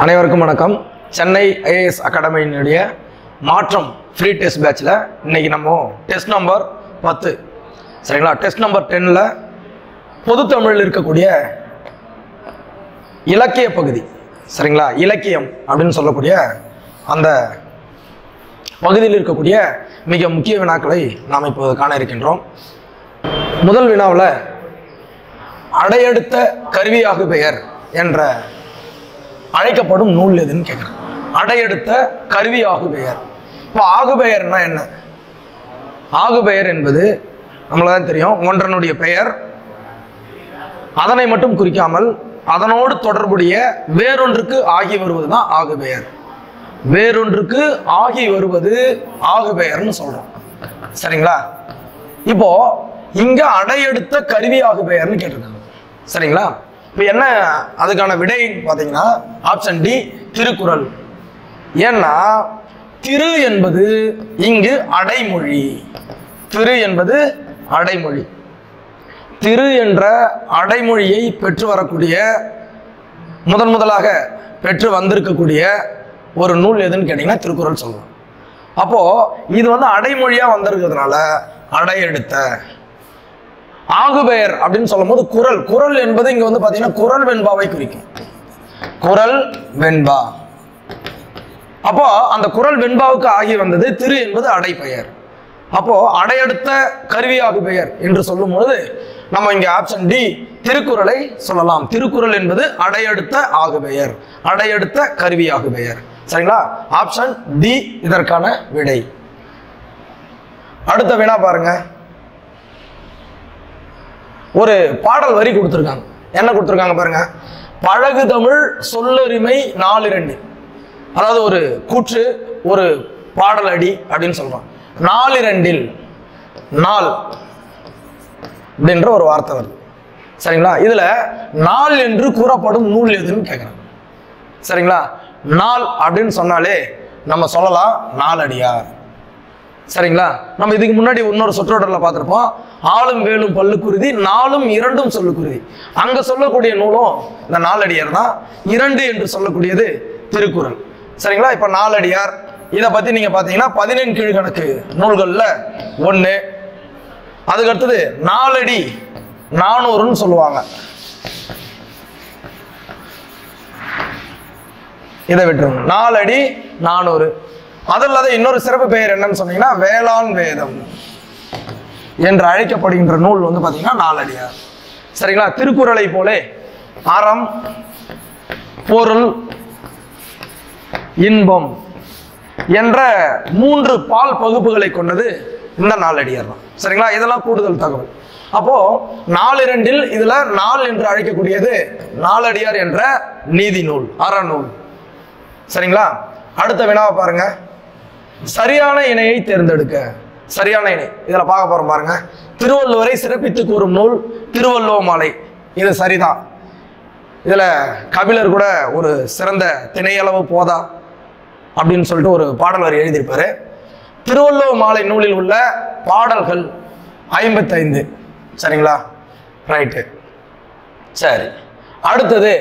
அனைவருக்கும் வணக்கம். சென்னை ஐஏஎஸ் அகாடமியினுடைய மாற்றம் ஃப்ரீ டெஸ்ட் பேட்சில் இன்றைக்கி நம்ம டெஸ்ட் நம்பர் 10 சரிங்களா. டெஸ்ட் நம்பர் 10ல் பொது தமிழில் இருக்கக்கூடிய இலக்கிய பகுதி சரிங்களா, இலக்கியம் அப்படின்னு சொல்லக்கூடிய அந்த பகுதியில் இருக்கக்கூடிய மிக முக்கிய வினாக்களை நாம் இப்போது காண இருக்கின்றோம். முதல் வினாவில் அடையெடுத்த கருவியாகு பெயர் என்ற அழைக்கப்படும் நூல் எதுன்னு கேட்குறேன். அடையெடுத்த கருவி ஆகுபெயர். இப்போ ஆகுபெயர்னா என்ன? ஆகுபெயர் என்பது நம்மளதான் தெரியும், ஒன்றனுடைய பெயர் அதனை மட்டும் குறிக்காமல் அதனோடு தொடர்புடைய வேறொன்றுக்கு ஆகி வருவது தான் ஆகுபெயர். வேறொன்றுக்கு ஆகி வருவது ஆகுபெயர்னு சொல்றோம் சரிங்களா. இப்போ இங்க அடையெடுத்த கருவி ஆகுபெயர்னு கேட்டிருக்காங்க சரிங்களா. இப்போ என்ன அதுக்கான விடை பார்த்தீங்கன்னா ஆப்ஷன் டி, திருக்குறள். ஏன்னா திரு என்பது இங்கு அடைமொழி. திரு என்பது அடைமொழி. திரு என்ற அடைமொழியை பெற்று வரக்கூடிய முதலாக பெற்று வந்திருக்கக்கூடிய ஒரு நூல் எதுன்னு கேட்டீங்கன்னா திருக்குறள் சொல்லலாம். அப்போ இது அடைமொழியா வந்திருக்கிறதுனால அடையெடுத்த. ஆகுபெயர் அப்படின்னு சொல்லும் போது குறள், குறள் என்பது இங்க பாத்தீங்கன்னா குறள் வெண்பாவை குறிக்கும். குறள் வெண்பா. அப்போ அந்த குறள் வெண்பாவுக்கு ஆகி வந்தது திரு என்பது அடைப்பெயர். அப்போ அடையெடுத்த கருவி ஆகுபெயர் என்று சொல்லும் பொழுது நம்ம இங்க ஆப்ஷன் டி திருக்குறளை சொல்லலாம். திருக்குறள் என்பது அடையெடுத்த ஆகுபெயர், அடையெடுத்த கருவி ஆகுபெயர் சரிங்களா. ஆப்ஷன் டி இதற்கான விடை. அடுத்த வினா பாருங்க. ஒரு பாடல் வரி கொடுத்திருக்காங்க. என்ன கொடுத்திருக்காங்க பாருங்க. பழகு தமிழ் சொல்லொருமை 4-2. அதாவது ஒரு கூற்று, ஒரு பாடல் அடி அப்படின்னு சொல்றோம். 4-2 நாள் அப்படின்ற ஒரு வார்த்தை வருது சரிங்களா. இதுல நாள் என்று கூறப்படும் நூல் எதுன்னு கேட்கிறேன் சரிங்களா. நாள் அப்படின்னு சொன்னாலே நம்ம சொல்லலாம் நாலடியார் சரிங்களா. நம்ம இதுக்கு முன்னாடி இன்னொரு சொற்றொடரில் பார்த்துருப்போம், ஆளும் வேலும் பல்லுக்குருதி, நாளும் இரண்டும் சொல்லுக்குருதி. அங்க சொல்லக்கூடிய நூலும் இந்த நாலடியார் தான். 2 என்று சொல்லக்கூடியது திருக்குறள் சரிங்களா. இப்ப நாலடியார் இதை பத்தி நீங்க பாத்தீங்கன்னா 14 கீழ்கணக்கு நூல்கள்ல 1. அதுக்கு அடுத்தது 4 அடி 400ன்னு சொல்லுவாங்க. இதை விட்டுருங்க. 4 அடி 400. அதில் இன்னொரு சிறப்பு பெயர் என்னன்னு சொன்னீங்கன்னா வேளாண் வேதம் என்று அழைக்கப்படுகின்ற நூல் பாத்தீங்கன்னா நாலடியார் சரிங்களா. திருக்குறளை போலே அறம், பொருள், இன்பம் என்ற 3 பால் பகுப்புகளை கொண்டது இந்த நாலடியார் தான் சரிங்களா. இதெல்லாம் கூடுதல் தகவல். அப்போ 4-2 இதுல நாள் என்று அழைக்கக்கூடியது நாலடியார் என்ற நீதி நூல், அறநூல் சரிங்களா. அடுத்த வினாவை பாருங்க. சரியான இணையை தேர்ந்தெடுக்க. சரியான இணை இதுல பார்க்க போறோம் பாருங்க. திருவள்ளுவரை சிறப்பித்து கூறும் நூல் திருவள்ளுவ மாலை. இது சரிதான். இதுல கபிலர் கூட ஒரு சிறந்த திணையளவு போதா அப்படின்னு சொல்லிட்டு ஒரு பாடல் வரி எழுதியிருப்பாரு. திருவள்ளுவ மாலை நூலில் உள்ள பாடல்கள் 55 சரிங்களா. ரைட்டு சரி. அடுத்தது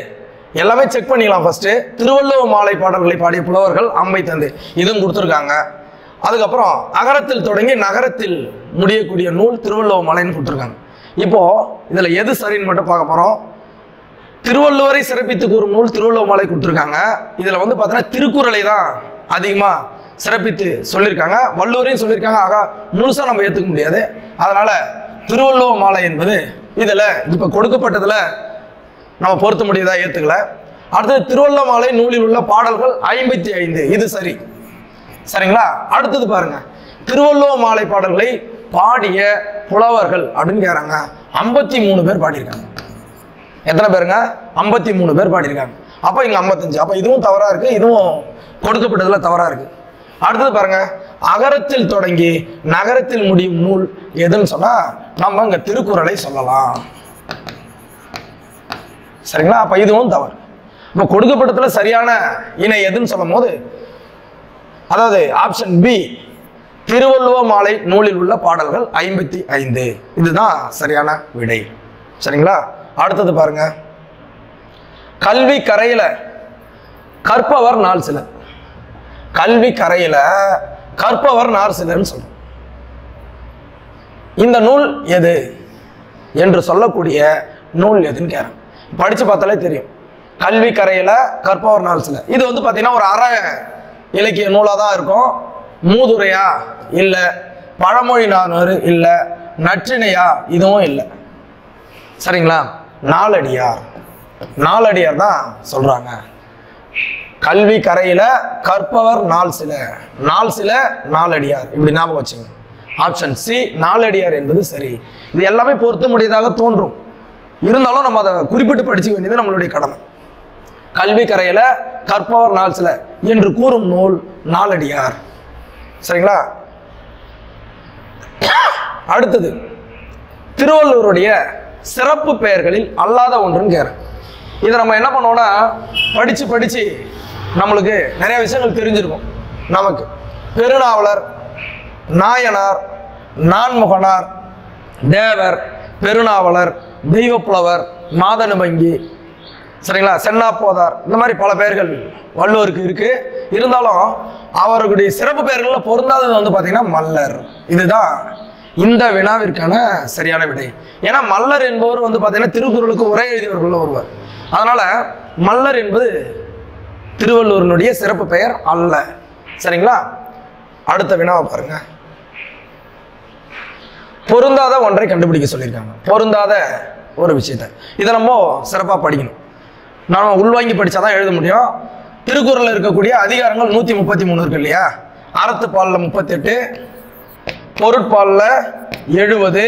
எல்லாமே செக் பண்ணிக்கலாம். ஃபர்ஸ்ட் திருவள்ளுவ மாலை பாடல்களை பாடிய புலவர்கள் 55 இதுவும் கொடுத்துருக்காங்க. அதுக்கப்புறம் அகரத்தில் தொடங்கி நகரத்தில் முடியக்கூடிய நூல் திருவள்ளுவ மாலைன்னு கொடுத்துருக்காங்க. இப்போ இதுல எது சரின்னு மட்டும் பார்க்க போறோம். திருவள்ளுவரை சிறப்பித்து கூறும் நூல் திருவள்ளுவ மாலை கொடுத்துருக்காங்க. இதுல பார்த்தீங்கன்னா திருக்குறளை தான் அதிகமா சிறப்பித்து சொல்லியிருக்காங்க. வள்ளுவரையும் சொல்லியிருக்காங்க. ஆக முழுசா நம்ம ஏற்றுக்க முடியாது. அதனால திருவள்ளுவ மாலை என்பது இதுல இப்ப கொடுக்கப்பட்டதுல நம்ம பொருத்த முடியாதா, ஏத்துக்கல. அடுத்தது திருவள்ளுவ மாலை நூலில் உள்ள பாடல்கள் 55 இது சரி சரிங்களா. அடுத்தது பாருங்க. திருவள்ளுவ மாலை பாடல்களை பாடிய புலவர்கள் அப்படின்னு கேக்குறாங்க. 53 பேர் பாடியிருக்காங்க. எத்தனை பேருங்க? 53 பேர் பாடியிருக்காங்க. அப்ப இங்க 55. அப்ப இதுவும் தவறா இருக்கு, இதுவும் கொடுக்கப்பட்டதுல தவறா இருக்கு. அடுத்தது பாருங்க. அகரத்தில் தொடங்கி நகரத்தில் முடியும் நூல் எதுன்னு சொன்னா நம்ம இங்க திருக்குறளை சொல்லலாம் சரிங்களா. அப்ப இதுவும் தவறு. இப்ப கொடுக்கப்பட்டதுல சரியான இணை எதுன்னு சொல்லும் போது அதாவது ஆப்ஷன் பி திருவள்ளுவ மாலை நூலில் உள்ள பாடல்கள் 55 இதுதான் சரியான விடை சரிங்களா. அடுத்தது பாருங்க. கல்வி கரையில கற்பவர் நாள் சிலர். கல்வி கரையில கற்பவர் நாள் சிலர்னு சொல்றோம். இந்த நூல் எது என்று சொல்லக்கூடிய நூல் எதுன்னு கேட்கிறேன். படிச்சு பார்த்தாலே தெரியும். கல்வி கரையில கற்பவர் நாள் சிலர். இது வந்து பாத்தீங்கன்னா ஒரு அற இலக்கிய நூலா தான் இருக்கும். மூதுரையா இல்ல, பழமொழி நானூறு இல்ல, நற்றிணையா இதுவும் இல்லை. சரிங்களா? நாலடியார். நாலடியார் தான் சொல்றாங்க. கல்வி கரையில கற்பவர் நாள் சில, நாள் சில நாலடியார், இப்படி ஞாபகம் வச்சுங்க. ஆப்ஷன் சி நாலடியார் என்பது சரி. இது எல்லாமே பொருத்த முடியதாக தோன்றும், இருந்தாலும் நம்ம அதை குறிப்பிட்டு படிச்சுக்க வேண்டியது நம்மளுடைய கடமை. கல்வி கரையில கற்பவர் நாள் சில என்று கூறும் நூல் நாலடியார். சரிங்களா? அடுத்தது திருவள்ளுவருடைய சிறப்பு பெயர்களில் அல்லாத ஒன்றுன்னு கேட்கிறேன். இதை நம்ம என்ன பண்ணுவோம்னா, படிச்சு நம்மளுக்கு நிறைய விஷயங்கள் தெரிஞ்சிருக்கும். நமக்கு பெருநாவலர், நாயனார், நான்முகனார், தேவர், பெருநாவலர், தெய்வப்புலவர், மாதனுபங்கி, சரிங்களா, சென்னா போதார், இந்த மாதிரி பல பெயர்கள் வள்ளுவருக்கு இருக்கு. இருந்தாலும் அவர்களுடைய சிறப்பு பெயர்கள் பொருந்தாதது வந்து பார்த்தீங்கன்னா மல்லர். இதுதான் இந்த வினாவிற்கான சரியான விடை. ஏன்னா மல்லர் என்பவர் வந்து பார்த்தீங்கன்னா திருக்குறளுக்கு உரை எழுதியவர்கள் ஒருவர். அதனால மல்லர் என்பது திருவள்ளுவருடைய சிறப்பு பெயர் அல்ல. சரிங்களா? அடுத்த வினாவை பாருங்க. பொருந்தாத ஒன்றை கண்டுபிடிக்க சொல்லியிருக்காங்க. பொருந்தாத ஒரு விஷயத்தை இதை நம்ம சிறப்பாக படிக்கணும். நாம உள்வாங்கி படிச்சாதான் எழுத முடியும். திருக்குறளில் இருக்கக்கூடிய அதிகாரங்கள் 133 இருக்கு இல்லையா? அறத்துப்பாலில் 38, பொருட்பாலில் 70,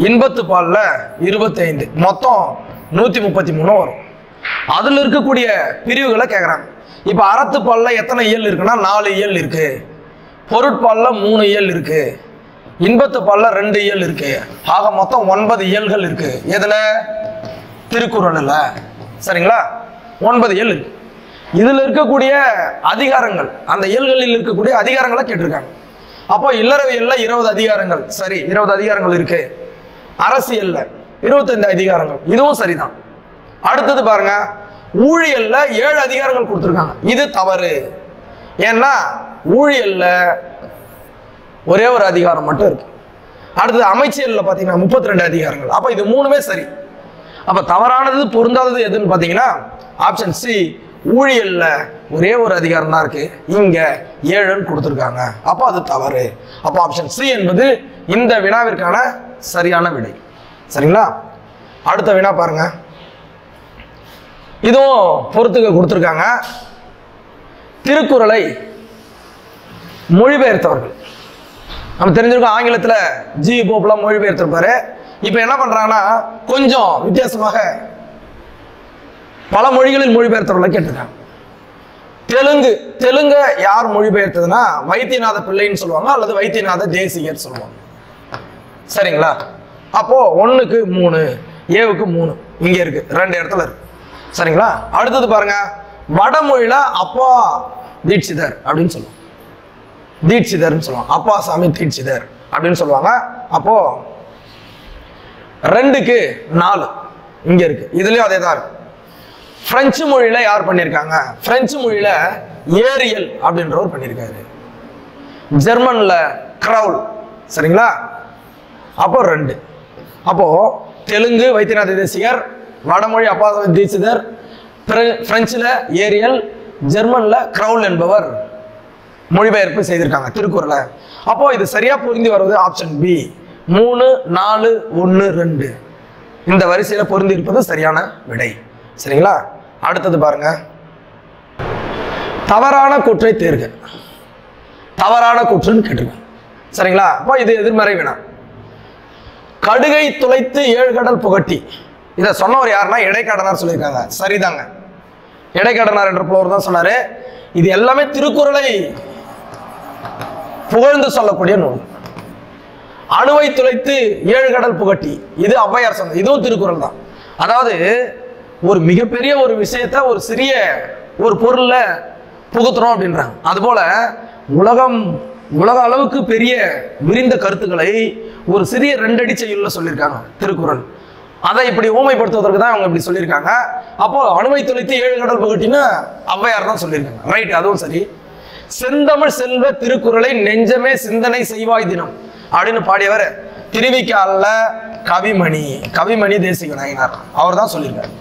இன்பத்துப்பாலில் 25, மொத்தம் 133 வரும். அதில் இருக்கக்கூடிய பிரிவுகளை கேட்குறாங்க. இப்போ அறத்துப்பாலில் எத்தனை இயல் இருக்குன்னா 4 இயல் இருக்கு, பொருட்பாலில் 3 இயல் இருக்கு, இன்பத்துப்பாலில் 2 இயல் இருக்கு. ஆக மொத்தம் 9 இயல்கள் இருக்கு. எதுல? திருக்குறளில். சரிங்களா? 9 இயல் இருக்கு. இதில் இருக்கக்கூடிய அதிகாரங்கள், அந்த இயல்களில் இருக்கக்கூடிய அதிகாரங்களை கேட்டிருக்காங்க. அப்போ இல்லறவியல்ல 20 அதிகாரங்கள். சரி, 20 அதிகாரங்கள் இருக்கு. அரசியல்ல 25 அதிகாரங்கள், இதுவும் சரிதான். அடுத்தது பாருங்க, ஊழியல்ல 7 அதிகாரங்கள் கொடுத்துருக்காங்க. இது தவறு. ஏன்னா ஊழியல்ல ஒரே ஒரு அதிகாரம் மட்டும் இருக்கு. அடுத்தது அமைச்சியல்ல பாத்தீங்கன்னா 32 அதிகாரங்கள். அப்ப இது மூணுமே சரி. அப்ப தவறானது பொருந்தாதது எதுன்னு பாத்தீங்கன்னா ஆப்ஷன் சி, ஊழியல்ல ஒரே ஒரு அதிகாரம் தான் இருக்கு, இங்க 7 கொடுத்துருக்காங்க. அப்போ அது தவறு. அப்போ ஆப்ஷன் சி என்பது இந்த வினாவிற்கான சரியான விடை. சரிங்களா? அடுத்த வினா பாருங்க. இதுவும் பொறுத்துக்க கொடுத்துருக்காங்க. திருக்குறளை மொழிபெயர்த்தவர்கள் நம்ம தெரிஞ்சிருக்கோம். ஆங்கிலத்தில் ஜி போப்லாம் மொழிபெயர்த்திருப்பாரு. இப்போ என்ன பண்றாங்கன்னா கொஞ்சம் வித்தியாசமாக பல மொழிகளில் மொழிபெயர்த்தவர்களை கேட்டிருக்காங்க. தெலுங்கு யார் மொழிபெயர்த்ததுன்னா வைத்தியநாத பிள்ளைன்னு சொல்லுவாங்க, அல்லது வைத்தியநாத தேசிகர் சொல்லுவாங்க. சரிங்களா? அப்போ 1க்கு 3, ஏவுக்கு 3 இங்க இருக்கு, 2 இடத்துல இருக்கு. சரிங்களா? அடுத்தது பாருங்க, வடமொழியில அப்பா தீட்சிதர் அப்படின்னு சொல்லுவாங்க, தீட்சிதர்னு சொல்லுவாங்க, அப்பா சாமி தீட்சிதர் அப்படின்னு சொல்லுவாங்க. அப்போ 2க்கு 4 இங்க இருக்கு, இதுலயும் அதே தான் இருக்கு. பிரெஞ்சு மொழியில யார் பண்ணியிருக்காங்க? பிரெஞ்சு மொழியில ஏரியல் அப்படின்றவர் பண்ணியிருக்காரு. ஜெர்மன்ல கிரவுல். சரிங்களா? அப்போ 2. அப்போ தெலுங்கு வைத்தியநாத தேசிகர், வடமொழி அப்பா தீட்சிதர், பிரெஞ்சுல ஏரியல், ஜெர்மன்ல கிரவுல் என்பவர் மொழிபெயர்ப்பு செய்திருக்காங்க திருக்குறளை. அப்போ இது சரியா பொருந்தி வருவது ஆப்ஷன் பி, 3, 4, 1, 2 இந்த வரிசையில பொருந்தி இருப்பது சரியான விடை. சரிங்களா? அடுத்தது பாருங்க, தவறான கூற்றை தேர்க. தவறான கூற்றுன்னு கேட்டிருக்கேன். சரிங்களா? அப்போ இது எதிர்மறை வினா. கடுகை துளைத்து 7 கடல் புகட்டி, இதை சொன்னவர் யாருன்னா இடைக்காடனார் சொல்லியிருக்காங்க. சரிதாங்க, இடைக்காடனார் என்ற புலவர் தான் சொன்னாரு. இது எல்லாமே திருக்குறளை புகழ்ந்து சொல்லக்கூடிய நூல். அணுவை துளைத்து 7 கடல் புகட்டி, இது ஔவையார் சொன்னது, இதுவும் திருக்குறள் தான். அதாவது ஒரு மிகப்பெரிய ஒரு விஷயத்த ஒரு சிறிய ஒரு பொருள்ல புகுத்துறோம் அப்படின்றாங்க. அதுபோல உலக அளவுக்கு பெரிய விரிந்த கருத்துக்களை ஒரு சிறிய 2 அடி செய்யுள்ள சொல்லியிருக்காங்க திருக்குறள். அதை இப்படி ஊமைப்படுத்துவதற்கு தான் அவங்க இப்படி சொல்லியிருக்காங்க. அப்போ அணுவை தொலைத்து 7 கடல் புகட்டின்னு ஔவையார் தான் சொல்லியிருக்காங்க. ரைட், அதுவும் சரி. செந்தமிழ் செல்வ திருக்குறளை நெஞ்சமே சிந்தனை செய்வாய் தினம் அப்படின்னு பாடியவர் திருவிக்க அல்ல கவிமணி தேசிக நாயனார், அவர் தான் சொல்லியிருக்காரு.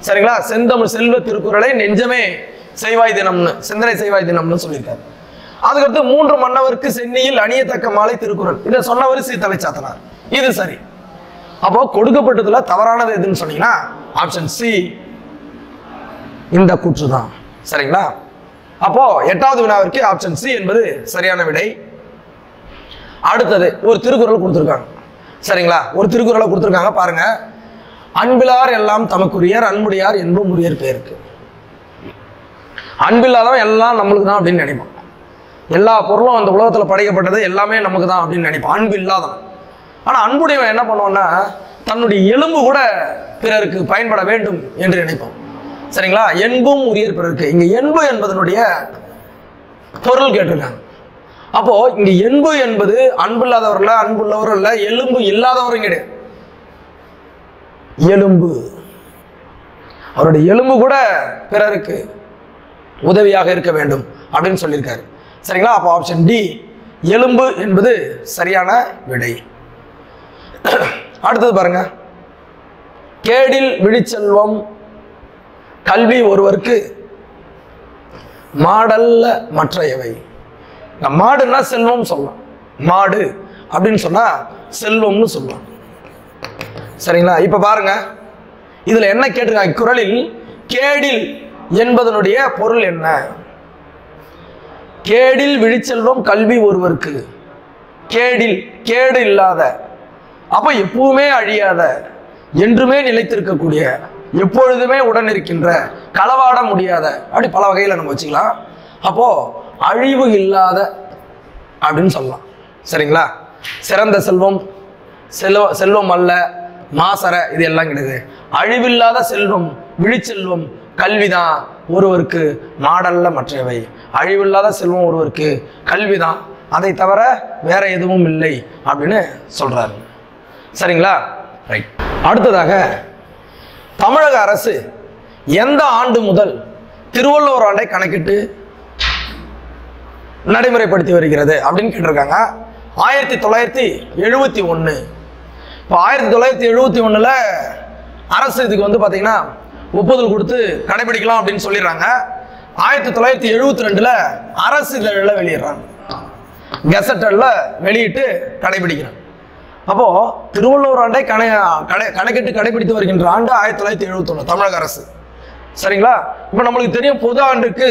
சரிங்களா? செந்தமிழ் செல்வ திருக்குறளை நெஞ்சமே செய்வாய் தினம்னு, சிந்தனை செய்வாய் தினம்னு சொல்லியிருக்காரு. அதுக்கடுத்து 3 மன்னவருக்கு சென்னியில் அணியத்தக்க மாலை திருக்குறள், இதை சொன்னவர் சீத்தலை சாத்தனார். இது சரி. அப்போ கொடுக்கப்பட்டதுல தவறானது எதுன்னு சொன்னீங்கன்னா ஆப்ஷன் சி, இந்த கூற்று தான். சரிங்களா? அப்போ 8வது வினாவிற்கு ஆப்ஷன் சி என்பது சரியான விடை. அடுத்தது ஒரு திருக்குறள் கொடுத்துருக்காங்க. சரிங்களா? ஒரு திருக்குறளை கொடுத்துருக்காங்க பாருங்க. அன்பிலார் எல்லாம் தமக்குரியர், அன்புடையார் என்பும் உரியர் பேருக்கு. அன்பில்லாதவன் எல்லாம் நம்மளுக்கு தான் அப்படின்னு நினைப்பான். எல்லா பொருளும் அந்த உலகத்துல படைக்கப்பட்டது எல்லாமே நமக்கு தான் அப்படின்னு நினைப்பான் அன்பு இல்லாதவன். ஆனா அன்புடையவன் என்ன பண்ணுவான்னா தன்னுடைய எலும்பு கூட பிறருக்கு பயன்பட வேண்டும் என்று நினைப்பான். சரிங்களா? என்பும் உரியர் பிறருக்கு, இங்க என்பு என்பதனுடைய பொருள் கேட்டிருக்காங்க. அப்போ இங்க என்பு என்பது அன்புல்லாதவர் இல்ல, அன்புள்ளவரும் இல்ல, எலும்பு இல்லாதவரும் கிடையாது. எலும்பு, அவருடைய எலும்பு கூட பிறருக்கு உதவியாக இருக்க வேண்டும் அப்படின்னு சொல்லியிருக்காரு. சரிங்களா? அப்போ ஆப்ஷன் டி எலும்பு என்பது சரியான விடை. அடுத்தது பாருங்க. கேடில் விழிச்செல்வம் கல்வி ஒருவருக்கு மாடல்ல மற்றையவை. மாடுன்னா செல்வம் சொல்லலாம், மாடு அப்படின்னு சொன்னா செல்வம்னு சொல்லலாம். சரிங்களா? இப்ப பாருங்க, இதுல என்ன கேட்டிருக்காங்க குறளில், கேடில் என்பதனுடைய பொருள் என்ன? கேடில் விழிச்செல்வம் கல்வி ஒருவருக்கு. கேடில், கேடு இல்லாத, அப்ப எப்பவுமே அழியாத, என்றுமே நிலைத்திருக்கக்கூடிய, எப்பொழுதுமே உடன் இருக்கின்ற, களவாட முடியாத, அப்படி பல வகையில நம்ம வச்சுக்கலாம். அப்போ அழிவு இல்லாத அப்படின்னு சொல்லலாம். சரிங்களா? சிறந்த செல்வம், செல்வம் அல்ல, மாசர, இது எல்லாம் கிடையாது. அழிவில்லாத செல்வம் விழிச்செல்வம் கல்விதான் ஒருவருக்கு மாடல்ல மற்றவை. அழிவில்லாத செல்வம் ஒருவருக்கு கல்விதான், அதை தவிர வேற எதுவும் இல்லை அப்படின்னு சொல்றாரு. சரிங்களா? ரைட். அடுத்ததாக தமிழக அரசு எந்த ஆண்டு முதல் திருவள்ளுவர் ஆண்டை கணக்கிட்டு நடைமுறைப்படுத்தி வருகிறது அப்படின்னு கேட்டிருக்காங்க. 1971. இப்போ 1971 அரசு இதுக்கு வந்து பார்த்தீங்கன்னா ஒப்புதல் கொடுத்து கடைபிடிக்கலாம் அப்படின்னு சொல்லிடுறாங்க. 1972 அரசு இதழில் வெளியிடுறாங்க, கெசட்டல்ல வெளியிட்டு கடைபிடிக்கிறாங்க. அப்போ திருவள்ளுவர் ஆண்டை கணக்கிட்டு கடைபிடித்து வருகின்ற ஆண்டு 1971 தமிழக அரசு. சரிங்களா? இப்போ நம்மளுக்கு தெரியும் பொது ஆண்டுக்கு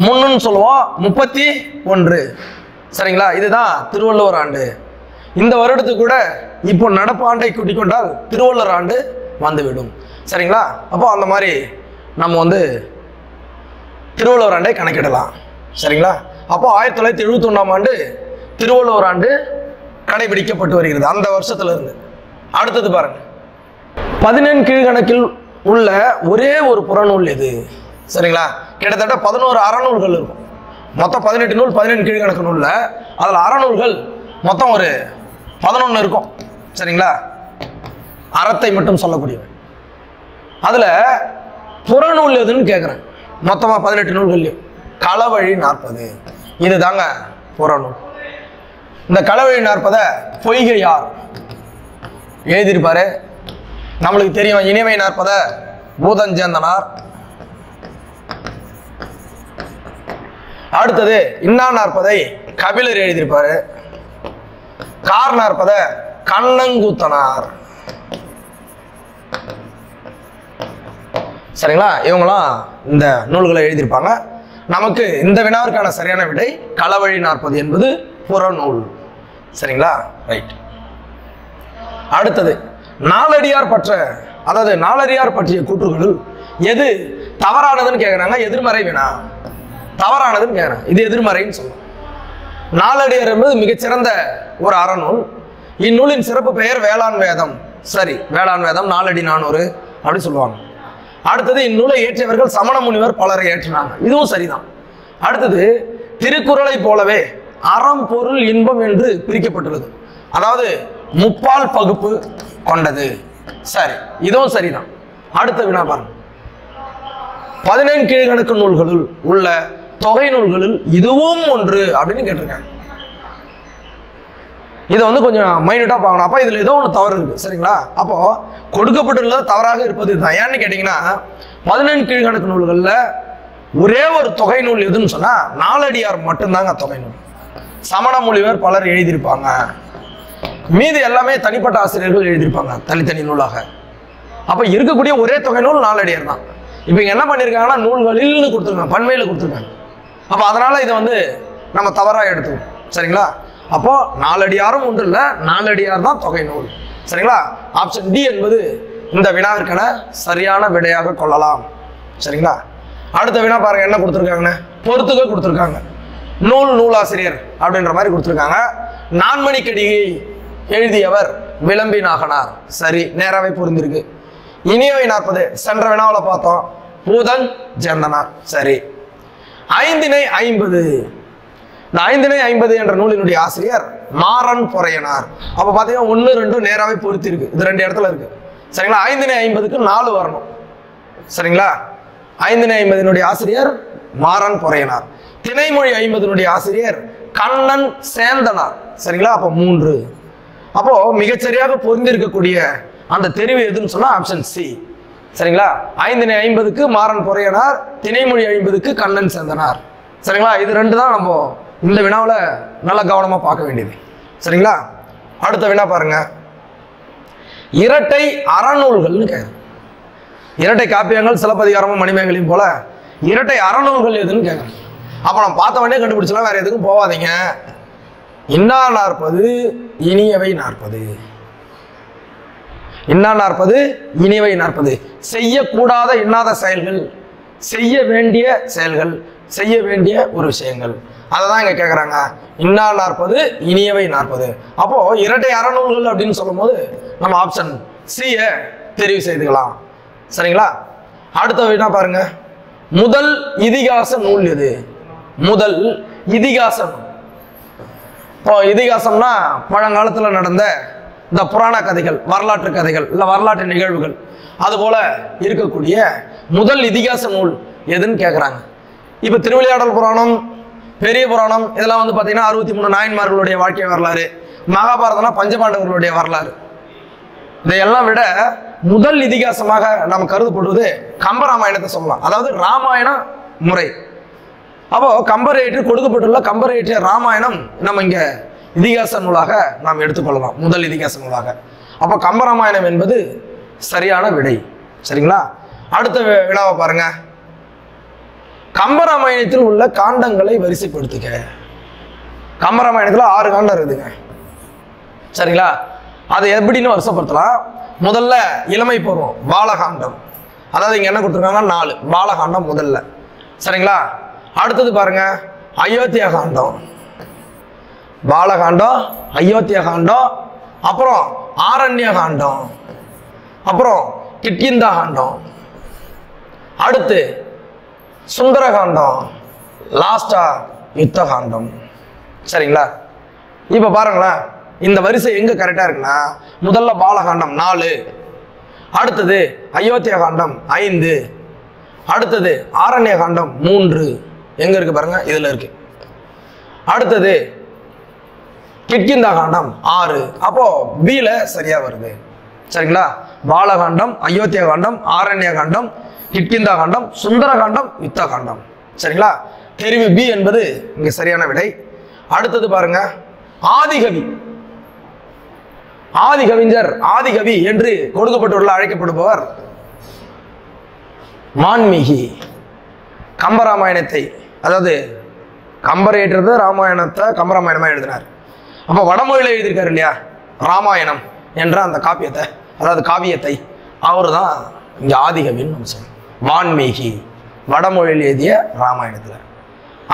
முன்னு சொல்லுவோம் 31. சரிங்களா? இதுதான் திருவள்ளுவர் ஆண்டு. இந்த வருடத்துக்கு கூட இப்போ நடப்பு ஆண்டை கூட்டிக் கொண்டால் திருவள்ளுவர் ஆண்டு வந்துவிடும். சரிங்களா? அப்போ அந்த மாதிரி நம்ம வந்து திருவள்ளுவர் ஆண்டை கணக்கிடலாம். சரிங்களா? அப்போ 1971 ஆண்டு திருவள்ளுவர் ஆண்டு கடைபிடிக்கப்பட்டு வருகிறது அந்த வருஷத்துல இருந்து. அடுத்தது பாருங்க, 14 கீழ்கணக்கில் உள்ள ஒரே ஒரு புறநூல் எது? சரிங்களா? கிட்டத்தட்ட 11 அறநூல்கள் இருக்கும். மொத்தம் 18 நூல் 14 கீழ்கணக்கு நூல்ல, அதில் அறநூல்கள் மொத்தம் ஒரு 11 இருக்கும். சரிங்களா? அறத்தை மட்டும் சொல்லக்கூடிய. அதுல புறநூல் எதுன்னு கேட்குறேன். மொத்தமா 18 நூல்கள்லையும் களவழி 40. இது தாங்க புறநூல். இந்த களவழி 40 பொய்கையார் எழுதியிருப்பாரு. நம்மளுக்கு தெரியும் இனிமை 40 பூதஞ்சேந்தனார். அடுத்தது இன்னா 40 கபிலர் எழுதியிருப்பாரு. கார் 40 கண்ணங்கூத்தனார். சரிங்களா? இவங்களாம் இந்த நூல்களை எழுதியிருப்பாங்க. நமக்கு இந்த வினாவிற்கான சரியான விடை களவழி 40 என்பது புறநூல். சரிங்களா? ரைட். அடுத்தது நாலடியார் பற்றிய கூற்றுகளில் எது தவறானதுன்னு கேட்குறாங்க. எதிர்மறை வினா, தவறானதுன்னு கேட்குறாங்க. இது எதிர்மறைன்னு சொல்லலாம். நாலடியார் என்பது மிகச்சிறந்த ஒரு அறநூல். இந்நூலின் சிறப்பு பெயர் வேளாண் வேதம். சரி, வேளாண் வேதம் 4 அடி 400 அப்படி சொல்லுவாங்க. அடுத்தது இந்நூலை ஏற்றியவர்கள் சமண முனிவர் பலரை ஏற்றினாங்க. இதுவும் சரிதான். அடுத்தது திருக்குறளை போலவே அறம் பொருள் இன்பம் என்று பிரிக்கப்பட்டுள்ளது. அதாவது முப்பால் பகுப்பு கொண்டது. சரி, இதுவும் சரிதான். அடுத்த வினா பாருங்க. 14 கீழ்கணக்கு நூல்களுள் உள்ள தொகை நூல்களில் இதுவும் ஒன்று அப்படின்னு கேட்டிருக்காங்க. இதை வந்து கொஞ்சம் மைனூட்டா பார்க்கணும். அப்போ இதுல ஏதோ ஒன்று தவறு இருக்கு. சரிங்களா? அப்போ கொடுக்கப்பட்டுள்ள தவறாக இருப்பது இதுதான். ஏன்னு கேட்டீங்கன்னா 14 கீழ்கணக்கு நூல்கள்ல ஒரே ஒரு தொகை நூல் எதுன்னு சொன்னா நாலடியார் மட்டும்தாங்க தொகை நூல். சமண மொழிவர் பலர் எழுதியிருப்பாங்க, மீது எல்லாமே தனிப்பட்ட ஆசிரியர்கள் எழுதியிருப்பாங்க தனித்தனி நூலாக. அப்ப இருக்கக்கூடிய ஒரே தொகை நூல் நாலடியார் தான். இப்ப என்ன பண்ணிருக்காங்கன்னா நூல்களில்னு கொடுத்துருக்காங்க, பன்மையில கொடுத்துருக்காங்க. அப்ப அதனால இதை வந்து நம்ம தவறா எடுத்துக்கணும். சரிங்களா? அப்போ நாலடியாரும் ஒன்று இல்ல, நாலடியார் தான் தொகை நூல். சரிங்களா? ஆப்ஷன் டி என்பது இந்த வினாவிற்கான சரியான விடையாக கொள்ளலாம். சரிங்களா? அடுத்த வினா பாருங்க, என்ன கொடுத்துருக்காங்கன்னு பொறுத்துக்க கொடுத்துருக்காங்க. நூலாசிரியர் அப்படின்ற மாதிரி கொடுத்துருக்காங்க. நான்மணிக்கடிகை எழுதியவர் விளம்பி நாகனார். சரி, நேராவே பொருந்திருக்கு. இனியவை 40 சென்ற வினாவில் பார்த்தோம், பூதன் ஜெந்தனார். சரி. 5 50 இந்த 5 50 என்ற நூலினுடைய ஆசிரியர் மாறன் பொறையனார். அப்ப பாத்தீங்கன்னா 1 2 நேராவே பொருத்தி இருக்கு. இது 2 இடத்துல இருக்கு. சரிங்களா? 5 50க்கு 4 வரணும். சரிங்களா? 5 50 ஆசிரியர் மாறன் பொறையனார். திணைமொழி 50 ஆசிரியர் கண்ணன் சேந்தனார். சரிங்களா? அப்போ 3. அப்போ மிகச்சரியாக பொருந்திருக்கக்கூடிய அந்த தெரிவு எதுன்னு சொன்னா ஆப்ஷன் சி. சரிங்களா? 5 50க்கு மாறன் பொறையனார், திணைமொழி 50க்கு கண்ணன் சேந்தனார். சரிங்களா? இது 2 தான் நம்ம இந்த வினாவில் நல்ல கவனமா பார்க்க வேண்டியது. சரிங்களா? அடுத்த வினா பாருங்க. இரட்டை அறநூல்கள்னு கேட்குறேன். இரட்டை காப்பியங்கள் சிலப்பதிகாரமும் மணிமேகலையும் போல இரட்டை அறநூல்கள் எதுன்னு கேட்குறேன். அப்போ நம்ம பார்த்த உடனே கண்டுபிடிச்சலாம், வேற எதுக்கும் போகாதீங்க. இன்னா 40 இனியவை 40. இன்னா 40 இனியவை 40. செய்யக்கூடாத இன்னாத செயல்கள், செய்ய வேண்டிய செயல்கள், செய்ய வேண்டிய ஒரு விஷயங்கள், அதை தான் இங்க கேட்குறாங்க. இன்னா 40 இனியவை 40. அப்போ இரட்டை அறநூல்கள் அப்படின்னு சொல்லும் போது நம்ம ஆப்ஷன் சியை தெரிவு செய்துக்கலாம். சரிங்களா? அடுத்த வினா பாருங்க. முதல் இதிகாச நூல் எது? முதல் இதிகாச நூல். இப்போ இதிகாசம்னா பழங்காலத்தில் நடந்த இந்த புராண கதைகள், வரலாற்று கதைகள், இல்லை வரலாற்று நிகழ்வுகள், அது போல இருக்கக்கூடிய முதல் இதிகாச நூல் எதுன்னு கேட்குறாங்க. இப்போ திருவிளையாடல் புராணம், பெரிய புராணம் இதெல்லாம் வந்து பார்த்தீங்கன்னா 63 நாயன்மார்களுடைய வாழ்க்கை வரலாறு, மகாபாரதம்னா பஞ்சபாண்டவர்களுடைய வரலாறு. இதையெல்லாம் விட முதல் இதிகாசமாக நாம் கருதப்படுவது கம்பராமாயணத்தை சொல்லலாம். அதாவது ராமாயண முறை. அப்போ கம்பர் ஏற்று கொடுக்கப்பட்டுள்ள கம்பர் ஏற்றிய ராமாயணம் நம்ம இங்க இதிகாச நூலாக நாம் எடுத்துக்கொள்ளலாம், முதல் இதிகாச நூலாக. அப்போ கம்பராமாயணம் என்பது சரியான விடை. சரிங்களா? அடுத்த வினாவை பாருங்க. கம்பராமாயணத்தில் உள்ள காண்டங்களை வரிசைப்படுத்துக. கம்பராமாயணத்தில் 6 காண்டம் இருக்குதுங்க. சரிங்களா? அதை எப்படின்னு வரிசைப்படுத்தலாம். முதல்ல இளமை பருவம், பாலகாண்டம். அதாவது இங்க என்ன கொடுத்துருக்காங்க? 4 பாலகாண்டம் முதல்ல. சரிங்களா? அடுத்தது பாருங்க, அயோத்தியா காண்டம், பாலகாண்டம், அயோத்தியா காண்டம், அப்புறம் ஆரண்ய காண்டம், அப்புறம் கிட்கிந்தா காண்டம், அடுத்து சுந்தர காண்டம், லாஸ்டா யுத்த காண்டம். சரிங்களா? இப்ப பாருங்களேன், இந்த வரிசை எங்க கரெக்டா இருக்குன்னா, முதல்ல பாலகாண்டம் 4, அடுத்தது அயோத்தியா காண்டம் 5, அடுத்தது ஆரண்ய காண்டம் 3. எங்க இருக்கு பாருங்க, இதுல இருக்கு. அடுத்தது கிட்கிந்தா காண்டம் 6. அப்போ பில சரியா வருது. சரிங்களா? பாலகாண்டம், அயோத்தியா காண்டம், ஆரண்ய காண்டம், கிட்கிந்தா காண்டம், சுந்தர காண்டம், யுத்த காண்டம். சரிங்களா? தெரிவு பி என்பது இங்க சரியான விடை. அடுத்தது பாருங்க, ஆதிகவி. ஆதிகவிஞர், ஆதிகவி என்று கொடுக்கப்பட்டுள்ள அழைக்கப்படுபவர் வான்மீகி. கம்பராமாயணத்தை, அதாவது கம்பர் ஏற்றது ராமாயணத்தை கம்பராமாயணமா எழுதினார். அப்ப வடமொழியில எழுதியிருக்காரு இல்லையா ராமாயணம் என்ற அந்த காப்பியத்தை, அதாவது காவியத்தை, அவரு தான் இங்க ஆதிகவின்னு நம்ம சொல்றோம். வான்மீகி வடமொழியில் எழுதிய ராமாயணத்துல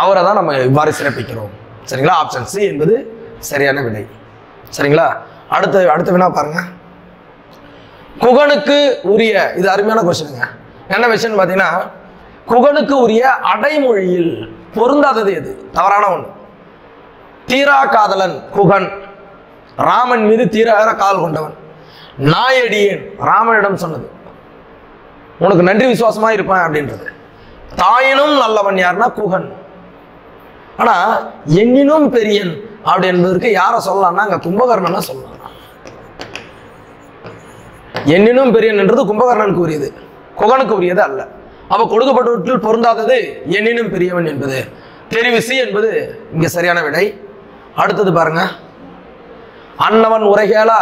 அவரை தான் நம்ம இவ்வாறு சிறப்பிக்கிறோம். சரிங்களா? ஆப்ஷன் சி என்பது சரியான விடை. சரிங்களா? அடுத்த வினா பாருங்க. குகனுக்கு உரிய, இது அருமையான கொஸ்டினுங்க. என்ன விஷயம் பார்த்தீங்கன்னா, குகனுக்கு உரிய அடைமொழியில் பொருந்தாதது எது? தவறான ஒன்று. தீரா காதலன் குகன், ராமன் மீது தீராக காதல் கொண்டவன். நாயடியேன் ராமனிடம் சொன்னது, உனக்கு நன்றி விசுவாசமா இருப்பேன் அப்படின்றது. தாயினும் நல்லவன் யாருன்னா குகன். ஆனா எண்ணினும் பெரியன் அப்படி என்பதற்கு யாரை சொல்லலாம்னா அங்க கும்பகர்ணன் சொல்லலாம். எண்ணினும் பெரியன் என்றது கும்பகர்ணனுக்கு உரியது, குகனுக்கு உரியது அல்ல. அவ கொடுக்கப்பட்டவற்றில் பொருந்தாதது எண்ணினும் பெரியவன் என்பது. தெரிவு சி என்பது இங்க சரியான விடை. அடுத்தது பாருங்க, அன்னவன் உரைகேளா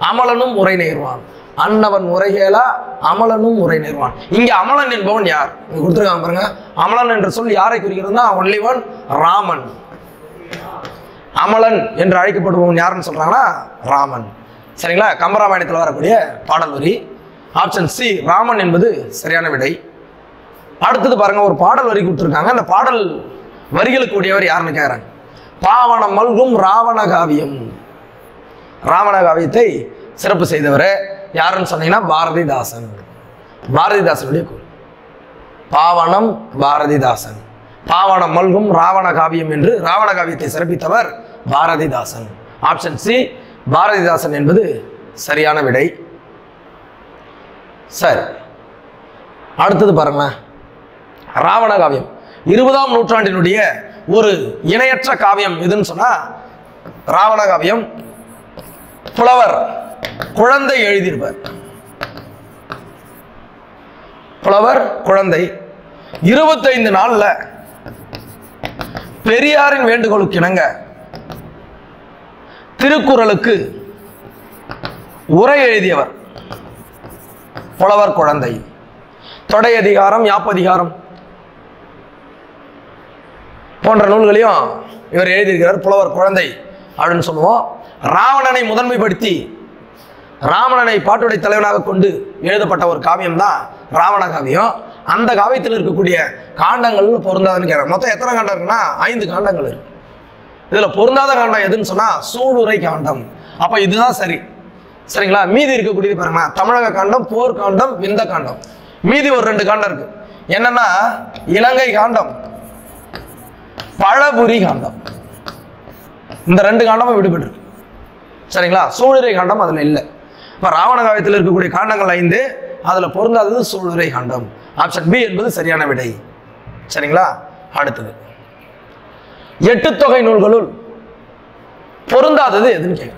அமலனும் உரை நேர்வான். அன்னவன் உரைகேளா அமலனும் உரை நேர்வான். இங்க அமலன் என்பவன் யார் கொடுத்துருக்காங்க பாருங்க. அமலன் என்ற சொல் யாரை குறிக்கிறதுனா ஒன்லி ஒன் ராமன். அமலன் என்று அழைக்கப்படுபவன் யாருன்னு சொல்றாங்கன்னா ராமன். சரிங்களா? கம்பராமாயணத்தில் வரக்கூடிய பாடல் வரி. ஆப்ஷன் சி ராமன் என்பது சரியான விடை. அடுத்தது பாருங்க, ஒரு பாடல் வரி கொடுத்துருக்காங்க. அந்த பாடல் வரிகளுக்கு உடையவர் யாருன்னு கேட்குறாங்க. பாவனம் மல்கும் ராவண காவியம். ராவண காவியத்தை சிறப்பு செய்தவர் யாருன்னு சொன்னீங்கன்னா பாரதிதாசன். பாரதிதாசனுடைய கூறு. பாவனம் பாரதிதாசன். பாவனம் மல்கும் ராவண காவியம் என்று ராவண காவியத்தை சிறப்பித்தவர் பாரதிதாசன். ஆப்ஷன் சி பாரதிதாசன் என்பது சரியான விடை. சரி, அடுத்தது பாருங்களேன், ராவண காவியம் 20ஆம் நூற்றாண்டினுடைய ஒரு இணையற்ற காவியம் எதுன்னு சொன்னா ராவண காவியம். புலவர் குழந்தை எழுதியிருப்பார். புலவர் குழந்தை 25 நாள்ல பெரியாரின் வேண்டுகோளுக்கு இணங்க திருக்குறளுக்கு உரை எழுதியவர் புலவர் குழந்தை. தொடை அதிகாரம், யாப்பதிகாரம் போன்ற நூல்களையும் இவர் எழுதியிருக்கிறார். புலவர் குழந்தை அப்படின்னு சொல்லுவோம். ராவணனை முதன்மைப்படுத்தி ராவணனை பாட்டுடை தலைவனாக கொண்டு எழுதப்பட்ட ஒரு காவியம் தான் ராவண காவியம். அந்த காவியத்தில் இருக்கக்கூடிய காண்டங்கள் பொருந்தாதுன்னு கேட்குறாங்க. மொத்தம் எத்தனை காண்டம் இருக்குன்னா 5 காண்டங்கள் இருக்கு. இதுல பொருந்தாத காண்டம் எதுன்னு சொன்னா சூளுரை காண்டம். அப்ப இதுதான் சரி. சரிங்களா? மீதி இருக்கக்கூடியது பாருங்க, தமிழக காண்டம், போர் காண்டம், விந்த காண்டம். மீதி ஒரு 2 காண்டம் இருக்கு. என்னன்னா இலங்கை காண்டம், பழபுரி காண்டம். இந்த 2 காண்டமும் விடுபட்டு இருக்கு. சரிங்களா? சூளுரை காண்டம் அதுல இல்லை. இப்ப ராவண காவியத்தில் இருக்கக்கூடிய காண்டங்கள் 5, அதுல பொருந்தாதது சூளுரை காண்டம். ஆப்ஷன் பி என்பது சரியான விடை. சரிங்களா? அடுத்தது 8 தொகை நூல்களுள் பொருந்தாதது எதுன்னு கேட்க.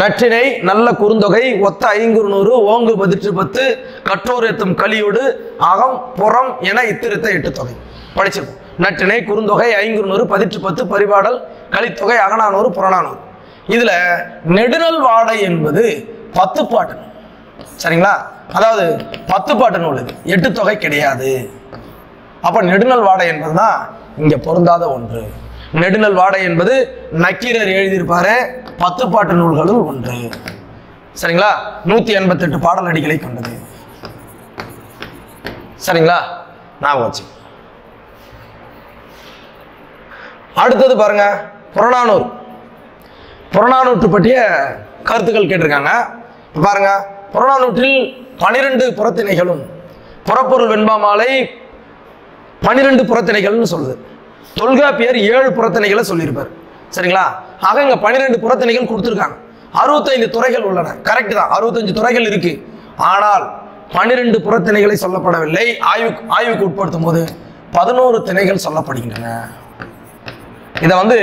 நற்றினை, நல்ல குறுந்தொகை, ஒத்த 500, ஓங்கு 10 கற்றோர் ஏத்தும் கலியோடு, அகம் புறம் என இத்திருத்த 8 தொகை படிச்சிருக்கோம். நற்றினை, குறுந்தொகை, 500, 10 பரிபாடல், கலித்தொகை, அகநானூறு, புறநானூறு. இதுல நெடுநல் வாடை என்பது 10 பாட்டு. சரிங்களா? அதாவது 10 பாட்டு நூல். இது 8 தொகை கிடையாது. அப்ப நெடுநல் வாடை என்பதுதான் இங்க பொருந்தாத ஒன்று. நெடுநல் வாடை என்பது நக்கீரர் எழுதியிருப்பாரு 10 பாட்டு நூல்களுள் ஒன்று. சரிங்களா? 188 பாடல் அடிகளை கொண்டது. சரிங்களா? ஞாபகம் வச்சு. அடுத்தது பாருங்க, புறநானூறு. புறநானூற்று பற்றிய கருத்துக்கள் கேட்டிருக்காங்க. பாருங்க, புறநானூற்றில் 12 புறத்திணைகளும் புறப்பொருள் வெண்பா மாலை 12 புறத்திணைகள்னு சொல்லுது. தொல்காப்பியர் 7 புறத்திணைகளை சொல்லியிருப்பார். சரிங்களா? ஆக இங்க 12 புறத்திணைகள் கொடுத்துருக்காங்க. 65 துறைகள் உள்ளன. கரெக்ட் தான், 65 துறைகள் இருக்கு. ஆனால் 12 புறத்திணைகளை சொல்லப்படவில்லை. ஆய்வுக்கு உட்படுத்தும் போது 11 திணைகள் சொல்லப்படுகின்றன. இதை வந்து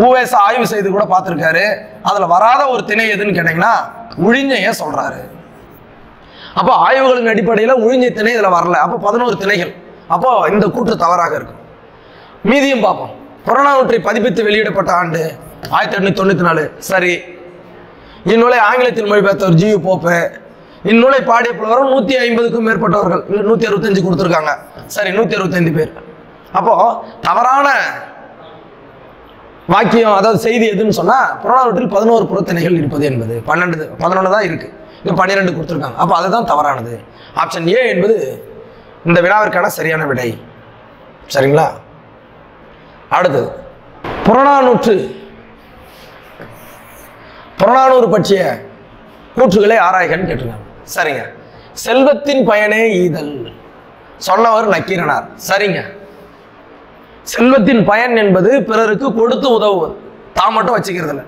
ஊவேச ஆய்வு செய்து கூட பார்த்திருக்காரு. அதுல வராத ஒரு திணை எதுன்னு கேட்டீங்கன்னா உழிஞைய சொல்றாரு. அப்போ ஆய்வுகளின் அடிப்படையில் உழிஞை திணை இதுல வரல. அப்போ 11 திணைகள். அப்போ இந்த கூற்று தவறாக இருக்கும். மீதியும் பார்ப்போம். புறநானூற்றை பதிப்பித்து வெளியிடப்பட்ட ஆண்டு 1894. சரி. இந்நூலை ஆங்கிலத்தில் மொழிபெயர்த்தவர் ஜி.யு. போப்பு. இந்நூலை பாடிய புலவரும் 150க்கும் மேற்பட்டவர்கள். 165 கொடுத்துருக்காங்க. சரி, 165 பேர். அப்போ தவறான வாக்கியம், அதாவது செய்தி எதுன்னு சொன்னா புறநானூற்றில் 11 புறத்திணைகள் இருப்பது என்பது 11 தான் இருக்கு. இங்க 12 கொடுத்துருக்காங்க. அப்போ அதுதான் தவறானது. ஆப்ஷன் ஏ என்பது இந்த வினாவிற்கான சரியான விடை. சரிங்களா? அடுத்தது புறநானூறு பற்றிய கூற்றுகளை ஆராய்கன்னு கேட்டிருக்காங்க. சரிங்க. செல்வத்தின் பயனே ஈதல் சொன்னவர் நக்கீரனார். சரிங்க. செல்வத்தின் பயன் என்பது பிறருக்கு கொடுத்து உதவுவது, தான் மட்டும் வச்சுக்கிறது இல்லை.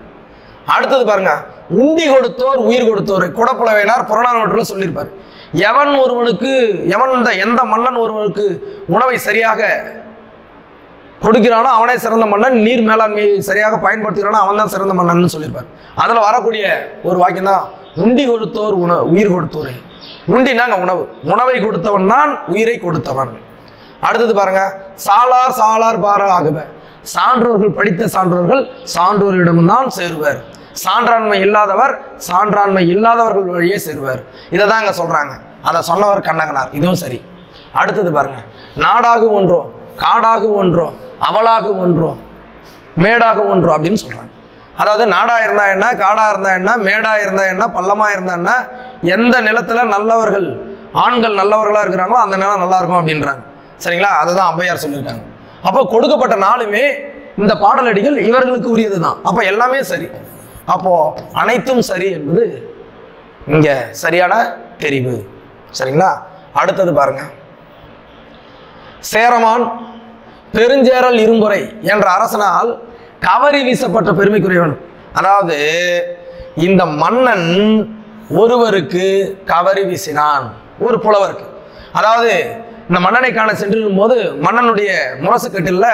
அடுத்தது பாருங்க, உண்டி கொடுத்தோர் உயிர் கொடுத்தோர் குடப்புலவையினார் புறநானூற்றுல சொல்லியிருப்பார். எந்த மன்னன் ஒருவனுக்கு உணவை சரியாக கொடுக்கிறானோ அவனே சிறந்த மன்னன், நீர் மேலாண்மையை சரியாக பயன்படுத்துகிறானோ அவன் தான் சிறந்த மன்னன் சொல்லியிருப்பார். அதில் வரக்கூடிய ஒரு வாக்கியம் தான் உண்டி கொடுத்தோர் உயிர் கொடுத்தோரே. உண்டினாங்க உணவு, உணவை கொடுத்தவன் தான் உயிரை கொடுத்தவன். அடுத்தது பாருங்க, சாலார் சாலார் பார ஆகுவ, சான்றோர்கள் படித்த சான்றோர்கள் சான்றோரிடம்தான் சேருவர், சான்றாண்மை இல்லாதவர் சான்றாண்மை இல்லாதவர்கள் வழியே சேருவர். இதை தான் இங்க சொல்றாங்க. அதை சொன்னவர் கண்ணகனார். இதுவும் சரி. அடுத்தது பாருங்க, நாடாக ஒன்றோ காடாக ஒன்றோ அவளாக ஒன்றோ மேடாக ஒன்றோ அப்படின்னு சொல்றாங்க. அதாவது நாடா இருந்தா என்ன, காடா இருந்தா என்ன, மேடா இருந்தா என்ன, பள்ளமா இருந்தா என்ன, எந்த நிலத்துல நல்லவர்கள் ஆண்கள் நல்லவர்களா இருக்கிறாங்களோ அந்த நிலம் நல்லா இருக்கும் அப்படின்றாங்க. சரிங்களா? அதுதான் ஔவையார் சொல்லியிருக்காங்க. அப்போ கொடுக்கப்பட்ட நாளுமே இந்த பாடலடிகள் இவர்களுக்கு உரியது தான். அப்போ எல்லாமே சரி. அப்போ அனைத்தும் சரி என்பது இங்க சரியான தெரிவு. சரிங்களா? அடுத்தது பாருங்க, சேரமான் பெருஞ்சேரல் இரும்புரை என்ற அரசனால் கவரி வீசப்பட்ட பெருமைக்குரியவன். அதாவது இந்த மன்னன் ஒருவருக்கு கவரி வீசினான், ஒரு புலவருக்கு. அதாவது இந்த மன்னனை காண சென்றிருக்கும் போது மன்னனுடைய முரசுக்கட்டில்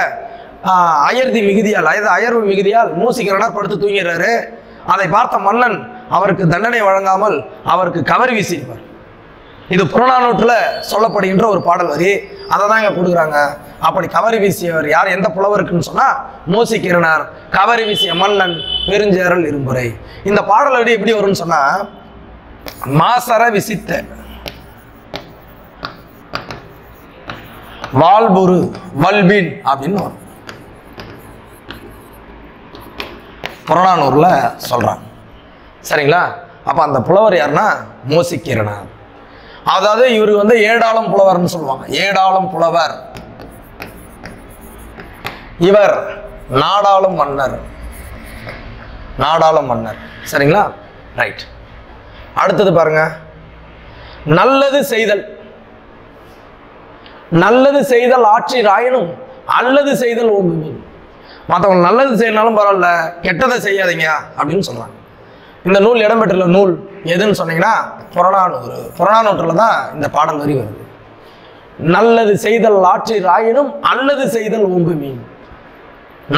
அயர்வு மிகுதியால் மூசிக்கிறனர் படுத்து தூங்கிறாரு. அதை பார்த்த மன்னன் அவருக்கு தண்டனை வழங்காமல் அவருக்கு கவரி வீசியிருப்பார். இது புறநானூற்றுல சொல்லப்படுகின்ற ஒரு பாடல் வரி. அதை தான் இங்க கொடுக்குறாங்க. அப்படி கவரி வீசியவர் யார், எந்த புலவருக்குன்னு சொன்னா மூசிக்கிறனார், கவரி வீசிய மன்னன் பெருஞ்சேரல் இரும்புரை. இந்த பாடல் வரி எப்படி வரும்னு சொன்னா, மாசர விசித்த வால்புரு வல்பின் அப்படின்னு வரும். புறநானூறுல சொல்றாங்க. சரிங்களா? அப்ப அந்த புலவர் யாருன்னா மூசிக்கிறனார். அதாவது இவரு ஏடாளம் புலவர்னு சொல்லுவாங்க. ஏடாளம் புலவர். இவர் நாடாளும் மன்னர். நாடாளும் மன்னர். சரிங்களா? ரைட். அடுத்தது பாருங்க, நல்லது செய்தல். நல்லது செய்தல் ஆட்சி ராயனும் அல்லது செய்தல் ஓம்புமே. மற்றவங்க நல்லது செய்யனாலும் பரவாயில்ல, கெட்டதை செய்யாதீங்க அப்படின்னு சொல்றாங்க. இந்த நூல் இடம்பெற்றுள்ள நூல் எதுன்னு சொன்னீங்கன்னா புறநானூறு. புறநானூற்றுல தான் இந்த பாடல் வரி வருது. நல்லது செய்தல் ஆட்சி ராயினும் அல்லது செய்தல் ஓம்புமே.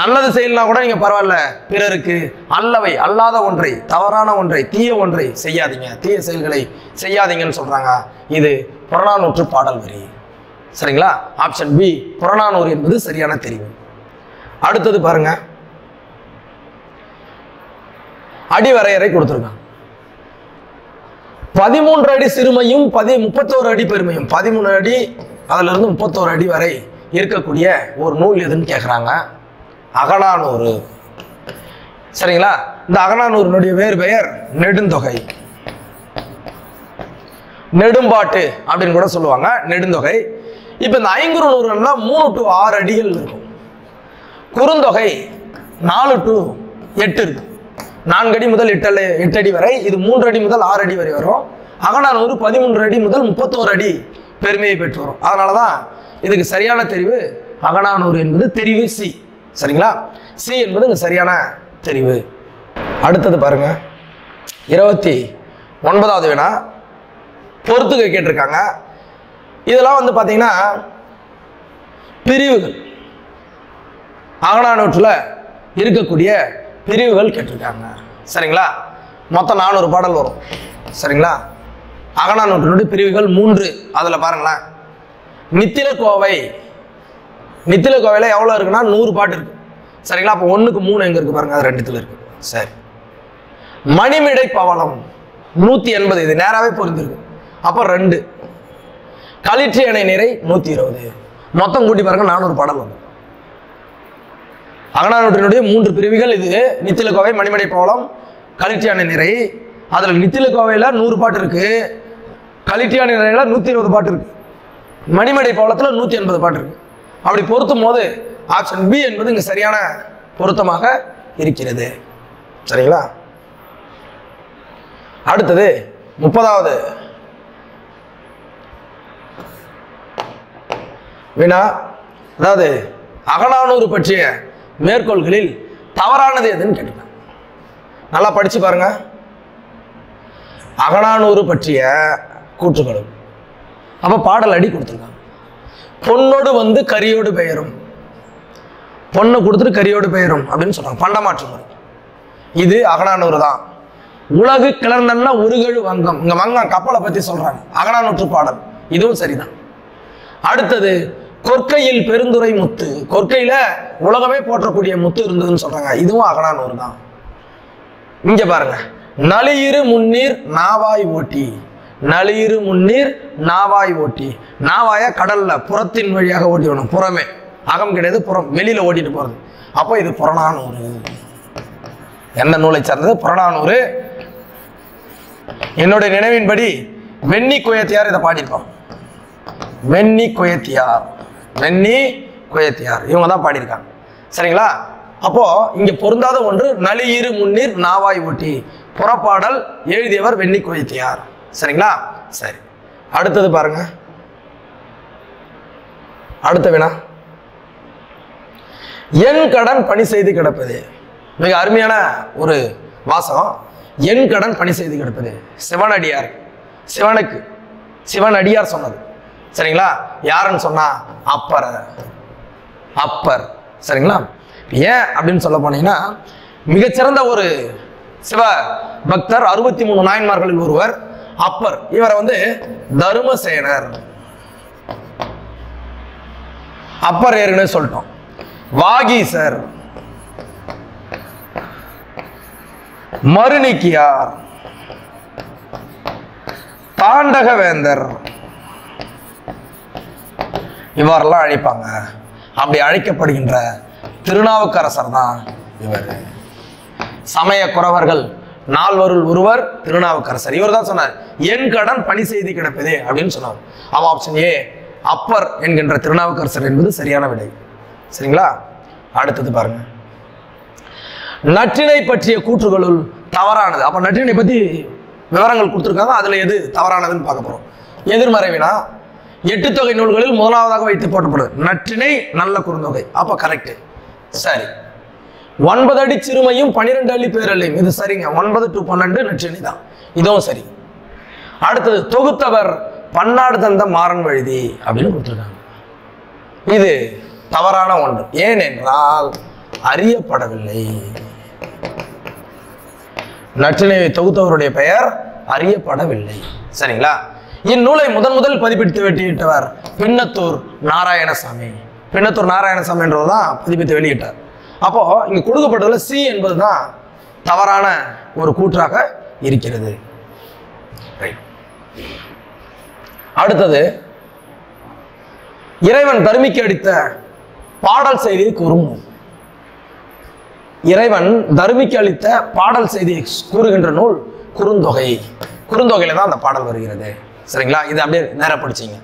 நல்லது செய்யலாம் கூட நீங்க பரவாயில்ல, பிறருக்கு அல்லவை அல்லாத ஒன்றை, தவறான ஒன்றை, தீய ஒன்றை செய்யாதீங்க, தீய செயல்களை செய்யாதீங்கன்னு சொல்றாங்க. இது புறநானூற்று பாடல் வரி. சரிங்களா? ஆப்ஷன் பி புறநானூறு என்பது சரியான தெரிவு. அடுத்தது பாருங்க, அடிவரையறை கொடுத்திருக்காங்க. 13 அடி சிறுமையும் 31 அடி பெருமையும். 13 அடி அதுல இருந்து 31 அடி வரை இருக்கக்கூடிய ஒரு நூல் எதுன்னு கேட்குறாங்க. அகநானூறு. சரிங்களா? இந்த அகநானூறினுடைய வேறு பெயர் நெடுந்தொகை, நெடும்பாட்டு அப்படின்னு கூட சொல்லுவாங்க, நெடுந்தொகை. இப்ப இந்த ஐங்குறு நூறுன்னா 3 to 6 அடிகள் இருக்கும். குறுந்தொகை 4 to 8 இருக்கு. 4 அடி முதல் 8 அடி வரை. இது 3 அடி முதல் 6 அடி வரை வரும். அகநானூறு 13 அடி முதல் 31 அடி பெருமையை பெற்று வரும். அதனாலதான் இதுக்கு சரியான தெரிவு அகநானூறு என்பது தெரிவு சி. சரிங்களா? சி என்பது இங்க சரியான தெரிவு. அடுத்தது பாருங்க, 29வது வினா பொறுத்துக்க கேட்டிருக்காங்க. இதெல்லாம் பாத்தீங்கன்னா பிரிவுகள், அகநானூற்றுல இருக்கக்கூடிய பிரிவுகள் கேட்டிருக்காங்க. சரிங்களா? மொத்தம் 400 பாடல் வரும். சரிங்களா? அகநானூற்றினுடைய பிரிவுகள் 3. அதுல பாருங்களேன், நித்தில கோவை. நித்தில கோவையில எவ்வளவு இருக்குன்னா 100 பாட்டு இருக்கு. சரிங்களா? அப்போ 1க்கு 3 எங்க இருக்கு பாருங்க, அது 2த்துல இருக்கு. சரி. மணிமிடை பவளம் 180, இது நேராவே பொருந்திருக்கு. அப்போ 2. களிற்றி அணை நிறை 120. மொத்தம் கூட்டி பாருங்க 400 பாடல் வந்து. அகநானூற்றினுடைய 3 பிரிவுகள் இது. நித்தில கோவை, மணிமடை பவளம், களிற்றி அணை நிறை. அதுல நித்தில கோவையில 100 பாட்டு இருக்கு, களிற்றி அணை நிறையில 120 பாட்டு இருக்கு, மணிமடை பவளத்துல 180 பாட்டு இருக்கு. அப்படி பொருத்தும் போது ஆப்ஷன் பி என்பது இங்க சரியான பொருத்தமாக இருக்கிறது. சரிங்களா? அடுத்தது 30வது வினா. அதாவது அகநானூறு பற்றிய மேற்கோள்களில் தவறானது எதுன்னு கேட்டுக்கலாம். நல்லா படிச்சு பாருங்க. அகநானூறு பற்றிய கூற்றுகள். அப்ப பாடல் அடி கொடுத்துருக்காங்க. பொன்னோடு வந்து கரியோடு பெயரும், பொண்ணை கொடுத்துட்டு கரியோடு பெயரும் அப்படின்னு சொல்றாங்க. பண்டமாற்று முறை. இது அகநானூறு தான். உலகு கிளர்ந்தன்னா உருகழு வங்கம், இங்க வங்கம் கப்பலை பத்தி சொல்றாங்க. அகநானூற்று பாடல், இதுவும் சரிதான். அடுத்தது கொற்கையில் பெருந்துரை முத்து, கொற்கையில உலகமே போற்றக்கூடிய முத்து இருந்ததுன்னு சொல்றாங்க. இதுவும் அகநானூறு தான். இங்க பாருங்க, நளியிரு முன்னீர் நாவாய் ஓட்டி, நளியிரு முன்னீர் நாவாய் ஓட்டி, நாவாய கடல்ல புறத்தின் வழியாக ஓட்டி வரணும். புறமே, அகம் கிடையாது, புறம், வெளியில ஓட்டிட்டு போறது. அப்போ இது புறநானூறு. எந்த நூலை சார்ந்தது? புறநானூறு. என்னுடைய நினைவின்படி வெண்ணி குயத்தியார் இதை பாடியிருப்பான். வெண்ணி குயத்தியார், வெண்ணி குயத்தியார் இவங்க தான் பாடியிருக்காங்க. சரிங்களா? அப்போ இங்க பொருந்தாத ஒன்று நளியிரு முன்னீர் நாவாய் ஓட்டி, புறப்பாடல் எழுதியவர் வெண்ணி குயத்தியார். சரிங்களா? சரி, அடுத்தது பாருங்க. அடுத்த வினா, என் கடன் பணி செய்து கிடப்பது. மிக அருமையான ஒரு வாசகம். என் கடன் பணி செய்து கிடப்பது சிவனடியார், சிவனுக்கு சிவனடியார் சொன்னது. சரிங்களா? யாருன்னு சொன்னா அப்பர், அப்பர். சரிங்களா? ஏன் அப்படின்னு சொல்ல போனீங்கன்னா, மிகச்சிறந்த ஒரு சிவ பக்தர், 63 நாயன்மார்களில் ஒருவர் அப்பர். இவரை வந்து தருமசேனர், அப்பர் ஏற்கனவே சொல்லிட்டோம். வாகீசர், மருணிக்கியார், தாண்டகவேந்தர், இவரெல்லாம் அழைப்பாங்க. அப்படி அழைக்கப்படுகின்ற திருநாவுக்கரசர் தான் இவர். சமய குறவர்கள் நால்வருள் ஒருவர் திருநாவுக்கரசர். இவர் தான் சொன்னார் என் கடன் பணி செய்து கிடப்பதே அப்படின்னு சொன்னார். அவ ஆப்ஷன் ஏ, அப்பர் என்கின்ற திருநாவுக்கரசர் என்பது சரியான விடை. சரிங்களா? அடுத்தது பாருங்க, நற்றினை பற்றிய கூற்றுகளுள் தவறானது. அப்ப நற்றினை பத்தி விவரங்கள் கொடுத்துருக்காங்க, அதுல எது தவறானதுன்னு பார்க்க போறோம். எதிர்மறை வினா, 8 தொகை நூல்களில் முதலாவதாக வைத்து போட்டப்படுது நற்றினை நல்ல குறுந்தொகை. அப்ப கரெக்ட். சரி, 9 அடி சிறுமையும் 12 அடி பேரலையும், இது சரிங்க. 9 to 12 நற்றினை தான், இதுவும் சரி. அடுத்தது தொகுத்தவர் பன்னாடு தந்த மாறன் வழுதி அப்படின்னு கொடுத்துருக்காங்க. இது தவறான ஒன்று. ஏனென்றால் அறியப்படவில்லை. நற்றினையை தொகுத்தவருடைய பெயர் அறியப்படவில்லை. சரிங்களா? இந்நூலை முதல் பதிப்பித்து வெளியிட்டவர் பின்னத்தூர் நாராயணசாமி. பின்னத்தூர் நாராயணசாமி என்றதான் பதிப்பித்து வெளியிட்டார். அப்போ இங்க கொடுக்கப்பட்டதுல சி என்பதுதான் தவறான ஒரு கூற்றாக இருக்கிறது. அடுத்தது, இறைவன் தருமிக்கு அளித்த பாடல் செய்தியை கூறும். இறைவன் தருமிக்கு அளித்த பாடல் செய்தியை கூறுகின்ற நூல் குறுந்தொகை. குறுந்தொகையில தான் அந்த பாடல் வருகிறது. சரிங்களா? இது அப்படியே நேர படிச்சீங்க.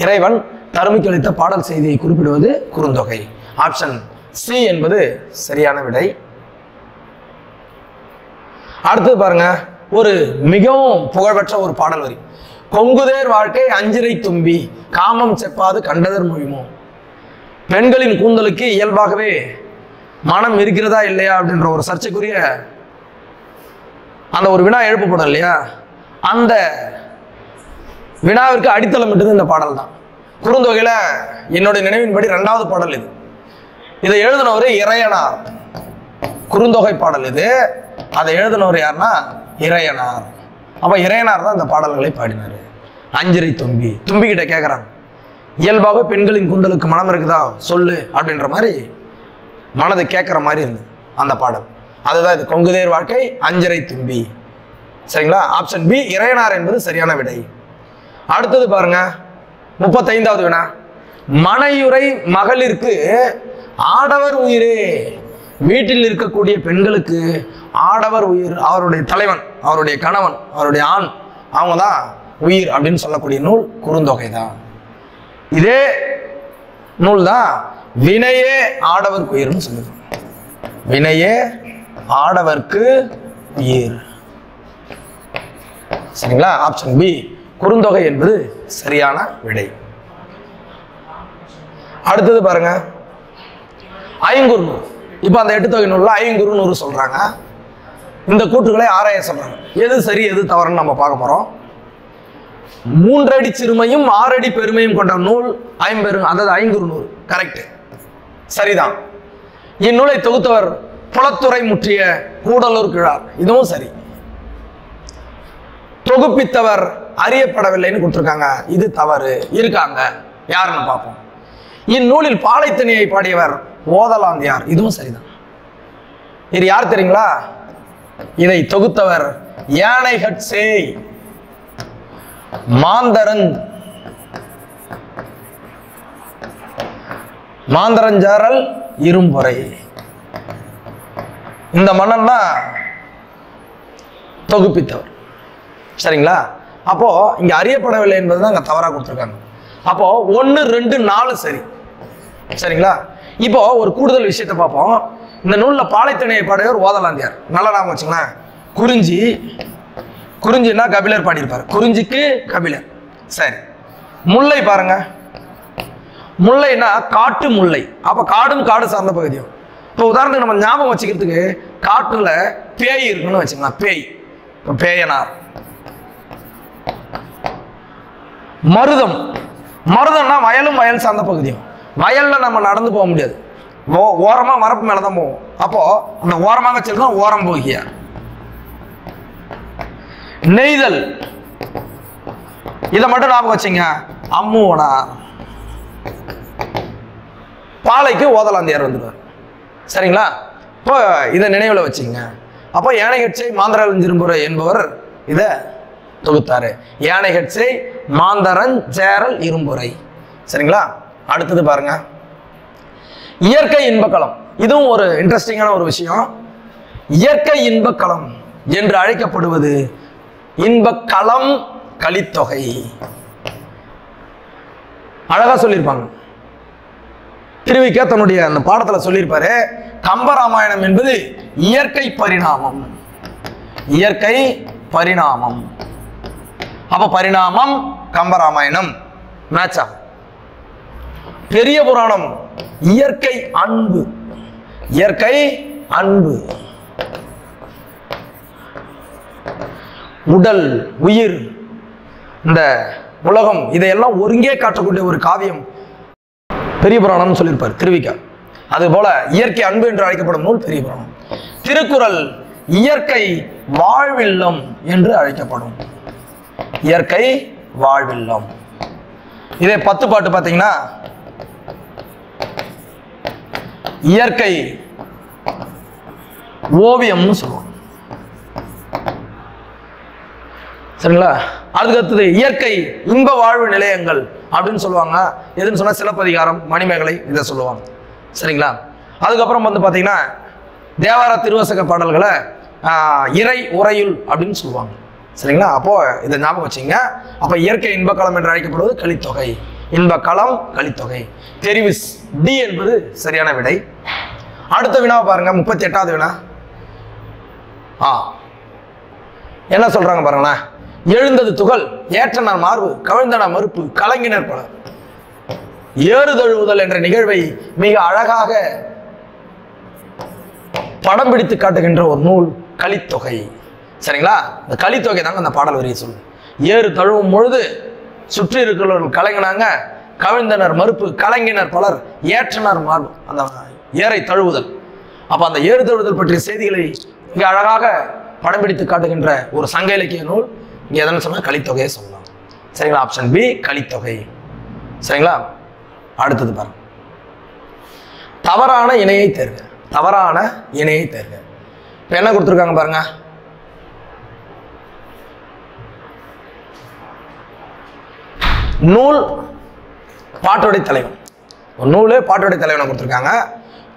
இறைவன் தருமிக்கு அளித்த பாடல் செய்தியை குறிப்பிடுவது குறுந்தொகை. ஆப்ஷன் சி என்பது சரியான விடை. அடுத்தது பாருங்க, ஒரு மிகவும் புகழ்பெற்ற ஒரு பாடல் வரி. கொங்குதேர் வாழ்க்கை அஞ்சிரை தும்பி காமம் செப்பாது கண்டதர் மொழிமோ. பெண்களின் கூந்தலுக்கு இயல்பாகவே மனம் இருக்கிறதா இல்லையா அப்படின்ற ஒரு சர்ச்சைக்குரிய அந்த ஒரு வினா எழுப்பப்படும் இல்லையா, அந்த வினாவிற்கு அடித்தளம் விட்டது இந்த பாடல் தான். குறுந்தொகையில என்னுடைய நினைவின்படி 2வது பாடல் இது. இதை எழுதினவர் இறையனார். குறுந்தொகை பாடல் இது. அதை எழுதினவர் யாருன்னா இறையனார். அப்ப இறையனார் தான் இந்த பாடல்களை பாடினார். அஞ்சிரை தும்பி, தும்பி கிட்ட கேட்குறாங்க, இயல்பாக பெண்களின் கூந்தலுக்கு மனம் இருக்குதா சொல்லு அப்படின்ற மாதிரி மனதை கேட்குற மாதிரி இருந்தது அந்த பாடல். அதுதான் இது, கொங்குதேர் வாழ்க்கை அஞ்சிரை தும்பி. சரிங்களா? ஆப்ஷன் பி இறையனார் என்பது சரியான விடை. அடுத்தது பாருங்க, 35வது வினா. மனையுறை மகளிருக்கு ஆடவர் உயிரே. வீட்டில் இருக்கக்கூடிய பெண்களுக்கு ஆடவர் உயிர், அவருடைய தலைவன், அவருடைய கணவன், அவருடைய ஆண், அவங்க தான் உயிர் அப்படின்னு சொல்லக்கூடிய நூல் குறுந்தொகை தான். இதே நூல் தான் வினையே ஆடவர்க்கு உயிர்னு சொல்லுது. வினையே ஆடவர்க்கு உயிர். சரிங்களா? ஆப்ஷன் பி குறுந்தொகை என்பது சரியான விடை. அடுத்தது பாருங்க, ஐங்குறுநூறு. இப்ப அந்த 8 தொகை நூல்ல ஐங்குறுநூறு சொல்றாங்க. இந்த கூற்றுகளை ஆராய சொல்றாங்க. எது சரி எது தவறுன்னு நம்ம பார்க்க போறோம். 3 அடி சிறுமையும் 6 அடி பெருமையும் கொண்ட நூல் அதாவது ஐங்குறுநூறு. கரெக்ட், சரிதான். இந்நூலை தொகுத்தவர் புலத்துறை முற்றிய கூடலூர் கிழார். இதுவும் சரி. தொகுப்பித்தவர் அறியப்படவில்லைன்னு கொடுத்துருக்காங்க. இது தவறு. இருக்காங்க, யாருன்னு பார்ப்போம். இந்நூலில் பாலைத்தனியை பாடியவர் ஓதலாந்தியார். இதுவும் சரிதான். இது யார் தெரியுங்களா? இதை தொகுத்தவர் யானைகட்சே மாந்தரஞ்சாரல் இரும்பொறை. இந்த மன்னன் தான் தொகுப்பித்தவர். சரிங்களா? அப்போ இங்க அறியப்படவில்லை என்பதுதான் அங்க தவறா கொடுத்துருக்காங்க. அப்போ 1, 2, 4 சரி. சரிங்களா? இப்போ ஒரு கூடுதல் விஷயத்தை பார்ப்போம். இந்த நூல்ல பாலைத்தனையை பாடியவர் ஓதலாந்தியார். நல்லா நாம வச்சுங்களேன். குறிஞ்சின்னா கபிலர் பாடியிருப்பார். குறிஞ்சிக்கு கபிலர். சரி. முல்லை பாருங்க. முல்லைன்னா காட்டு முல்லை. அப்ப காடும் காடு சார்ந்த பகுதியும். இப்போ உதாரணத்துக்கு நம்ம ஞாபகம் வச்சுக்கிறதுக்கு காட்டுல பேய் இருக்குன்னு வச்சுக்கலாம். பேய், பேயனார். மருதம்னா வயலும் வயல் சார்ந்த பகுதியும். வயல்ல நம்ம நடந்து போக முடியாது, ஓரமா வரப்பு மேலதான் போவோம். அப்போ அந்த ஓரமாக செல்லும் ஓரம் போகிய. நெய்தல், இதை மட்டும் ஞாபகம் வச்சுங்க. அம்முவனா. பாலைக்கு ஓதலாந்தியார் வந்துடுவார். சரிங்களா? இப்போ இதை நினைவுல வச்சுங்க. அப்போ யானைகட்சை மாந்தரஞ்சிரும்புரை என்பவர் இதை தொகுத்தாரு. யானைகட்சை மாந்தரஞ்சேரல் இரும்புரை. சரிங்களா? அடுத்தது பாருங்க, இயற்கை இன்பக்களம். இதுவும் ஒரு இன்ட்ரெஸ்டிங்கான ஒரு விஷயம். இயற்கை இன்பக்களம் என்று அழைக்கப்படுவது இன்பக்களம் கலித்தொகை. அழகா சொல்லியிருப்பாங்க. திருவிக்க தன்னுடைய அந்த பாடத்துல சொல்லியிருப்பாரு, கம்பராமாயணம் என்பது இயற்கை பரிணாமம். இயற்கை பரிணாமம். அப்ப பரிணாமம் கம்பராமாயணம் மேட்ச் ஆகும். பெரிய புராணம் இயற்கை அன்பு. இயற்கை அன்பு. உடல், உயிர், இந்த உலகம், இதையெல்லாம் ஒருங்கே காட்டக்கூடிய ஒரு காவியம் பெரிய புராணம் சொல்லியிருப்பார் திருவிக்கா. அதுபோல இயற்கை அன்பு என்று அழைக்கப்படும் நூல் பெரிய புராணம். திருக்குறள் இயற்கை வாழ்வில்லம் என்று அழைக்கப்படும். இயற்கை வாழ்வில்லம். இதே 10 பாட்டு பார்த்தீங்கன்னா இயற்கை ஓவியம்னு சொல்லுவோம். சரிங்களா? அதுக்கு அடுத்தது இயற்கை இன்ப வாழ்வு நிலையங்கள் அப்படின்னு சொல்லுவாங்க. எதுன்னு சொன்னா சிலப்பதிகாரம், மணிமேகலை, இதை சொல்லுவாங்க. சரிங்களா? அதுக்கப்புறம் வந்து பார்த்தீங்கன்னா தேவார திருவாசக பாடல்களை இறை உரையுள் அப்படின்னு சொல்லுவாங்க. சரிங்களா? அப்போ இதை ஞாபகம் வச்சுங்க. அப்போ இயற்கை இன்பக்களம் என்று அழைக்கப்படுவது கலித்தொகை. இன்பக்களம் கலித்தொகை. தெரிவு டி என்பது சரியான விடை. அடுத்த வினாவை பாருங்க, 38வது வினா. என்ன சொல்றாங்க பாருங்களேன். எழுந்தது துகள், ஏற்றனர் மார்பு, கவிழ்ந்தனர் மறுப்பு, கலங்கினர் பலர். ஏறுதழுவுதல் என்ற நிகழ்வை மிக அழகாக படம் பிடித்து காட்டுகின்ற ஒரு நூல் கலித்தொகை. சரிங்களா? இந்த கலித்தொகை தாங்க அந்த பாடல் வரியை சொல்லு. ஏறு தழுவும் பொழுது சுற்றி இருக்கிறவர்கள் கலங்கினாங்க, கவிழ்ந்தனர் மறுப்பு, கலங்கினர் பலர், ஏற்றனர் மார்பு. அந்த ஏறை தழுவுதல். அப்ப அந்த ஏறு தழுவுதல் பற்றிய செய்திகளை மிக அழகாக படம் பிடித்து காட்டுகின்ற ஒரு சங்க இலக்கிய நூல். இங்க எதன்னு சொன்னா கலித்தொகையை சொல்லலாம். சரிங்களா? Option B Kalithogai. சரிங்களா? அடுத்தது பாருங்க, தவறான இணையை தேர்க. தவறான இணையை தேர்க. இப்ப என்ன கொடுத்துருக்காங்க பாருங்க. நூல் பாட்டோடைய தலைவன். ஒரு நூலு பாட்டோடைய தலைவனை கொடுத்துருக்காங்க.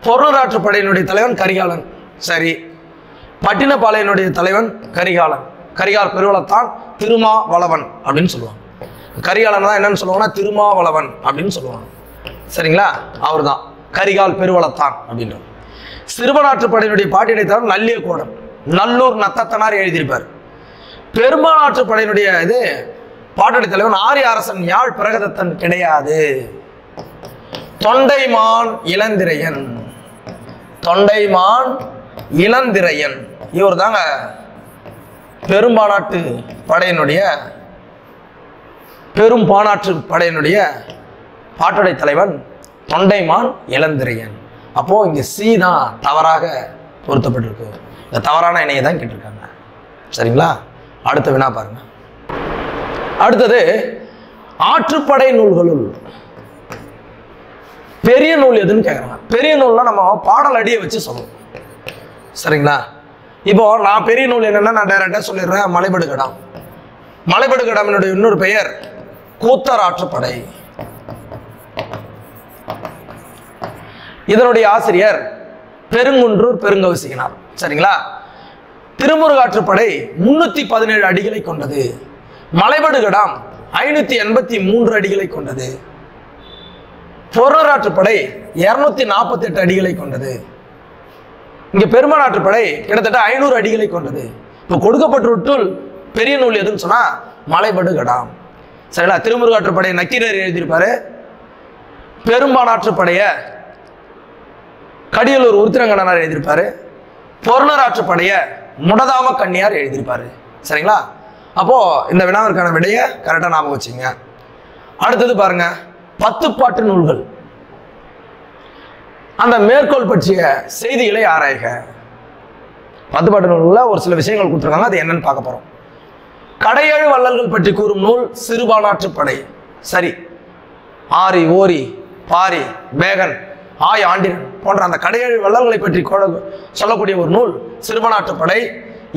பொருளாற்றுப்படையினுடைய தலைவன் கரிகாலன். சரி. பட்டினப்பாளையனுடைய தலைவன் கரிகாலன். கரிகால் பெருவளத்தான் திருமாவளவன் அப்படின்னு சொல்லுவாங்க. கரிகாலன் தான் என்னன்னு சொல்லுவாங்கன்னா திருமாவளவன் அப்படின்னு சொல்லுவாங்க. சரிங்களா? அவர் தான் கரிகால் பெருவளத்தான் அப்படின்னு. சிறுவனாற்றுப்படையினுடைய பாட்டியடை தலைவன் நல்லிய கோடன். நல்லூர் நத்தத்தனார் எழுதியிருப்பார். பெரும்பாலாற்றுப்படையினுடைய இது பாட்டடை தலைவன் ஆரிய அரசன் யாழ் பிரகதத்தன் கிடையாது. தொண்டைமான் இளந்திரையன். தொண்டைமான் இளந்திரையன் இவர் தாங்க பெரும்பானாட்டு படையினுடைய பாட்டுடை தலைவன் தொண்டைமான் இளந்திரையன். அப்போ இங்க சி தான் தவறாக பொருத்தப்பட்டிருக்கு. இந்த தவறான இணையை தான் கேட்டிருக்காங்க. சரிங்களா? அடுத்த வினா பாருங்க. அடுத்தது ஆற்றுப்படை நூல்களுள் பெரிய நூல் எதுன்னு கேட்குறாங்க. பெரிய நூல்னா நம்ம பாடல் அடியை வச்சு சொல்லணும். சரிங்களா? இப்போ நான் பெரிய நூல் என்னன்னா நான் டைரக்டா சொல்லிடுறேன். மலைபடுகடாம். மலைபடுகடாமினுடைய இன்னொரு பெயர் கூத்தர் ஆற்றுப்படை. இதனுடைய ஆசிரியர் பெருங்குன்றூர் பெருங்கவசிகனார். சரிங்களா? திருமுருகாற்றுப்படை 317 அடிகளை கொண்டது. மலைபடுகடாம் 583 அடிகளை கொண்டது. பொருணராற்றுப்படை 248 அடிகளை கொண்டது. இங்க பெருமானாற்றுப்படை கிட்டத்தட்ட 500 அடிகளை கொண்டது. இப்போ கொடுக்கப்பட்டுள் பெரிய நூல் எதுன்னு சொன்னா மலைபடுகடாம். சரிங்களா? திருமுருகாற்றுப்படை நக்கீரர் எழுதியிருப்பாரு. பெரும்பானாற்றுப்படைய கடியலூர் உருத்திரங்கண்ணனார் எழுதியிருப்பாரு. பொருணராற்றுப்படைய முடதாம கண்ணியார் எழுதியிருப்பாரு. சரிங்களா? அப்போ இந்த வினாவிற்கான விடையை கரெக்டா ஞாபகம் வச்சுங்க. அடுத்தது பாருங்க, 10 பாட்டு நூல்கள். அந்த மேற்கோள் பற்றிய செய்திகளை ஆராய்க. 10 பாட்டு நூல்ல ஒரு சில விஷயங்கள் கொடுத்துருக்காங்க. அது என்னன்னு பார்க்க போறோம். கடையேழு வள்ளல்கள் பற்றி கூறும் நூல் சிறுபானாற்றுப்படை. சரி. ஆரி, ஓரி, பாரி, பேகன், ஆய், ஆண்டிரன் போன்ற அந்த கடையேழு வள்ளல்களை பற்றி சொல்லக்கூடிய ஒரு நூல் சிறுபானாற்றுப்படை.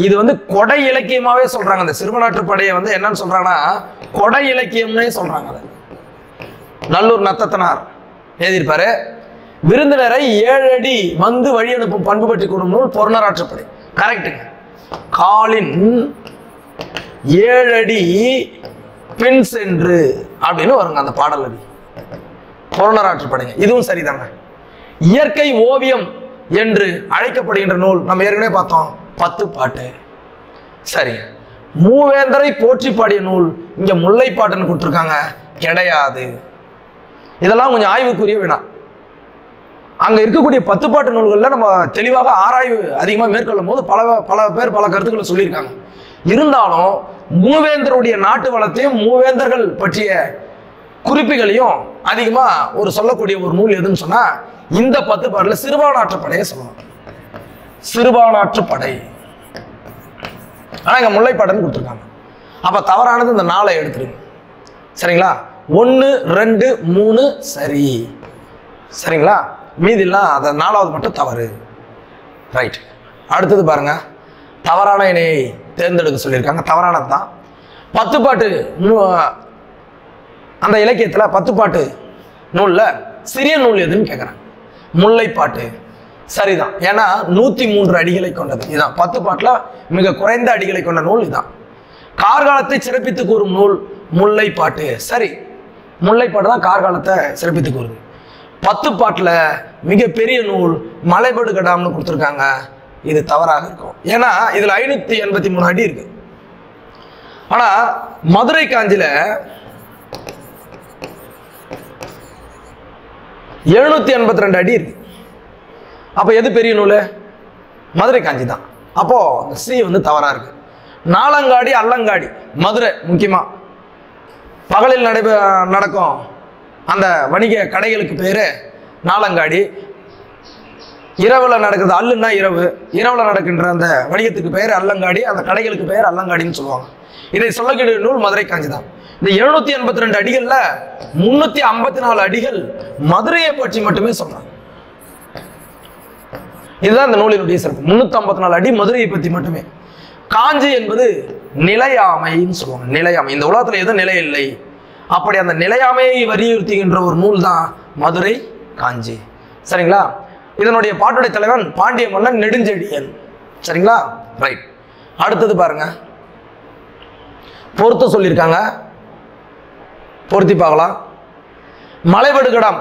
இது கொடை இலக்கியமாவே சொல்றாங்க. அந்த சிறுபானாற்றுப்படையை என்னன்னு சொல்றாங்கன்னா கொடை இலக்கியம்னே சொல்றாங்க. நல்லூர் நத்தத்தனார் எழுதியிருப்பாரு. விருந்தினரை 7 அடி வந்து வழி அனுப்பும் பண்பு பற்றி கூறும் நூல் பொருணராற்றுப்படை. கரெக்டுங்க. காலின் 7 அடி பின் சென்று அப்படின்னு வருங்க அந்த பாடல் அடி. பொருணராற்றுப்படைங்க. இதுவும் சரிதாங்க. இயற்கை ஓவியம் என்று அழைக்கப்படுகின்ற நூல் நம்ம ஏற்கனவே பார்த்தோம் 10 பாட்டு. சரி. மூவேந்தரை போற்றி பாடிய நூல் இங்க முல்லைப்பாட்டுன்னு கொடுத்துருக்காங்க. கிடையாது. இதெல்லாம் கொஞ்சம் ஆய்வுக்குரிய வினா. அங்க இருக்கக்கூடிய 10 பாட்டு நூல்கள்ல நம்ம தெளிவாக ஆராய்வு அதிகமாக மேற்கொள்ளும் போது பல பேர் பல கருத்துக்களை சொல்லியிருக்காங்க. இருந்தாலும் மூவேந்தருடைய நாட்டு வளத்தையும் மூவேந்தர்கள் பற்றிய குறிப்புகளையும் அதிகமா சொல்லக்கூடிய ஒரு நூல் எதுன்னு சொன்னா இந்த 10 பாட்டுல சிறுபானாற்றுப்படையை சொல்லணும். சிறுபானாற்றுப்படை. ஆனா இங்க முல்லைப்பாட்டுன்னு கொடுத்துருக்காங்க. அப்ப தவறானது இந்த 4 எடுத்துருங்க. சரிங்களா? 1, 2, 3 சரி. சரிங்களா? மீதிலாம் அந்த 4வது மட்டும் தவறு. ரைட். அடுத்தது பாருங்க, தவறான இணையை தேர்ந்தெடுக்க சொல்லியிருக்காங்க. தவறானது தான். 10 பாட்டு அந்த இலக்கியத்துல 10 பாட்டு நூல்ல சிறிய நூல் எதுன்னு கேட்குறாங்க. முல்லைப்பாட்டு. சரிதான். ஏன்னா 103 அடிகளை கொண்டது. இதுதான் 10 பாட்டுல மிக குறைந்த அடிகளை கொண்ட நூல் இதுதான். கார்காலத்தை சிறப்பித்து கூறும் நூல் முல்லைப்பாட்டு. சரி. முல்லைப்பாட்டு தான் கார்காலத்தை சிறப்பித்து கூறுது. 10 பாட்டுல மிகப்பெரிய நூல் மலைபடுகடாம்னு கொடுத்துருக்காங்க. இது தவறாக இருக்கும். ஏன்னா இதுல 583 அடி இருக்கு. ஆனா மதுரை காஞ்சில 782 அடி இருக்கு. அப்ப எது பெரிய நூல்? மதுரை காஞ்சி தான். அப்போ சி தவறா இருக்கு. நாலங்காடி, அல்லங்காடி, மதுரை முக்கியமா பகலில் நடக்கும் அந்த வணிக கடைகளுக்கு பேரு நாலங்காடி. இரவுல நடக்குது. அல்லுன்னா இரவு. இரவுல நடக்கின்ற அந்த வணிகத்துக்கு பெயர் அல்லங்காடி. அந்த கடைகளுக்கு பெயர் அல்லங்காடின்னு சொல்லுவாங்க. இதை சொல்லக்கூடிய நூல் மதுரை காஞ்சி தான். இந்த 782 அடிகள்ல 354 அடிகள் மதுரையை பற்றி மட்டுமே சொல்றாங்க. இதுதான் இந்த நூலினுடைய சிறப்பு. 354 அடி மதுரையை பற்றி மட்டுமே. காஞ்சி என்பது நிலையாமைன்னு சொல்லுவாங்க. நிலையாமை. இந்த உலகத்துல எதுவும் நிலை இல்லை. அப்படி அந்த நிலையாமையை வலியுறுத்துகின்ற ஒரு நூல் தான் மதுரை காஞ்சி. சரிங்களா? இதனுடைய பாட்டுடை தலைவன் பாண்டிய மன்னன் நெடுஞ்செழியன். சரிங்களா? ரைட். அடுத்தது பாருங்க, பொருத்த சொல்லியிருக்காங்க. பொருத்தி பார்க்கலாம். மலைபடுகடாம்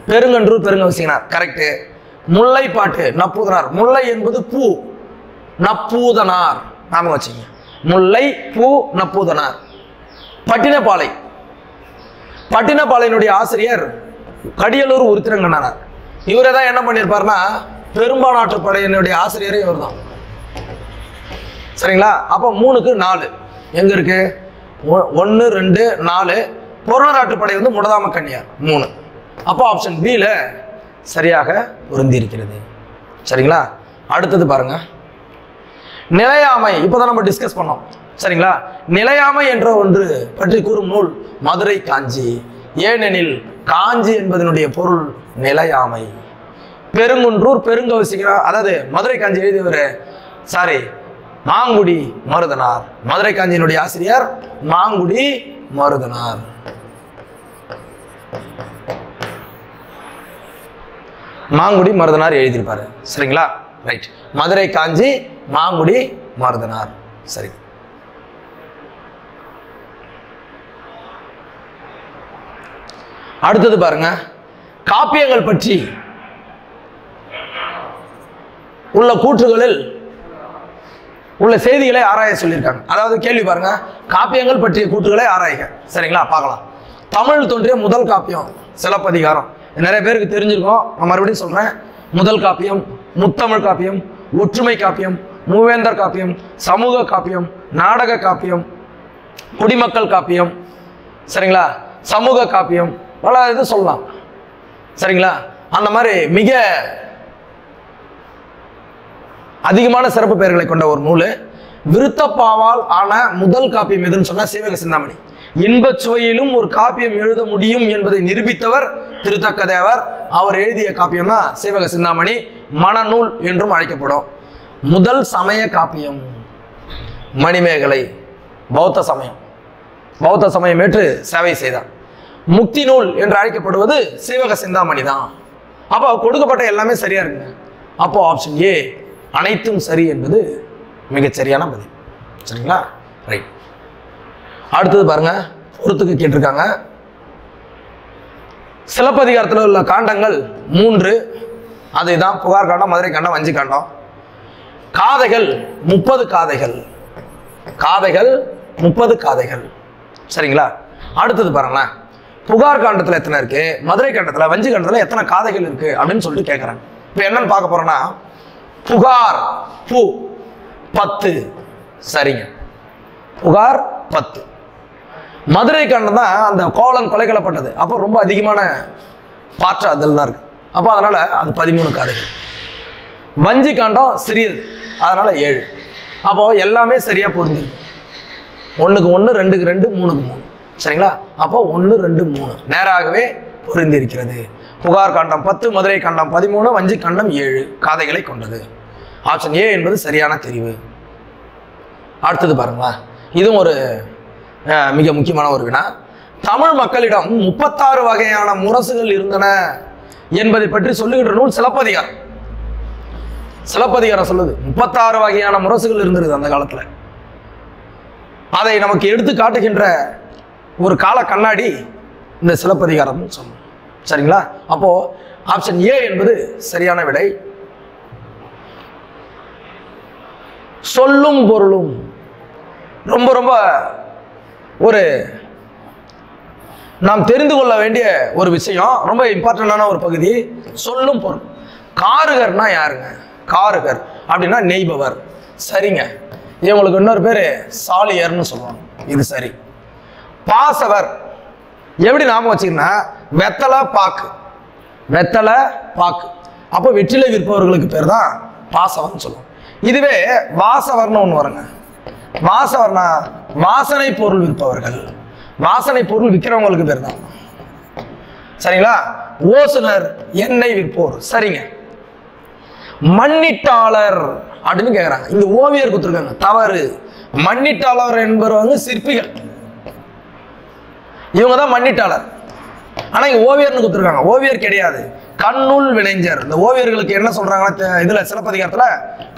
பெருங்கன்றூர் பெருங்கவசிகனார். கரெக்டு. முல்லைப்பாட்டு நப்பூதனார். முல்லை என்பது பூ. நப்பூதனார் நாம வச்சுங்க. முல்லை பூ நப்பூதனார். பட்டினப்பாலை. பட்டினப்பாலையினுடைய ஆசிரியர் கடியலூர் உருத்திரங்கண்ணனார். இவரே தான் என்ன பண்ணியிருப்பாருன்னா பெரும்பானாற்றுப்படையினுடைய ஆசிரியரே இவர் தான். சரிங்களா? அப்போ 3க்கு 4 எங்க இருக்கு? 1 2 4. பொருணராற்றுப்படை வந்து முடதாம கன்னியார் 3. அப்போ ஆப்ஷன் பில சரியாக பொருந்தி இருக்கிறது. சரிங்களா? அடுத்தது பாருங்க, நிலையாமை. இப்போதான் நம்ம டிஸ்கஸ் பண்ணோம். சரிங்களா? நிலையாமை என்ற ஒன்று பற்றி கூறும் நூல் மதுரை காஞ்சி. ஏனெனில் காஞ்சி என்பதனுடைய பொருள் நிலையாமை. பெருங்குன்றூர் பெருங்கவசிகர், அதாவது மதுரை காஞ்சி எழுதியவர் மாங்குடி மருதனார். மதுரை காஞ்சியினுடைய ஆசிரியர் மாங்குடி மருதனார். மாங்குடி மருதனார் எழுதியிருப்பாரு. சரிங்களா? ரைட். மதுரை காஞ்சி மாங்குடி மருதனார். சரி. அடுத்தது பாருங்க, காப்பியங்கள் பற்றி உள்ள கூற்றுகளில் உள்ள செய்திகளை ஆராய சொல்லியிருக்காங்க. அதாவது கேள்வி பாருங்க, காப்பியங்கள் பற்றிய கூற்றுகளை ஆராய்க. சரிங்களா? பார்க்கலாம். தமிழ் தோன்றிய முதல் காப்பியம் சிலப்பதிகாரம். நிறைய பேருக்கு தெரிஞ்சிருக்கும், நான் மறுபடியும் சொல்றேன். முதல் காப்பியம், முத்தமிழ் காப்பியம், ஒற்றுமை காப்பியம், மூவேந்தர் காப்பியம், சமூக காப்பியம், நாடக காப்பியம், குடிமக்கள் காப்பியம், சரிங்களா, சமூக காப்பியம், பல இது சொல்லலாம். சரிங்களா? அந்த மாதிரி மிக அதிகமான சிறப்பு பெயர்களை கொண்ட ஒரு நூல். விருத்தப்பாவால் ஆன முதல் காப்பியம் எதுன்னு சொன்னா சீவக சிந்தாமணி. இன்பச் சுவையிலும் ஒரு காப்பியம் எழுத முடியும் என்பதை நிரூபித்தவர் திருத்தக்கதேவர். அவர் எழுதிய காப்பியம் தான் சீவக சிந்தாமணி. மனநூல் என்றும் அழைக்கப்படும். முதல் சமய காப்பியம் மணிமேகலை, பௌத்த சமயம். பௌத்த சமயம் ஏற்று சேவை செய்தார். முக்தி நூல் என்று அழைக்கப்படுவது சீவக சிந்தாமணி தான். அப்போ கொடுக்கப்பட்ட எல்லாமே சரியா இருக்குங்க. அப்போ ஆப்ஷன் ஏ அனைத்தும் சரி என்பது மிகச் சரியான பதில். சரிங்களா? ரைட். அடுத்தது பாருங்க, பொறுத்துக்கு கேட்டிருக்காங்க. சிலப்பதிகாரத்தில் உள்ள காண்டங்கள் 3. அதுதான் புகார் காண்டம், மதுரை காண்டம், வஞ்சி காண்டம். காதைகள் 30 காதைகள். காதைகள் 30 காதைகள். சரிங்களா? அடுத்தது பாருங்களேன், புகார் காண்டத்தில் எத்தனை இருக்கு, மதுரை காண்டத்தில், வஞ்சி காண்டத்தில் எத்தனை காதைகள் இருக்கு அப்படின்னு சொல்லிட்டு கேட்குறாங்க. இப்போ என்னன்னு பார்க்க போறோம்னா, புகார் பூ 10. சரிங்க, புகார் 10. மதுரை காண்டம் தான் அந்த கோவலன் கொலைகளப்பட்டது. அப்போ ரொம்ப அதிகமான பாற்ற அதில் தான் இருக்கு. அப்போ அதனால அது 13 காதைகள். வஞ்சி காண்டம் சிறியது, அதனால 7. அப்போ எல்லாமே சரியா பொருந்திருக்கு. 1க்கு 1, 2க்கு 2, 3க்கு 3. சரிங்களா? அப்போ 1 2 3 நேராகவே பொருந்தி இருக்கிறது. புகார் காண்டம் 10, மதுரை காண்டம் 13, வஞ்சி காண்டம் 7 காதைகளை கொண்டது. ஆப்ஷன் ஏ என்பது சரியான தெரிவு. அடுத்தது பாருங்களா, இதுவும் ஒரு மிக முக்கியமான ஒரு வினா. தமிழ் மக்களிடம் 36 வகையான முரசுகள் இருந்தன என்பதை பற்றி சொல்லுகின்ற நூல் சிலப்பதிகாரம். சிலப்பதிகாரம் சொல்லுது 36 வகையான முரசுகள் இருந்தது அந்த காலத்துல. அதை நமக்கு எடுத்து காட்டுகின்ற ஒரு கால கண்ணாடி இந்த சிலப்பதிகாரம் சொல்லும். சரிங்களா? அப்போ ஆப்ஷன் ஏ என்பது சரியான விடை. சொல்லும் பொருளும் ரொம்ப ரொம்ப ஒரு நாம் தெரிந்து கொள்ள வேண்டிய ஒரு விஷயம், ரொம்ப இம்பார்ட்டன்டான ஒரு பகுதி. சொல்லும் பொருள். காருகர்னா யாருங்க? காருகர் அப்படின்னா நெய்பவர். சரிங்க. இவங்களுக்கு இன்னொரு பேரு சாலியர்னு சொல்லுவாங்க. இது சரி. பாசவர் எப்படி நாம வச்சுக்கன்னா, வெத்தலை பாக்கு, வெத்தலை பாக்கு. அப்போ வெற்றிலை விற்பவர்களுக்கு பேர் தான் பாசவர்னு சொல்லுவோம். இதுவே வாசவர்னு ஒன்று வருங்க. வாசவர்னா வாசனை பொருள் விற்பவர்கள். வாசனை பொருள் விற்கிறவங்களுக்கு பேர் தான். சரிங்களா? ஓசுனர் எண்ணெய் விற்போர். சரிங்க. மண்ணிட்டாளர் அப்படின்னு கேட்குறாங்க. இங்க ஓவியர் கொடுத்துருக்காங்க, தவறு. மண்ணிட்டாளர் என்பவங்க சிற்பிகள், இவங்க தான் மண்ணிட்டாளர். ஆனா இங்க ஓவியர்னு கொடுத்துருக்காங்க. ஓவியர் கிடையாது, கண்ணுள் வினைஞர். இந்த ஓவியர்களுக்கு என்ன சொல்றாங்கன்னா இதுல சிலப்பதிகாரத்துல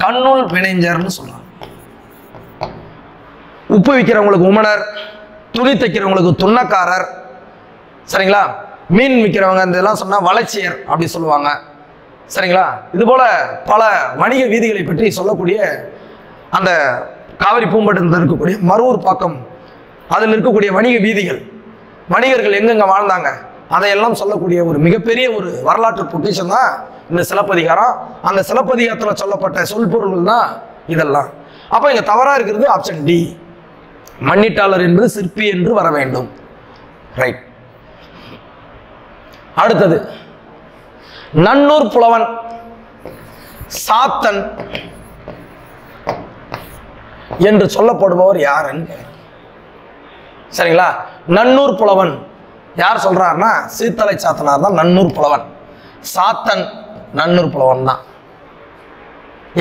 கண்ணுள் வினைஞர்னு சொல்றாங்க. உப்பு விற்கிறவங்களுக்கு உமனர், துணி தைக்கிறவங்களுக்கு துண்ணக்காரர். சரிங்களா? மீன் விற்கிறவங்க இந்த இதெல்லாம் சொன்னா வளச்சியர் அப்படி சொல்லுவாங்க. சரிங்களா? இது போல பல வணிக வீதிகளை பற்றி சொல்லக்கூடிய அந்த காவிரி பூம்பட்டினத்தில் இருக்கக்கூடிய மருவூர் பாக்கம், அதில் இருக்கக்கூடிய வணிக வீதிகள், வணிகர்கள் எங்கெங்க வாழ்ந்தாங்க அதையெல்லாம் சொல்லக்கூடிய ஒரு மிகப்பெரிய ஒரு வரலாற்று பொக்கிஷம் தான் இந்த சிலப்பதிகாரம். அந்த சிலப்பதிகாரத்தில் சொல்லப்பட்ட சொல் பொருள்கள் தான் இதெல்லாம். அப்போ இங்க தவறா இருக்கிறது ஆப்ஷன் டி, மன்னிட்டாளர் என்பது சிற்பி என்று வர வேண்டும். ரைட். அடுத்தது நன்னூர் புலவன் சாத்தன் என்று சொல்லப்படுபவர் யாருன்னு. சரிங்களா? நன்னூர் புலவன் யார் சொல்றாருன்னா சீத்தலை சாத்தனார் தான் நன்னூர் புலவன். சாத்தன் நன்னூர் புலவன் தான்.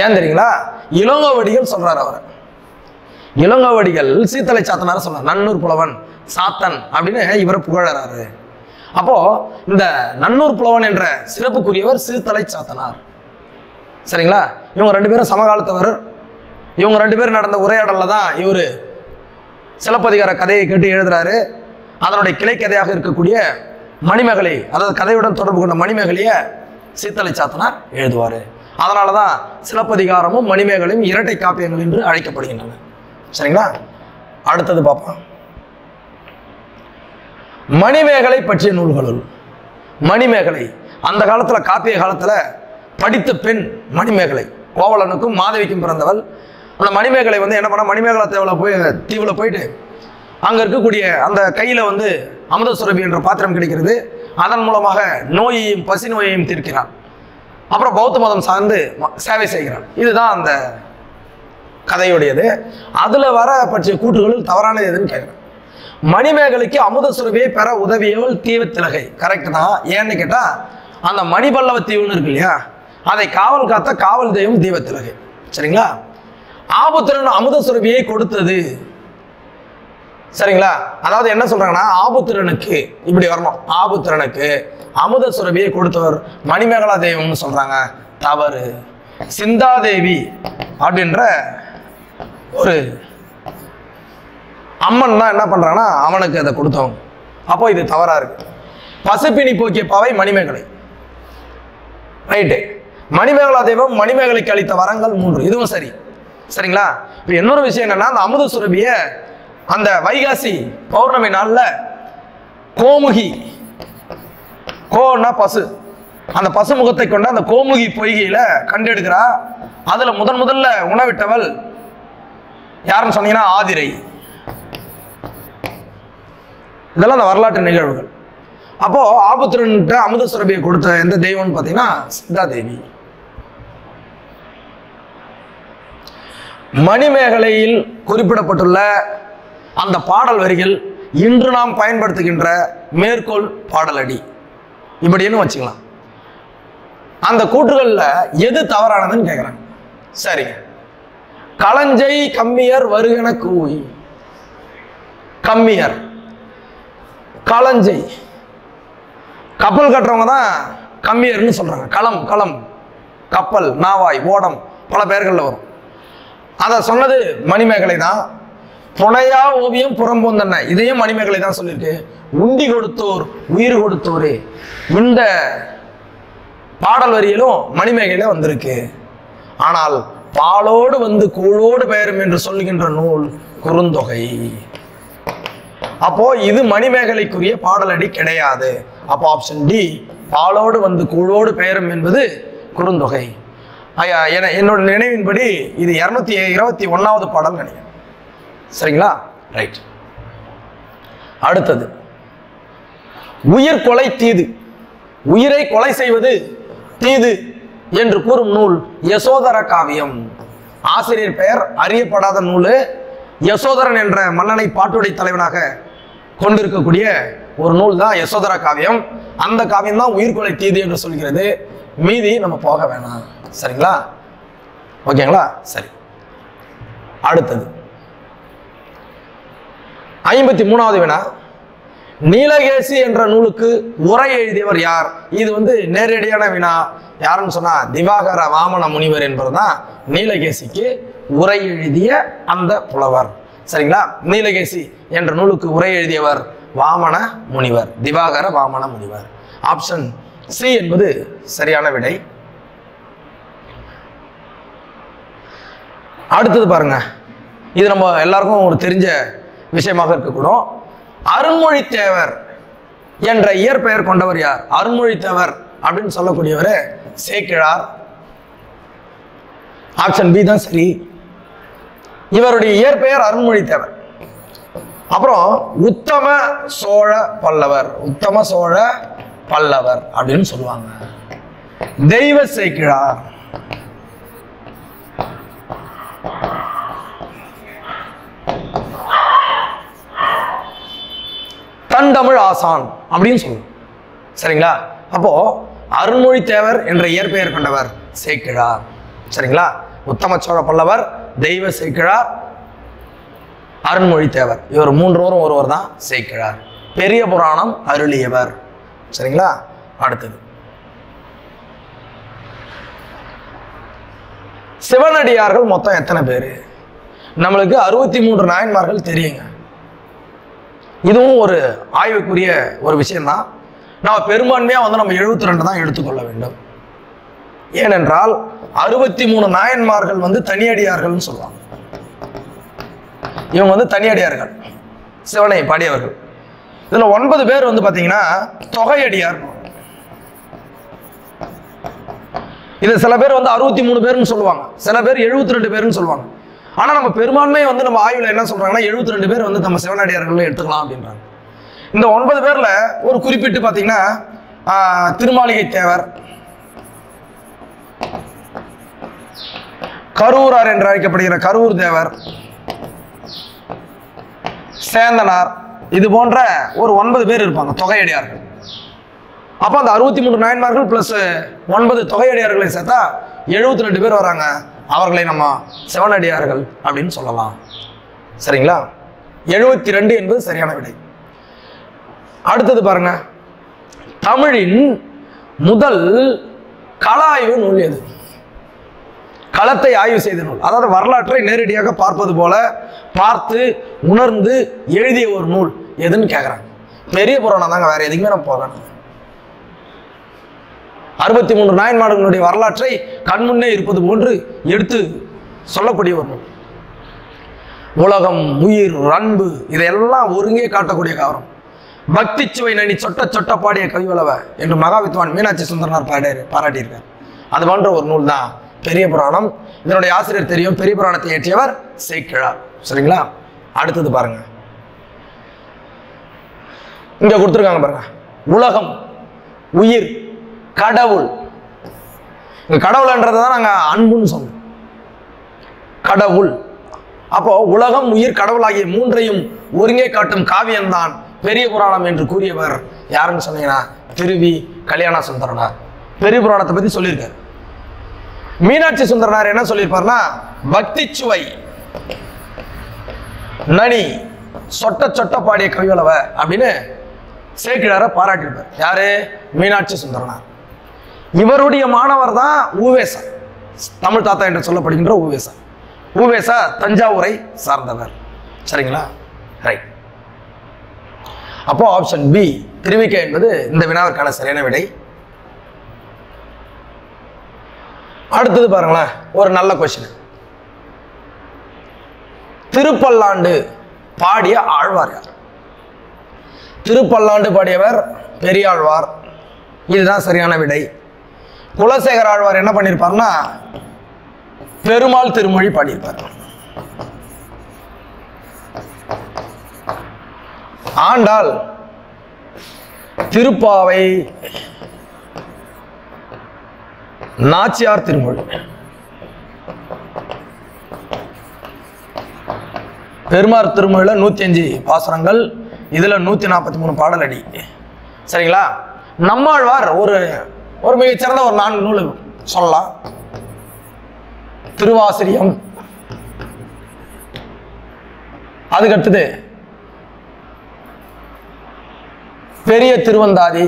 ஏன் தெரியுங்களா? இளங்கோவடிகள் சொல்றாரு. அவர் இளங்கோவடிகள் சீத்தலை சாத்தனார் சொல்றார், நன்னூர் புலவன் சாத்தன் அப்படின்னு இவரை புகழறாரு. அப்போ இந்த நன்னூர் புலவன் என்ற சிறப்புக்குரியவர் சீத்தலை சாத்தனார். சரிங்களா? இவங்க ரெண்டு பேரும் சமகாலத்தவர். இவங்க ரெண்டு பேரும் நடந்த உரையாடல்ல தான் இவரு சிலப்பதிகார கதையை கேட்டு எழுதுறாரு. அதனுடைய கிளை கதையாக இருக்கக்கூடிய மணிமேகலை, அதாவது கதையுடன் தொடர்பு கொண்ட மணிமேகலைய சீத்தலை சாத்தனார் எழுதுவாரு. அதனாலதான் சிலப்பதிகாரமும் மணிமேகலையும் இரட்டை காப்பியங்கள் என்று அழைக்கப்படுகின்றன. சரிங்களா? அடுத்தது பார்ப்போம். மணிமேகலை பற்றிய நூல்களுள் மணிமேகலை அந்த காலத்துல காப்பிய காலத்துல படித்த பெண் மணிமேகலை. கோவலனுக்கும் மாதவிக்கும் பிறந்தவள். அந்த மணிமேகலை வந்து என்ன பண்ண, மணிமேகலை தீவுல போயிட்டு அங்க இருக்கக்கூடிய அந்த கையில வந்து அமுதசுரபி என்ற பாத்திரம் கிடைக்கிறது. அதன் மூலமாக நோயையும் பசி நோயையும் தீர்க்கிறான். அப்புறம் பௌத்த மதம் சார்ந்து சேவை செய்கிறான். இதுதான் அந்த கதையுடையது. அதுல வர பற்றிய கூற்றுகளில் தவறானது எதுன்னு கேட்கிறேன். மணிமேகலைக்கு அமுதசுரபியை பெற உதவியவள் தீவத்திலகை. கரெக்ட் தான். ஏன்னு கேட்டா அந்த மணிபல்லவ தீவுன்னு இருக்கு இல்லையா, அதை காவல் காத்த காவல் தெய்வம் தீவத்திலகை. சரிங்களா? ஆபுத்திரன் அமுதசுரபியை கொடுத்தது. சரிங்களா? அதாவது என்ன சொல்றாங்கன்னா, ஆபுத்திரனுக்கு இப்படி வரணும், ஆபுத்திரனுக்கு அமுதசுரபியை கொடுத்தவர் மணிமேகலா தெய்வம்னு சொல்றாங்க. தவறு. சிந்தாதேவி அப்படின்ற ஒரு அம்மன் தான் என்ன பண்றாங்கன்னா அவனுக்கு அதை கொடுத்தவங்க. அப்போ இது தவறா இருக்கு. பசுப்பினி போக்கிய பாவை மணிமேகலை. ரைட்டு. மணிமேகலா தெய்வம் மணிமேகலைக்கு அளித்த வரங்கள் 3. இதுவும் சரி. சரிங்களா? இப்போ இன்னொரு விஷயம் என்னன்னா, அந்த அமுதசுரபிய அந்த வைகாசி பௌர்ணமி நாள்ல கோமுகி, கோன்னா பசு, அந்த பசு முகத்தை கொண்ட அந்த கோமுகி பொய்கையில கண்டெடுக்கிறா. அதுல முதல்ல உணவிட்டவள் யாருன்னு சொன்னீங்கன்னா ஆதிரை. இதெல்லாம் அந்த வரலாற்று நிகழ்வுகள். அப்போ ஆபுத்திரன்கிட்ட அமுதசுரபியை கொடுத்த எந்த தெய்வம்னு பார்த்தீங்கன்னா சிந்தாதேவி. மணிமேகலையில் குறிப்பிடப்பட்டுள்ள அந்த பாடல் வரிகள் இன்று நாம் பயன்படுத்துகின்ற மேற்கோள் பாடலடி இப்படின்னு வச்சுக்கலாம். அந்த கூற்றுகள்ல எது தவறானதுன்னு கேட்குறாங்க. சரிங்க. களஞ்சை கம்மியர் வருகன கூவி. கம்மியர், களஞ்சை, கப்பல் கட்டுறவங்க தான் கம்மியர்னு சொல்றாங்க. களம், களம், கப்பல், நாவாய், ஓடம், பல பெயர்கள்ல வரும். அதை சொன்னது மணிமேகலை தான். புனையா ஓவியம் புறம்போந்தன்ன, இதையும் மணிமேகலை தான் சொல்லியிருக்கு. உண்டி கொடுத்தோர் உயிர் கொடுத்தோரே, இந்த பாடல் வரியிலும் மணிமேகலையில வந்திருக்கு. ஆனால் பாலோடு வந்து கூழோடு பெயரும் என்று சொல்லுகின்ற நூல் குறுந்தொகை. அப்போ இது மணிமேகலைக்குரிய பாடலடி கிடையாது. அப்போ ஆப்ஷன் டி, பாலோடு வந்து கூழோடு பெயரும் என்பது குறுந்தொகை. என்னோட நினைவின்படி இது 221வது பாடல் நினைக்கிறேன். சரிங்களா? ரைட். அடுத்தது உயிர் கொலை தீது. உயிரை கொலை செய்வது தீது என்று கூறும் நூல் யசோதர காவியம். ஆசிரியர் பெயர் அறியப்படாத நூல். யசோதரன் என்ற மன்னனை பாட்டுடை தலைவனாக கொண்டிருக்கக்கூடிய ஒரு நூல் தான் யசோதர காவியம். அந்த காவியம் தான் உயிர் கொலை தீது என்று சொல்கிறது. மீதி நம்ம போக வேணாம். சரிங்களா? ஓகேங்களா? சரி. அடுத்தது 53வது வினா. நீலகேசி என்ற நூலுக்கு உரை எழுதியவர் யார்? இது வந்து நேரடியான வினா. யாருன்னு சொன்னா திவாகர வாமன முனிவர் என்பதுதான் நீலகேசிக்கு உரை எழுதிய அந்த புலவர். சரிங்களா? நீலகேசி என்ற நூலுக்கு உரை எழுதியவர் வாமன முனிவர், திவாகர வாமன முனிவர். ஆப்ஷன் சி என்பது சரியான விடை. அடுத்தது பாருங்க, இது நம்ம எல்லாருக்கும் ஒரு தெரிஞ்ச விஷயமாக இருக்கக்கூடும். அருண்மொழித்தேவர் என்ற இயற்பெயர் கொண்டவர் யார்? அருண்மொழித்தேவர் அப்படின்னு சொல்லக்கூடியவர் சேக்கிழார். ஆப்ஷன் பி தான் சரி. இவருடைய இயற்பெயர் அருண்மொழித்தேவர். அப்புறம் உத்தம சோழ பல்லவர், உத்தம சோழ பல்லவர் அப்படின்னு சொல்லுவாங்க. தெய்வ சேக்கிழார், தன் தமிழ் ஆசான் அப்படின்னு சொல்லுவோம். சரிங்களா? அப்போ அருண்மொழித்தேவர் என்ற இயற்பெயர் கொண்டவர் சேக்கிழார். சரிங்களா? உத்தம சோழ பல்லவர், தெய்வ சேக்கிழார், அருண்மொழித்தேவர். இவர் மூன்றுவரும் ஒருவர் தான் சேக்கிழார். பெரிய புராணம் அருளியவர். சரிங்களா? அடுத்தது சிவனடியார்கள் மொத்தம் எத்தனை பேரு? நம்மளுக்கு 63 நாயன்மார்கள் தெரியுங்க. இதுவும் ஒரு ஆய்வுக்குரிய ஒரு விஷயம்தான். நம்ம பெரும்பான்மையா நம்ம 72 தான் எடுத்துக்கொள்ள வேண்டும். ஏனென்றால் 63 நாயன்மார்கள் தனியடியார்கள் சொல்லுவாங்க. இவங்க தனியடியார்கள், சிவனை பாடியவர்கள். இதுல 9 பேர் பாத்தீங்கன்னா தொகையடியார். இது சில பேர் 63 பேர்னு சொல்லுவாங்க, சில பேர் 72 பேர்னு சொல்லுவாங்க. ஆனா நம்ம பெரும்பான்மை நம்ம ஆய்வுல என்ன சொல்றாங்கன்னா 72 பேர் நம்ம சிவனடியார்கள் எடுத்துக்கலாம் அப்படின்றாங்க. இந்த 9 பேர்ல ஒரு குறிப்பிட்டு பாத்தீங்கன்னா திருமாளிகை தேவர், கரூரார் என்று அழைக்கப்படுகிற கரூர் தேவர், சேந்தனார், இது போன்ற ஒரு 9 பேர் இருப்பாங்க தொகையடியார்கள். அப்ப அந்த 63 நாயன்மார்கள் பிளஸ் 9 தொகையடியார்களை சேர்த்தா 72 பேர் வராங்க. அவர்களை நம்ம சிவனடியார்கள் அப்படின்னு சொல்லலாம். சரிங்களா? 72 என்பது சரியான விடை. அடுத்தது பாருங்க, தமிழின் முதல் கள ஆய்வு நூல் எது? களத்தை ஆய்வு செய்த நூல், அதாவது வரலாற்றை நேரடியாக பார்ப்பது போல பார்த்து உணர்ந்து எழுதிய ஒரு நூல் எதுன்னு கேட்குறாங்க. பெரிய புராணம் தாங்க, வேற எதுக்குமே நம்ம போகணும். 63 நாயன்மார்களுடைய வரலாற்றை கண்முன்னே இருப்பது போன்று எடுத்து சொல்லக்கூடிய ஒரு நூல். உலகம், உயிர், அன்பு இதையெல்லாம் ஒருங்கே காட்டக்கூடிய காரணம். பக்தி சுவை நனி சொட்ட சொட்ட பாடிய கவிவளவ என்று மகாவித்வான் மீனாட்சி சுந்தரனார் பாராட்டியிருக்கார். அது போன்ற ஒரு நூல் தான் பெரிய புராணம். இதனுடைய ஆசிரியர் தெரியும், பெரிய புராணத்தை இயற்றியவர் சேக்கிழார். சரிங்களா? அடுத்தது பாருங்க, இங்க கொடுத்துருக்காங்க பாருங்க, உலகம், உயிர், கடவுள். கடவுள்ன்றதை தான் நாங்க அன்புன்னு சொன்னோம். கடவுள். அப்போ உலகம், உயிர், கடவுள் ஆகிய மூன்றையும் ஒருங்கே காட்டும் காவியம்தான் பெரிய புராணம் என்று கூறியவர் யாருன்னு சொன்னீங்கன்னா திருவி கல்யாண சுந்தரனார். பெரிய புராணத்தை பத்தி சொல்லியிருக்காரு. மீனாட்சி சுந்தரனார் என்ன சொல்லியிருப்பார்னா, பக்தி சுவை நனி சொட்ட சொட்ட பாடிய கவிவளவ அப்படின்னு சேக்கிழாரை பாராட்டியிருப்பார். யாரு? மீனாட்சி சுந்தரனார். இவருடைய மாணவர் தான் ஊவேசா, தமிழ் தாத்தா என்று சொல்லப்படுகின்ற ஊவேசா. ஊவேசா தஞ்சாவூரை சார்ந்தவர். சரிங்களா? ரைட். அப்போ ஆப்ஷன் பி திருவிக்கை என்பது இந்த வினாவிற்கான சரியான விடை. அடுத்தது பாருங்களேன், ஒரு நல்ல கொஸ்டின். திருப்பல்லாண்டு பாடிய ஆழ்வார் யார்? திருப்பல்லாண்டு பாடியவர் பெரியாழ்வார். இதுதான் சரியான விடை. குலசேகர ஆழ்வார் என்ன பண்ணியிருப்பார்னா பெருமாள் திருமொழி பாடியிருப்பார். ஆண்டாள் திருப்பாவை, நாச்சியார் திருமொழி. பெருமாள் திருமொழியில 105 பாசுரங்கள், இதுல 143 பாடல் அடி. சரிங்களா? நம்மாழ்வார் ஒரு மிகச்சிறந்த ஒரு 4 நூல் சொல்லலாம். திருவாசிரியம், அதுக்கடுத்தது பெரிய திருவந்தாதி,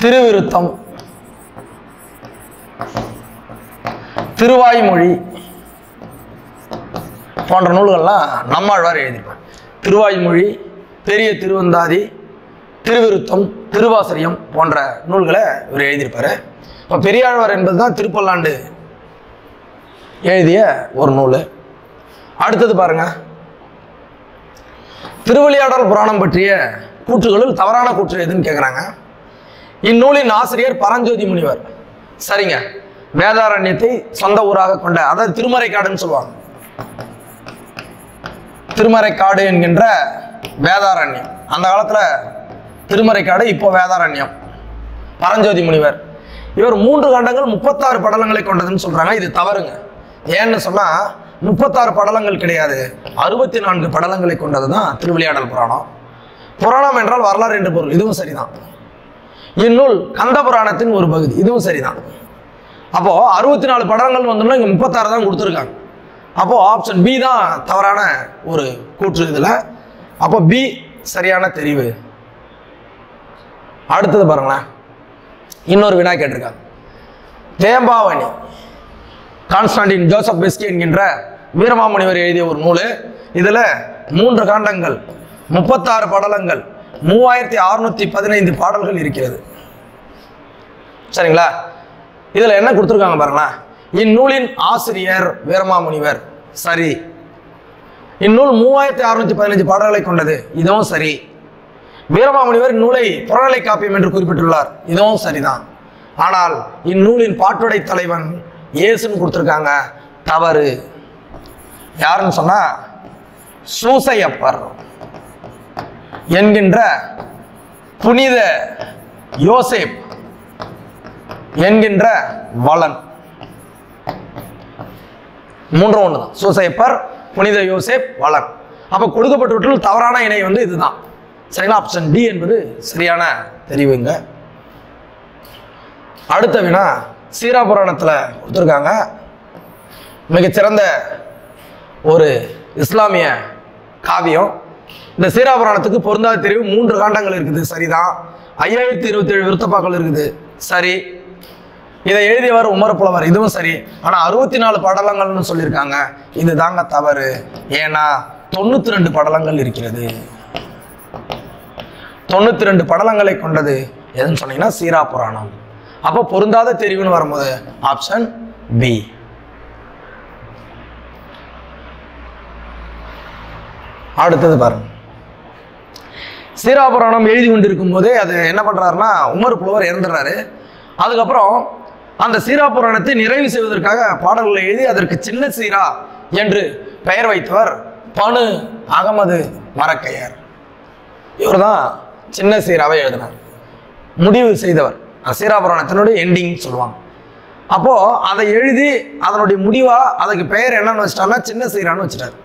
திருவிருத்தம், திருவாய்மொழி போன்ற நூல்கள்லாம் நம்மாழ்வார் எழுதியிருப்பார். திருவாய்மொழி, பெரிய திருவந்தாதி, திருவிருத்தம், திருவாசரியம் போன்ற நூல்களை இவர் எழுதியிருப்பாரு. இப்போ பெரியாழ்வார் என்பதுதான் திருப்பல்லாண்டு எழுதிய ஒரு நூல். அடுத்தது பாருங்க, திருவிளையாடல் புராணம் பற்றிய கூற்றுகளில் தவறான கூற்று எதுன்னு கேட்குறாங்க. இந்நூலின் ஆசிரியர் பரஞ்சோதி முனிவர். சரிங்க, வேதாரண்யத்தை சொந்த ஊராக கொண்ட, அதாவது திருமறைக்காடுன்னு சொல்லுவாங்க. திருமறைக்காடு என்கின்ற வேதாரண்யம், அந்த காலத்துல திருமறைக்காடு, இப்போ வேதாரண்யம். பரஞ்சோதி முனிவர் இவர் 3 காண்டங்கள் 36 படலங்களை கொண்டதுன்னு சொல்றாங்க. இது தவறுங்க. ஏன்னு சொன்னா 36 படலங்கள் கிடையாது, 64 படலங்களை கொண்டதுதான் திருவிளையாடல் புராணம். புராணம் என்றால் வரலாறு என்று பொருள், இதுவும் சரிதான். இந்நூல் கந்த புராணத்தின் ஒரு பகுதி, இதுவும் சரிதான். அப்போ 64 படலங்கள் வந்தோம்னா இங்க 36 தான் கொடுத்துருக்காங்க. அப்போ ஆப்ஷன் பி தான் தவறான ஒரு கூற்று இதுல. அப்போ பி சரியான தெரிவு. அடுத்தது பாருங்களேன், இன்னொரு வினா கேட்டிருக்காங்க. தேம்பாவணி கான்ஸ்டான்டின் ஜோசப் பெஸ்கி என்கின்ற வீரமாமுனிவர் எழுதிய ஒரு நூல். இதுல 3 காண்டங்கள் 36 படலங்கள் 3615 பாடல்கள் இருக்கிறது. சரிங்களா? இதுல என்ன கொடுத்துருக்காங்க பாருங்களேன். இந்நூலின் ஆசிரியர் வீரமாமுனிவர், சரி. இந்நூல் 3615 பாடல்களை கொண்டது, இதுவும் சரி. வீரமாமுனிவர் இந்நூலை புறநிலை காப்பியம் என்று குறிப்பிட்டுள்ளார், இதுவும் சரிதான். ஆனால் இந்நூலின் பாட்டுடை தலைவன் இயேசுன்னு கொடுத்துருக்காங்க, தவறு. யாருன்னு சொன்னா சூசையப்பர் என்கின்ற புனித யோசேப் என்கின்ற வளன். 3 ஒண்ணுதான், சூசையப்பர், புனித யோசேப், வளன். அப்ப கொடுக்கப்பட்டுள்ள தவறான இணை வந்து இதுதான். சரிங்களா? ஆப்ஷன் டி என்பது சரியான தெரிவுங்க. அடுத்த வினா சீரா புராணத்துல கொடுத்துருக்காங்க. மிகச்சிறந்த ஒரு இஸ்லாமிய காவியம். இந்த சீரா புராணத்துக்கு பொருந்தாத தெரிவு 3 காண்டங்கள் இருக்குது, சரிதான். 5027 விருத்தப்பாக்கள் இருக்குது, சரி. இதை எழுதியவர் உமர் புலவர், இதுவும் சரி. ஆனா 64 படலங்கள்னு சொல்லியிருக்காங்க, இது தாங்க தவறு. ஏன்னா 92 படலங்கள் இருக்கிறது. 92 படலங்களை கொண்டது எதுன்னு சொன்னீங்கன்னா சீரா புராணம். அப்போ பொருந்தாத தெரிவுன்னு வரும்போது ஆப்ஷன் பி. அடுத்தது பாருங்க, சீரா புராணம் எழுதி கொண்டிருக்கும் போதே அது என்ன பண்றாருன்னா உமர் புலவர் இறந்துடுறாரு. அதுக்கப்புறம் அந்த சீரா புராணத்தை நிறைவு செய்வதற்காக பாடல்களை எழுதி அதற்கு சின்ன சீரா என்று பெயர் வைத்தவர் பனு அகமது மரக்கையர். இவர் தான் சின்ன சீராவை எழுதினார், முடிவு செய்தவர். சீரா புராணத்தினுடைய எண்டிங் சொல்லுவாங்க. அப்போ அதை எழுதி அதனுடைய முடிவா அதுக்கு பெயர் என்னன்னு வச்சிட்டாருன்னா சின்ன சீரான்னு வச்சுட்டார்.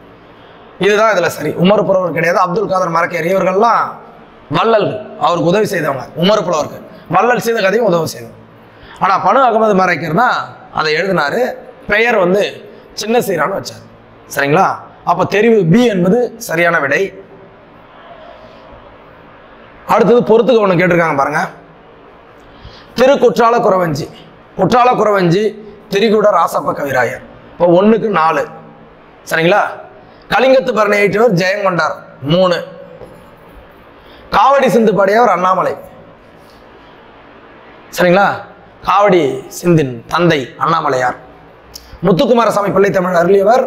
இதுதான் இதுல சரி. உமர் புலவர் கிடையாது, அப்துல் காதர் மரக்கையர். இவர்கள்லாம் வள்ளல்கள், அவருக்கு உதவி செய்தவங்க. உமர் புலவருக்கு வள்ளல் செய்த கதையும் உதவி செய்தவங்க. ஆனா பனு அகமது மரக்கையர்னா அதை எழுதினாரு, பெயர் வந்து சின்ன சீரான்னு வச்சார். சரிங்களா? அப்ப தெரிவு பி என்பது சரியான விடை. அடுத்தது பொறுத்துக்க ஒண்ணு கேட்டிருக்காங்க பாருங்க. திரு குற்றால குறவஞ்சி, குற்றால குறவஞ்சி திரிகுட ராசப்ப கவிராயர். இப்போ 1க்கு 4. சரிங்களா? கலிங்கத்து பரணி ஏற்றியவர் ஜெயங்கொண்டார் 3. காவடி சிந்து பாடியவர் அண்ணாமலை. சரிங்களா? காவடி சிந்தின் தந்தை அண்ணாமலையார். முத்துக்குமாரசாமி பிள்ளை தமிழ் அருளியவர்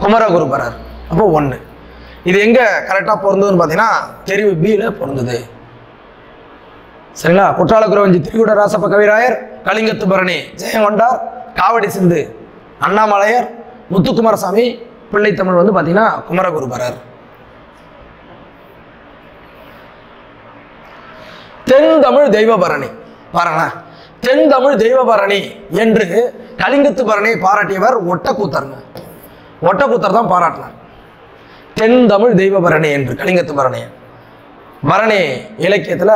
குமரகுருபரர். அப்போ 1. இது எங்க கரெக்டா பொருந்ததுன்னு பாத்தீங்கன்னா தெரிவு பில பொருந்தது. சரிங்களா? குற்றால குறவஞ்சி திரிகுட ராசப்ப கவிராயர், கலிங்கத்து பரணி ஜெயங்கொண்டார், காவடி சிந்து அண்ணாமலையார், முத்துக்குமாரசாமி பிள்ளை தமிழ் வந்து பாத்தீங்கன்னா குமரகுருபரர். தென் தமிழ் தெய்வபரணி பாருங்க. தென் தமிழ் தெய்வபரணி என்று கலிங்கத்து பரணியை பாராட்டியவர் ஒட்டக்கூத்தருங்க. ஒட்டக்கூத்தர் தான் பாராட்டினார். தென் தமிழ் தெய்வபரணி என்று கலிங்கத்து பரணி. பரணி இலக்கியத்துல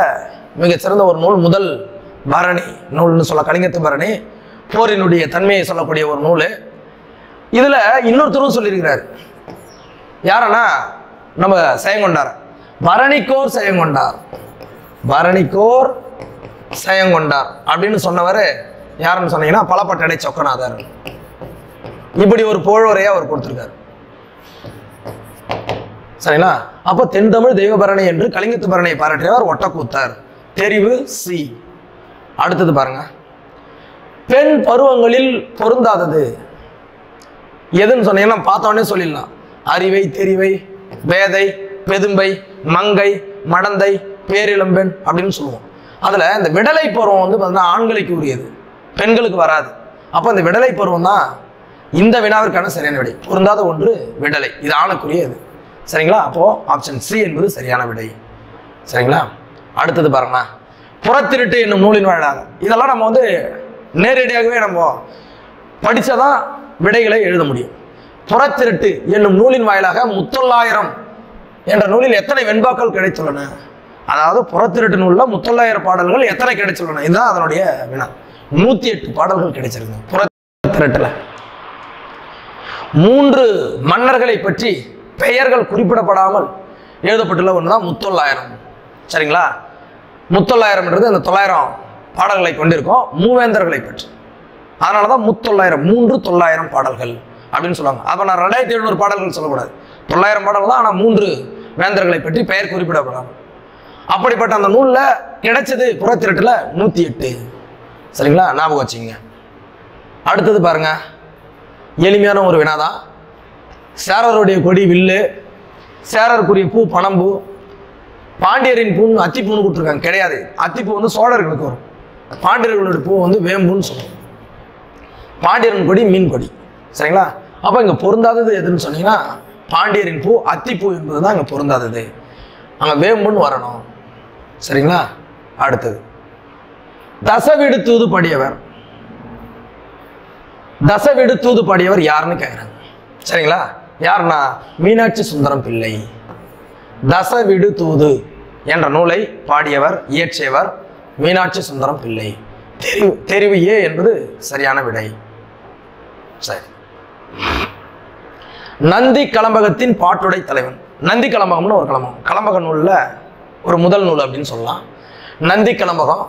மிகச்சிறந்த ஒரு நூல், முதல் பரணி நூல்னு சொல்ல கலிங்கத்து பரணி. போரினுடைய தன்மையை சொல்லக்கூடிய ஒரு நூல். இதுல இன்னொருத்தரும் சொல்லியிருக்கிறார். யாரன்னா நம்ம செயங்கொண்டார். பரணிக்கோர் செயங்கொண்டார், பரணிக்கோர் செயங்கொண்டார் அப்படின்னு சொன்னவர் யாருன்னு சொன்னீங்கன்னா பலப்பட்டடை சொக்கநாதர். இப்படி ஒரு புகழுரையை அவர் கொடுத்திருக்காரு. சரிங்களா? அப்போ தென் தமிழ் தெய்வபரணி என்று கலிங்கத்து பரணியை பாராட்டியவர் ஒட்டக்கூத்தர். தெரிவு சி. அடுத்தது பாருங்க, பெண் பருவங்களில் பொருந்தாதது எதுன்னு சொன்னீங்கன்னா பார்த்தோன்னே சொல்லிடலாம். அறிவை, தெரிவை, வேதை, பெதும்பை, மங்கை, மடந்தை, பேரிளம்பெண் அப்படின்னு சொல்லுவோம். அதுல இந்த விடலை பருவம் வந்து பார்த்தீங்கன்னா ஆண்களுக்கு உரியது, பெண்களுக்கு வராது. அப்போ இந்த விடலை பருவம் தான் இந்த வினாவிற்கான சரியான விடை. பொருந்தாத ஒன்று விடலை, இது ஆணுக்குரியது. சரிங்களா? அப்போ ஆப்ஷன் சி என்பது சரியான விடை. சரிங்களா? அடுத்தது பாருங்களா, புறத்திருட்டு என்னும் நூலின் வாயிலாக. இதெல்லாம் நம்ம வந்து நேரடியாகவே நம்ம படிச்சாதான் விடைகளை எழுத முடியும். புறத்திருட்டு என்னும் நூலின் வாயிலாக முத்தொள்ளாயிரம் என்ற நூலில் எத்தனை வெண்பாக்கள் கிடைத்துள்ளன? அதாவது புறத்திருட்டு நூலில் முத்தொள்ளாயிரம் பாடல்கள் எத்தனை கிடைத்துள்ளன? இதுதான் அதனுடைய வினா. 108 பாடல்கள் கிடைச்சிருக்கு புறத்திருட்டுல. 3 மன்னர்களை பற்றி பெயர்கள் குறிப்பிடப்படாமல் எழுதப்பட்டுள்ள ஒன்றுதான் முத்தொள்ளாயிரம். சரிங்களா? முத்தொள்ளாயிரம்ன்றது அந்த 900 பாடல்களை கொண்டிருக்கும் மூவேந்தர்களை பற்றி. அதனால தான் முத்தொள்ளாயிரம், 3 900 பாடல்கள் அப்படின்னு சொல்லுவாங்க. அப்போ நான் 2700 பாடல்கள் சொல்லக்கூடாது, 900 பாடல்கள் தான். ஆனால் 3 வேந்தர்களை பற்றி பெயர் குறிப்பிடப்படாமல். அப்படிப்பட்ட அந்த நூலில் கிடைச்சது புறத்திருட்டுல 108. சரிங்களா? ஞாபகம் வச்சுங்க. அடுத்தது பாருங்க, எளிமையான ஒரு வினாதான். சேரருடைய கொடி வில்லு, சேரருக்குரிய பூ பனம்பூ, பாண்டியரின் பூ அத்திப்பூன்னு கொடுத்துருக்காங்க. கிடையாது, அத்திப்பூ வந்து சோழர்களுக்கு வரும், பாண்டியர்களுடைய பூ வந்து வேம்புன்னு சொல்லுவோம். பாண்டியரின் கொடி மீன் கொடி. சரிங்களா? அப்போ இங்கே பொருந்தாதது எதுன்னு சொன்னீங்கன்னா பாண்டியரின் பூ அத்திப்பூ என்பது தான் இங்கே பொருந்தாதது, அங்கே வேம்புன்னு வரணும். சரிங்களா? அடுத்தது தசவிடு தூது பாடியவர். தசவிடு தூது பாடியவர் யாருன்னு கேட்குறாங்க. சரிங்களா? யாருன்னா மீனாட்சி சுந்தரம் பிள்ளை. தசவிடு தூது என்ற நூலை பாடியவர் இயற்றியவர் மீனாட்சி சுந்தரம் பிள்ளை. தெரிவு ஏ என்பது சரியான விடை. சரி, நந்தி கலம்பகத்தின் பாட்டுடை தலைவன். நந்தி கலம்பகம்னு ஒரு கலம்பகம், கலம்பக நூலில் ஒரு முதல் நூல் அப்படின்னு சொல்லலாம். நந்தி கலம்பகம்.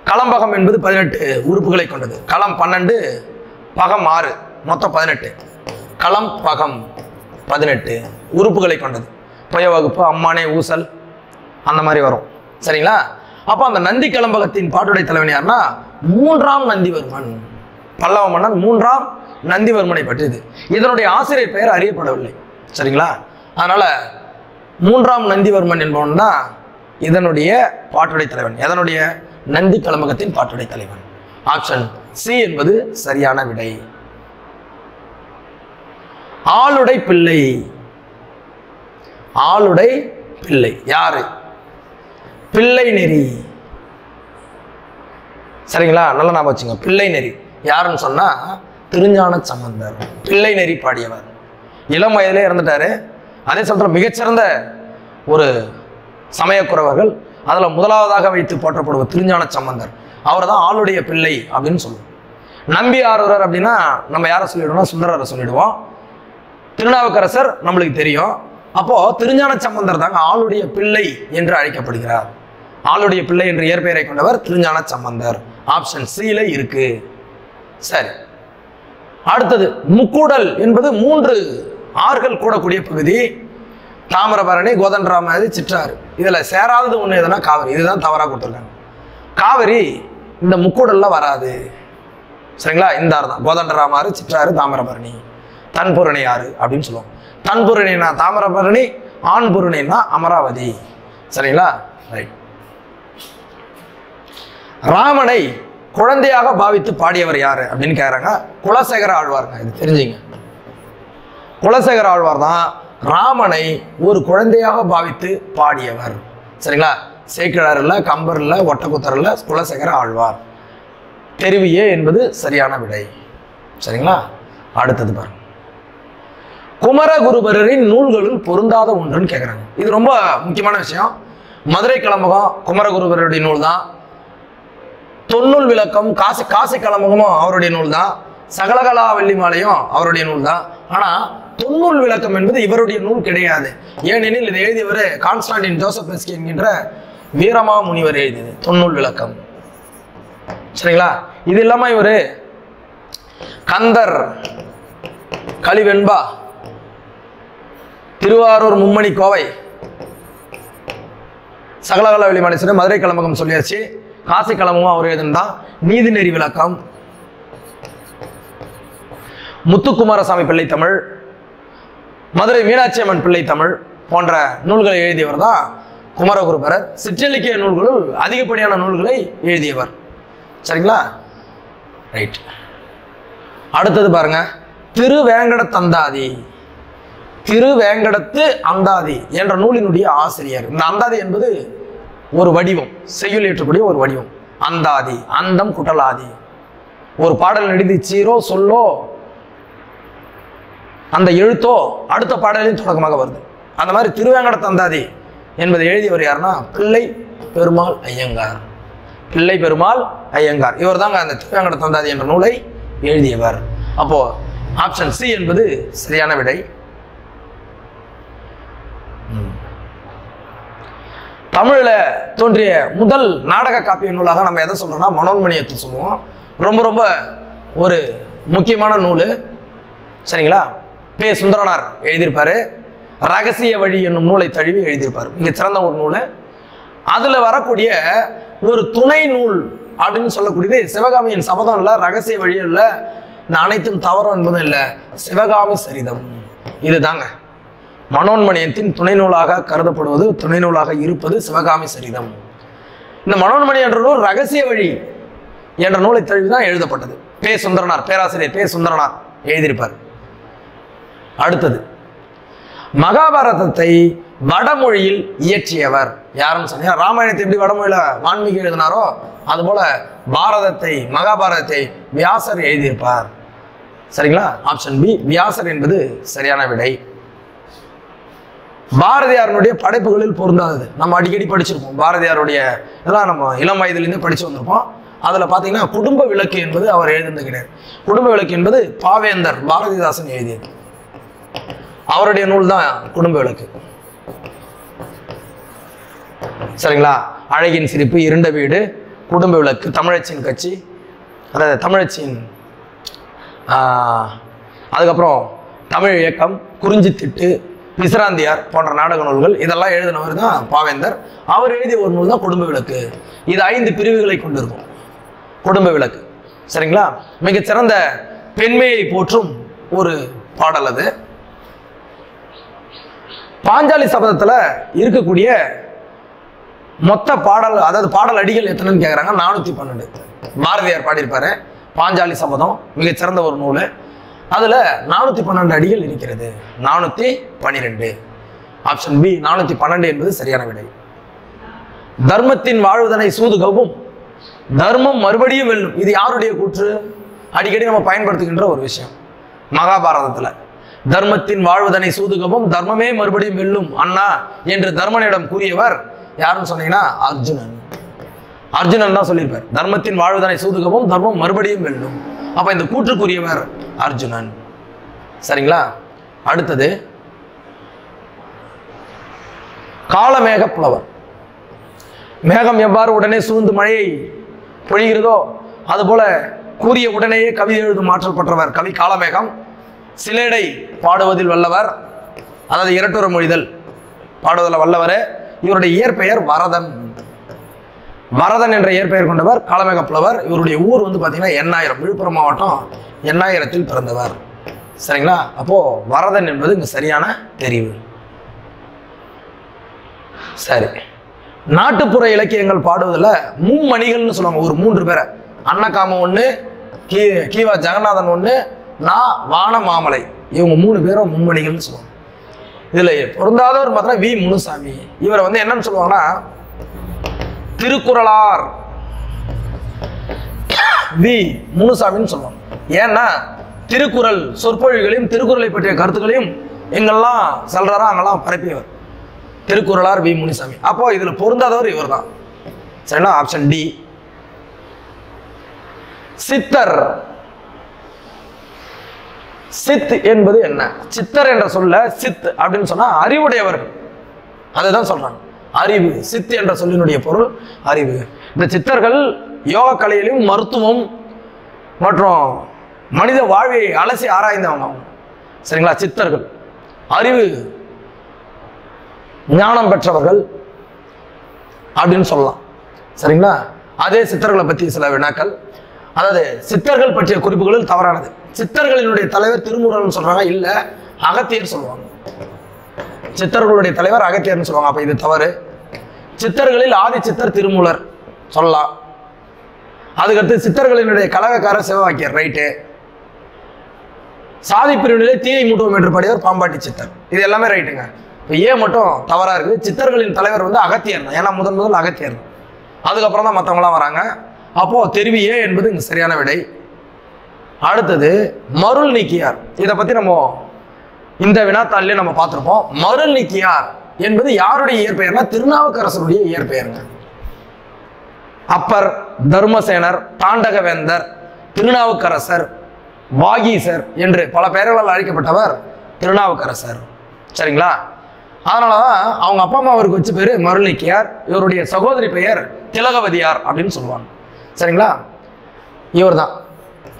கலம்பகம் என்பது 18 உறுப்புகளை கொண்டது. களம் 12, பகம் 6, மொத்தம் 18. களம் பகம் 18 உறுப்புகளை கொண்டது. புய வகுப்பு, அம்மானே, ஊசல், அந்த மாதிரி வரும். சரிங்களா? அப்போ அந்த நந்தி கலம்பகத்தின் பாட்டுடை தலைவன் யாருன்னா 3ஆம் நந்திவர்மன். பல்லவ மன்னன் 3ஆம் நந்திவர்மனை பற்றியது. இதனுடைய ஆசிரியர் பெயர் அறியப்படவில்லை. சரிங்களா? அதனால 3ஆம் நந்திவர்மன் என்பவன் தான் இதனுடைய பாட்டுடை தலைவன். எதனுடைய? நந்தி கலம்பகத்தின் பாட்டுடை தலைவன். ஆப்ஷன் சி என்பது சரியான விடை. ஆளுடை பிள்ளை. ஆளுடை பிள்ளை யாரு? பிள்ளை நெறி. சரிங்களா? நல்லா ஞாபகம் வச்சுங்க. பிள்ளை நெறி யாருன்னு சொன்னா திருஞான சம்பந்தர். பிள்ளை நெறி பாடியவர். இளம் வயதிலே இறந்துட்டாரு. அதே சமயத்தில் மிகச்சிறந்த ஒரு சமயக்குறவர்கள், அதில் முதலாவதாக வைத்து போற்றப்படுவர் திருஞான சம்பந்தர். அவர் தான் ஆளுடைய பிள்ளை அப்படின்னு சொல்லுவோம். நம்பி ஆரூரர் அப்படின்னா நம்ம யாரை சொல்லிடுவோம்? சுந்தரரை சொல்லிடுவோம். திருநாவுக்கரசர் நம்மளுக்கு தெரியும். அப்போ திருஞான சம்பந்தர் தாங்க ஆளுடைய பிள்ளை என்று அழைக்கப்படுகிறார். ஆளுடைய பிள்ளை என்ற இயற்பெயரை கொண்டவர் திருஞான சம்பந்தர். ஆப்ஷன் சில இருக்கு. சரி, அடுத்தது முக்கூடல் என்பது 3 ஆறுகள் கூடக்கூடிய பகுதி. தாமிரபரணி, கோதண்டராமாறு, சிற்றாறு. இதில் சேராதது ஒன்று எதுனா காவிரி. இதுதான் தவறாக கொடுத்துருக்காங்க. காவிரி இந்த முக்கூடல்ல வராது. சரிங்களா? இந்த ஆறு தான் கோதண்டராமாறு, சிற்றாறு, தாமிரபரணி. தன்புரணி ஆறு அப்படின்னு சொல்லுவோம். தன்புரணினா தாமிரபரணி, ஆண்புரணினா அமராவதி. சரிங்களா? ரைட். ராமனை குழந்தையாக பாவித்து பாடியவர் யாரு அப்படின்னு கேட்குறாங்க. குலசேகர ஆழ்வாருங்க. இது தெரிஞ்சுங்க. குலசேகர ஆழ்வார் தான் ராமனை ஒரு குழந்தையாக பாவித்து பாடியவர். சரிங்களா? சேக்கிழார் இல்லை, கம்பர் இல்லை, ஒட்டக்குத்தர் இல்லை, குலசேகர ஆழ்வார். தெரிவு ஏ என்பது சரியான விடை. சரிங்களா? அடுத்தது பாருங்க, குமரகுருபரரின் நூல்களில் பொருந்தாத ஒன்றுன்னு கேட்குறாங்க. இது ரொம்ப முக்கியமான விஷயம். மதுரை கலம்பகம் குமரகுருபரருடைய நூல் தான். தொன்னூல் விளக்கம் காசி கலம்பகமும் அவருடைய நூல் தான். சகலகலா வெள்ளிமாலையும் அவருடைய நூல் தான். ஆனால் தொன்னூல் விளக்கம் என்பது இவருடைய நூல் கிடையாது. ஏனெனில் இதை எழுதியவர் கான்ஸ்டான்டின் ஜோசப் என்கின்ற வீரமா முனிவர் எழுதியது தொன்னூல் விளக்கம். சரிங்களா? இது இல்லாமல் இவர் கந்தர், கலிவெண்பா, திருவாரூர் மும்மணி கோவை, சகலகலா வெள்ளிமாலை, மதுரை கலம்பகம் சொல்லியாச்சு. காசி கலம்பகம் அவர் எழுதுனதான். நீதிநெறி விளக்கம், முத்துக்குமாரசாமி பிள்ளை தமிழ், மதுரை மீனாட்சி அம்மன் பிள்ளை தமிழ் போன்ற நூல்களை எழுதியவர் தான் குமரகுருபரர். சிற்றிலக்கிய நூல்களுள் அதிகப்படியான நூல்களை எழுதியவர். சரிங்களா? ரைட். அடுத்தது பாருங்க, திருவேங்கட தந்தாதி. திருவேங்கடத்து அந்தாதி என்ற நூலினுடைய ஆசிரியர். இந்த அந்தாதி என்பது ஒரு வடிவம், செய்யுள் ஏற்றக்கூடிய ஒரு வடிவம். அந்தாதி, அந்தம் குட்டலாதி. ஒரு பாடல் எழுதி சீரோ சொல்லோ அந்த எழுத்தோ அடுத்த பாடலின் தொடக்கமாக வருது. அந்த மாதிரி திருவேங்கட தந்தாதி என்பதை எழுதியவர் யாருன்னா பிள்ளை பெருமாள் ஐயங்கார். பிள்ளை பெருமாள் ஐயங்கார் இவர் தாங்க அந்த திருவேங்கட தந்தாதி என்ற நூலை எழுதியவர். அப்போ ஆப்ஷன் சி என்பது சரியான விடை. தமிழ்ல தோன்றிய முதல் நாடக காப்பிய நூலாக நம்ம எதை சொல்றோம்னா மனோன்மணியத்தை சொல்லுவோம். ரொம்ப ரொம்ப ஒரு முக்கியமான நூல். சரிங்களா? பே. சுந்தரனார் எழுதியிருப்பாரு. ரகசிய வழி என்னும் நூலை தழுவி எழுதியிருப்பார். மிக சிறந்த ஒரு நூல். அதுல வரக்கூடிய ஒரு துணை நூல் அப்படின்னு சொல்லக்கூடியது சிவகாமியின் சபதம் இல்லை, ரகசிய வழி இல்லை, அனைத்தும் தவறும் என்பதும் இல்லை, சிவகாமி சரிதம். இதுதாங்க மனோன்மணியத்தின் துணை நூலாக கருதப்படுவது, துணை நூலாக இருப்பது சிவகாமி சரிதம். இந்த மனோன்மணி என்ற நூல் ரகசிய வழி என்ற நூலை தழுவிதான் எழுதப்பட்டது. பே. சுந்தரனார், பேராசிரியர் பே. சுந்தரனார் எழுதியிருப்பார். அடுத்தது, மகாபாரதத்தை வடமொழியில் இயற்றியவர் யாருன்னு சொன்னா, ராமாயணத்தை எப்படி வடமொழியில வான்மீகி எழுதினாரோ அதுபோல பாரதத்தை, மகாபாரதத்தை வியாசர் எழுதியிருப்பார். சரிங்களா? ஆப்ஷன் பி வியாசர் என்பது சரியான விடை. பாரதியாருடைய படைப்புகளில் பொருந்தாதது நம்ம அடிக்கடி படிச்சிருப்போம். பாரதியாருடைய இதெல்லாம் நம்ம இளம் வயதிலிருந்து படிச்சு வந்திருப்போம். அதுல பாத்தீங்கன்னா குடும்ப விளக்கு என்பது அவர் எழுதுனது கிடையாது. குடும்ப விளக்கு என்பது பாவேந்தர் பாரதிதாசன் எழுதியது. அவருடைய நூல் தான் குடும்ப விளக்கு. சரிங்களா? அழகின் சிரிப்பு, இருண்ட வீடு, குடும்ப விளக்கு, தமிழச்சியின் கட்சி, அதாவது தமிழச்சியின், அதுக்கப்புறம் தமிழ் இயக்கம், குறிஞ்சி திட்டு, விசிராந்தியார் போன்ற நாடக நூல்கள் இதெல்லாம் எழுதினவர் தான் பாவேந்தர். அவர் எழுதிய ஒரு நூல் தான் குடும்ப விளக்கு. இது 5 பிரிவுகளை கொண்டிருக்கும் குடும்ப விளக்கு. சரிங்களா? மிகச்சிறந்த பெண்மையை போற்றும் ஒரு பாடல் அது. பாஞ்சாலி சபதத்துல இருக்கக்கூடிய மொத்த பாடல், அதாவது பாடல் அடிகள் எத்தனைன்னு கேட்குறாங்க. 412 பாரதியார் பாடியிருப்பாரு. பாஞ்சாலி சபதம் மிகச்சிறந்த ஒரு நூல். அதுல 412 அடிகள் இருக்கிறது. 412. ஆப்ஷன் பி 412 என்பது சரியான விடை. தர்மத்தின் வாழ்வதனை சூதுகவும் தர்மம் மறுபடியும் வெல்லும். இது யாருடைய கூற்று? அடிக்கடி நம்ம பயன்படுத்துகின்ற ஒரு விஷயம். மகாபாரதத்துல தர்மத்தின் வாழ்வதனை சூதுகவும் தர்மமே மறுபடியும் வெல்லும் அண்ணா என்று தர்மனிடம் கூறியவர் யாருன்னு சொன்னீங்கன்னா அர்ஜுனன். அர்ஜுனன் தான் சொல்லியிருப்பார், தர்மத்தின் வாழ்வதனை சூதுகவும் தர்மம் மறுபடியும் வெல்லும். அப்ப இந்த கூற்றுக்குரியவர் அர்ஜுனன். சரிங்களா? அடுத்தது, காலமேக புலவர். மேகம் எவ்வாறு உடனே சூழ்ந்து மழையை பொழிகிறதோ அதுபோல கூறிய உடனேயே கவிதை எழுதும் ஆற்றல் பெற்றவர் கவி காலமேகம். சிலேடை பாடுவதில் வல்லவர், அதாவது இரட்டுற மொழிதல் பாடுவதில் வல்லவர். இவருடைய இயற்பெயர் வரதன். வரதன் என்ற இயற்பெயர் கொண்டவர் காலமேக புலவர். இவருடைய ஊர் வந்து பார்த்தீங்கன்னா எண்ணாயிரம், விழுப்புரம் மாவட்டம் எண்ணாயிரத்தில் பிறந்தவர். சரிங்களா? அப்போ வரதன் என்பது இங்க சரியான தெரிவு. சரி, நாட்டுப்புற இலக்கியங்கள் பாடுவதில் மும்மணிகள்னு சொல்லுவாங்க. ஒரு 3 பேரை, அன்னகாம ஒன்று, கீவா ஜெகநாதன் ஒன்று, வான மாமலை, இவங்க 3 பேரும் மும்மணிகள்னு சொல்லுவாங்க. இதுல பொருந்தாதவர் பார்த்தா வி. முனுசாமி. இவரை வந்து என்னன்னு சொல்லுவாங்கன்னா திருக்குறளார் வி. முனுசாமின்னு சொல்லுவாங்க. ஏன்னா திருக்குறள் சொற்பொழிகளையும் திருக்குறளை பற்றிய கருத்துக்களையும் எங்கெல்லாம் சொல்றாரோ அங்கெல்லாம் பரப்பியவர் திருக்குறளார் வி. முனுசாமி. அப்போ இதுல பொருந்தாதவர் இவர் தான். சரிங்களா? Option D. சித்தர். சித் என்பது என்ன? சித்தர் என்ற சொல்ல சித் அப்படின்னு சொன்னா அறிவுடையவர்கள், அதுதான் சொல்றாங்க. அறிவு. சித் என்ற சொல்லினுடைய பொருள் அறிவு. இந்த சித்தர்கள் யோக கலையிலும் மருத்துவம் மற்றும் மனித வாழ்வை அலசி ஆராய்ந்தவங்க. சரிங்களா? சித்தர்கள் அறிவு ஞானம் பெற்றவர்கள் அப்படின்னு சொல்லலாம். சரிங்களா? அதே சித்தர்களை பற்றி சில வினாக்கள், அதாவது சித்தர்கள் பற்றிய குறிப்புகளில் தவறானது. சித்தர்களினுடைய தலைவர் திருமூரர்னு சொல்றாங்க, இல்ல அகத்தியர் சொல்லுவாங்க. சித்தர்களுடைய தலைவர் அகத்தியர்னு சொல்லுவாங்க. அப்ப இது தவறு. சித்தர்களில் ஆதி சித்தர் திருமூலர் சொல்லலாம். அதுக்கடுத்து சித்தர்களினுடைய கலகக்காரர் சிவவாக்கியர், ரைட்டு. சாதி பிரிவினிலே தீயை மூட்டுவோம் என்று பாடியவர் பாம்பாட்டி சித்தர். இது எல்லாமே ரைட்டுங்க. இப்போ ஏ மட்டும் தவறா இருக்கு. சித்தர்களின் தலைவர் வந்து அகத்தியர் தான். ஏன்னா முதல் அகத்தியர் தான். அதுக்கப்புறம் தான் மற்றவங்களாம் வராங்க. அப்போ தெரிவி ஏ என்பது இங்க சரியான விடை. அடுத்தது மருள் நீக்கியார். இதை பத்தி நம்ம இந்த வினாத்தாளிலே நம்ம பார்த்திருப்போம். மருள் நீக்கியார் என்பது யாருடைய இயற்பெயர்னா திருநாவுக்கரசருடைய இயற்பெயருங்க. அப்பர், தர்மசேனர், தாண்டகவேந்தர், திருநாவுக்கரசர், வாகீசர் என்று பல பெயர்களால் அழைக்கப்பட்டவர் திருநாவுக்கரசர். சரிங்களா? அதனாலதான் அவங்க அப்பா அம்மா அவருக்கு வச்ச பேரு மருள்நீக்கியார். இவருடைய சகோதரி பெயர் திலகவதியார் அப்படின்னு சொல்லுவாங்க. சரிங்களா? இவர் தான்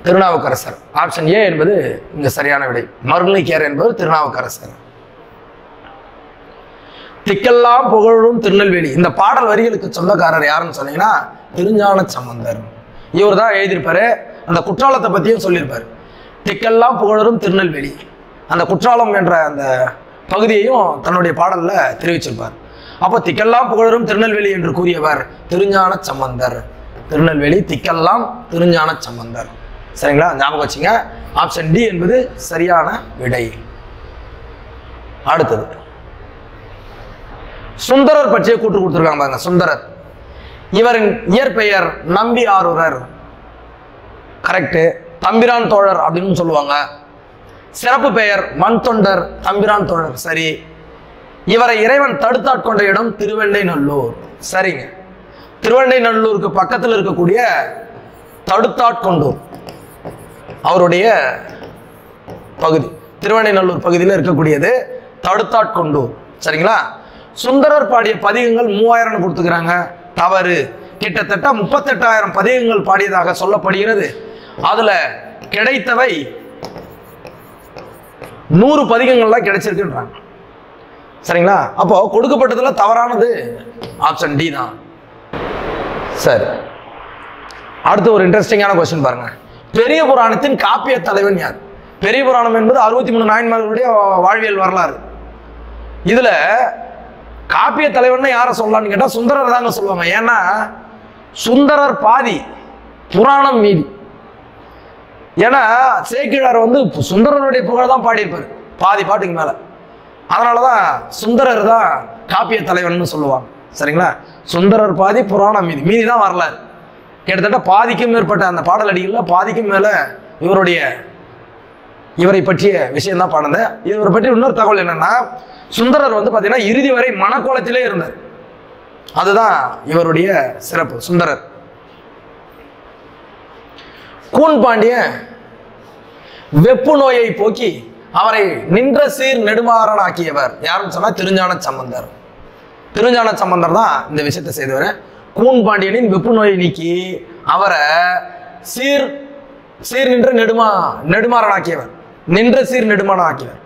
திருநாவுக்கரசர். ஆப்ஷன் ஏ என்பது இங்க சரியான விடை. மருள்நீக்கியார் என்பது திருநாவுக்கரசர். திக்கெல்லாம் புகழும் திருநெல்வேலி. இந்த பாடல் வரிகளுக்கு சொந்தக்காரர் யாருன்னு சொன்னீங்கன்னா திருஞான சம்பந்தர். இவர் தான் எழுதியிருப்பாரு. அந்த குற்றாலத்தை பத்தியும் சொல்லியிருப்பாரு. திக்கெல்லாம் புகழும் திருநெல்வேலி, அந்த குற்றாலம் என்ற அந்த பகுதியையும் தன்னுடைய பாடல்ல தெரிவிச்சிருப்பார். அப்போ திக்கெல்லாம் புகழும் திருநெல்வேலி என்று கூறியவர் திருஞான சம்பந்தர். திருநெல்வேலி திக்கெல்லாம் திருஞான சம்பந்தர். சரிங்களா? ஞாபகம் வச்சுங்க. ஆப்ஷன் டி என்பது சரியான விடை. அடுத்தது சுந்தரர் பற்றிய கூற்று கொடுத்திருக்காங்க பாருங்க. சுந்தரர் இவரின் இயற்பெயர் நம்பி ஆரூரர். கரெக்ட். தம்பிரான் தோழர் அப்படின்னு சொல்லுவாங்க. சிறப்பு பெயர் மண் தொண்டர் தம்பிரான் தோழர். சரி. இவரை இறைவன் தடுத்தாட்கொண்ட இடம் திருவெண்ணைநல்லூர். சரிங்க. திருவெண்ணைநல்லூருக்கு பக்கத்தில் இருக்கக்கூடிய தடுத்தாட்கொண்டூர் அவருடைய பகுதி. திருவெண்ணைநல்லூர் பகுதியில் இருக்கக்கூடியது தடுத்தாட்கொண்டூர். சரிங்களா? சுந்தரர் பாடிய பதிகங்கள் 3000 கொடுத்துக்கிறாங்க. தவறு. கிட்டத்தட்ட 38,000 பதிகங்கள் பாடியதாக சொல்லப்படுகிறது. அதுல கிடைத்தவை 100 பதிகங்கள்லாம் கிடைச்சிருக்குன்றாங்க. சரிங்களா? அப்போ கொடுக்கப்பட்டதுல தவறானது ஆப்ஷன் டி தான். சரி. அடுத்து ஒரு இன்ட்ரெஸ்டிங்கான கொஸ்டின் பாருங்க. பெரிய புராணத்தின் காப்பிய தலைவன் யார்? பெரிய புராணம் என்பது 63 நாயன்மார்களுடைய வாழ்வியல் வரலாறு. இதுல காப்பிய தலைவன் யாரை சொல்லலாம்னு கேட்டா சுந்தரர் தாங்க சொல்லுவாங்க. ஏன்னா சுந்தரர் பாதி, புராணம் மீதி. ஏன்னா சேக்கிழார் வந்து சுந்தரருடைய புகழ் தான் பாடியிருப்பார் பாதி பாட்டுக்கு மேல. அதனாலதான் சுந்தரர் தான் காப்பிய தலைவன் சொல்லுவாங்க. சரிங்களா? சுந்தரர் பாதி, புராணம் மீதி. மீதி தான் வரலாறு. கிட்டத்தட்ட பாதிக்கும் மேற்பட்ட அந்த பாடல் அடிகளில் பாதிக்கும் மேல இவரை பற்றிய விஷயம் தான் பாடுங்க. இவரை பற்றி இன்னொரு தகவல் என்னன்னா, சுந்தரர் வந்து பாத்தீங்கன்னா இறுதி வரை மனக்கோலத்திலே இருந்தார். அதுதான் இவருடைய சிறப்பு. சுந்தரர். கூன் பாண்டியன் வெப்பு நோயை போக்கி அவரை நின்ற சீர் நெடுமாறன் ஆக்கியவர் யாருன்னு சொன்னா திருஞான சம்பந்தர். திருஞான சம்பந்தர் தான் இந்த விஷயத்தை செய்தவர். கூன் பாண்டியனின் வெப்பு நோயை நீக்கி அவரை சீர் நின்ற நெடுமாறன் ஆக்கியவர். நின்ற சீர் நெடுமாறன் ஆக்கியவர்.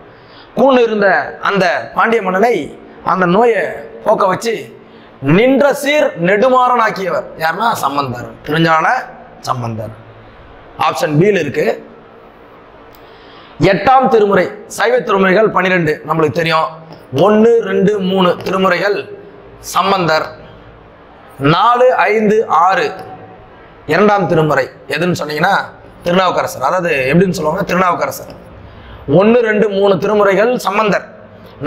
கூன் இருந்த அந்த பாண்டிய மன்னனை அந்த நோயை போக்க வச்சு நின்ற சீர் நெடுமாறன் ஆக்கியவர் யாருன்னா சம்பந்தர். திருஞான சம்பந்தர். ஆப்ஷன் பி இருக்கு. 8ஆம் திருமுறை. சைவ திருமுறைகள் 12 நம்மளுக்கு தெரியும். 1, 2, 3 திருமுறைகள் சம்பந்தர். 4, 5, 6 2ஆம் திருமுறை எதுன்னு சொன்னீங்கன்னா திருநாவுக்கரசர். அதாவது எப்படின்னு சொல்லுவாங்க, திருநாவுக்கரசர். 1, 2, 3 திருமுறைகள் சம்பந்தர்.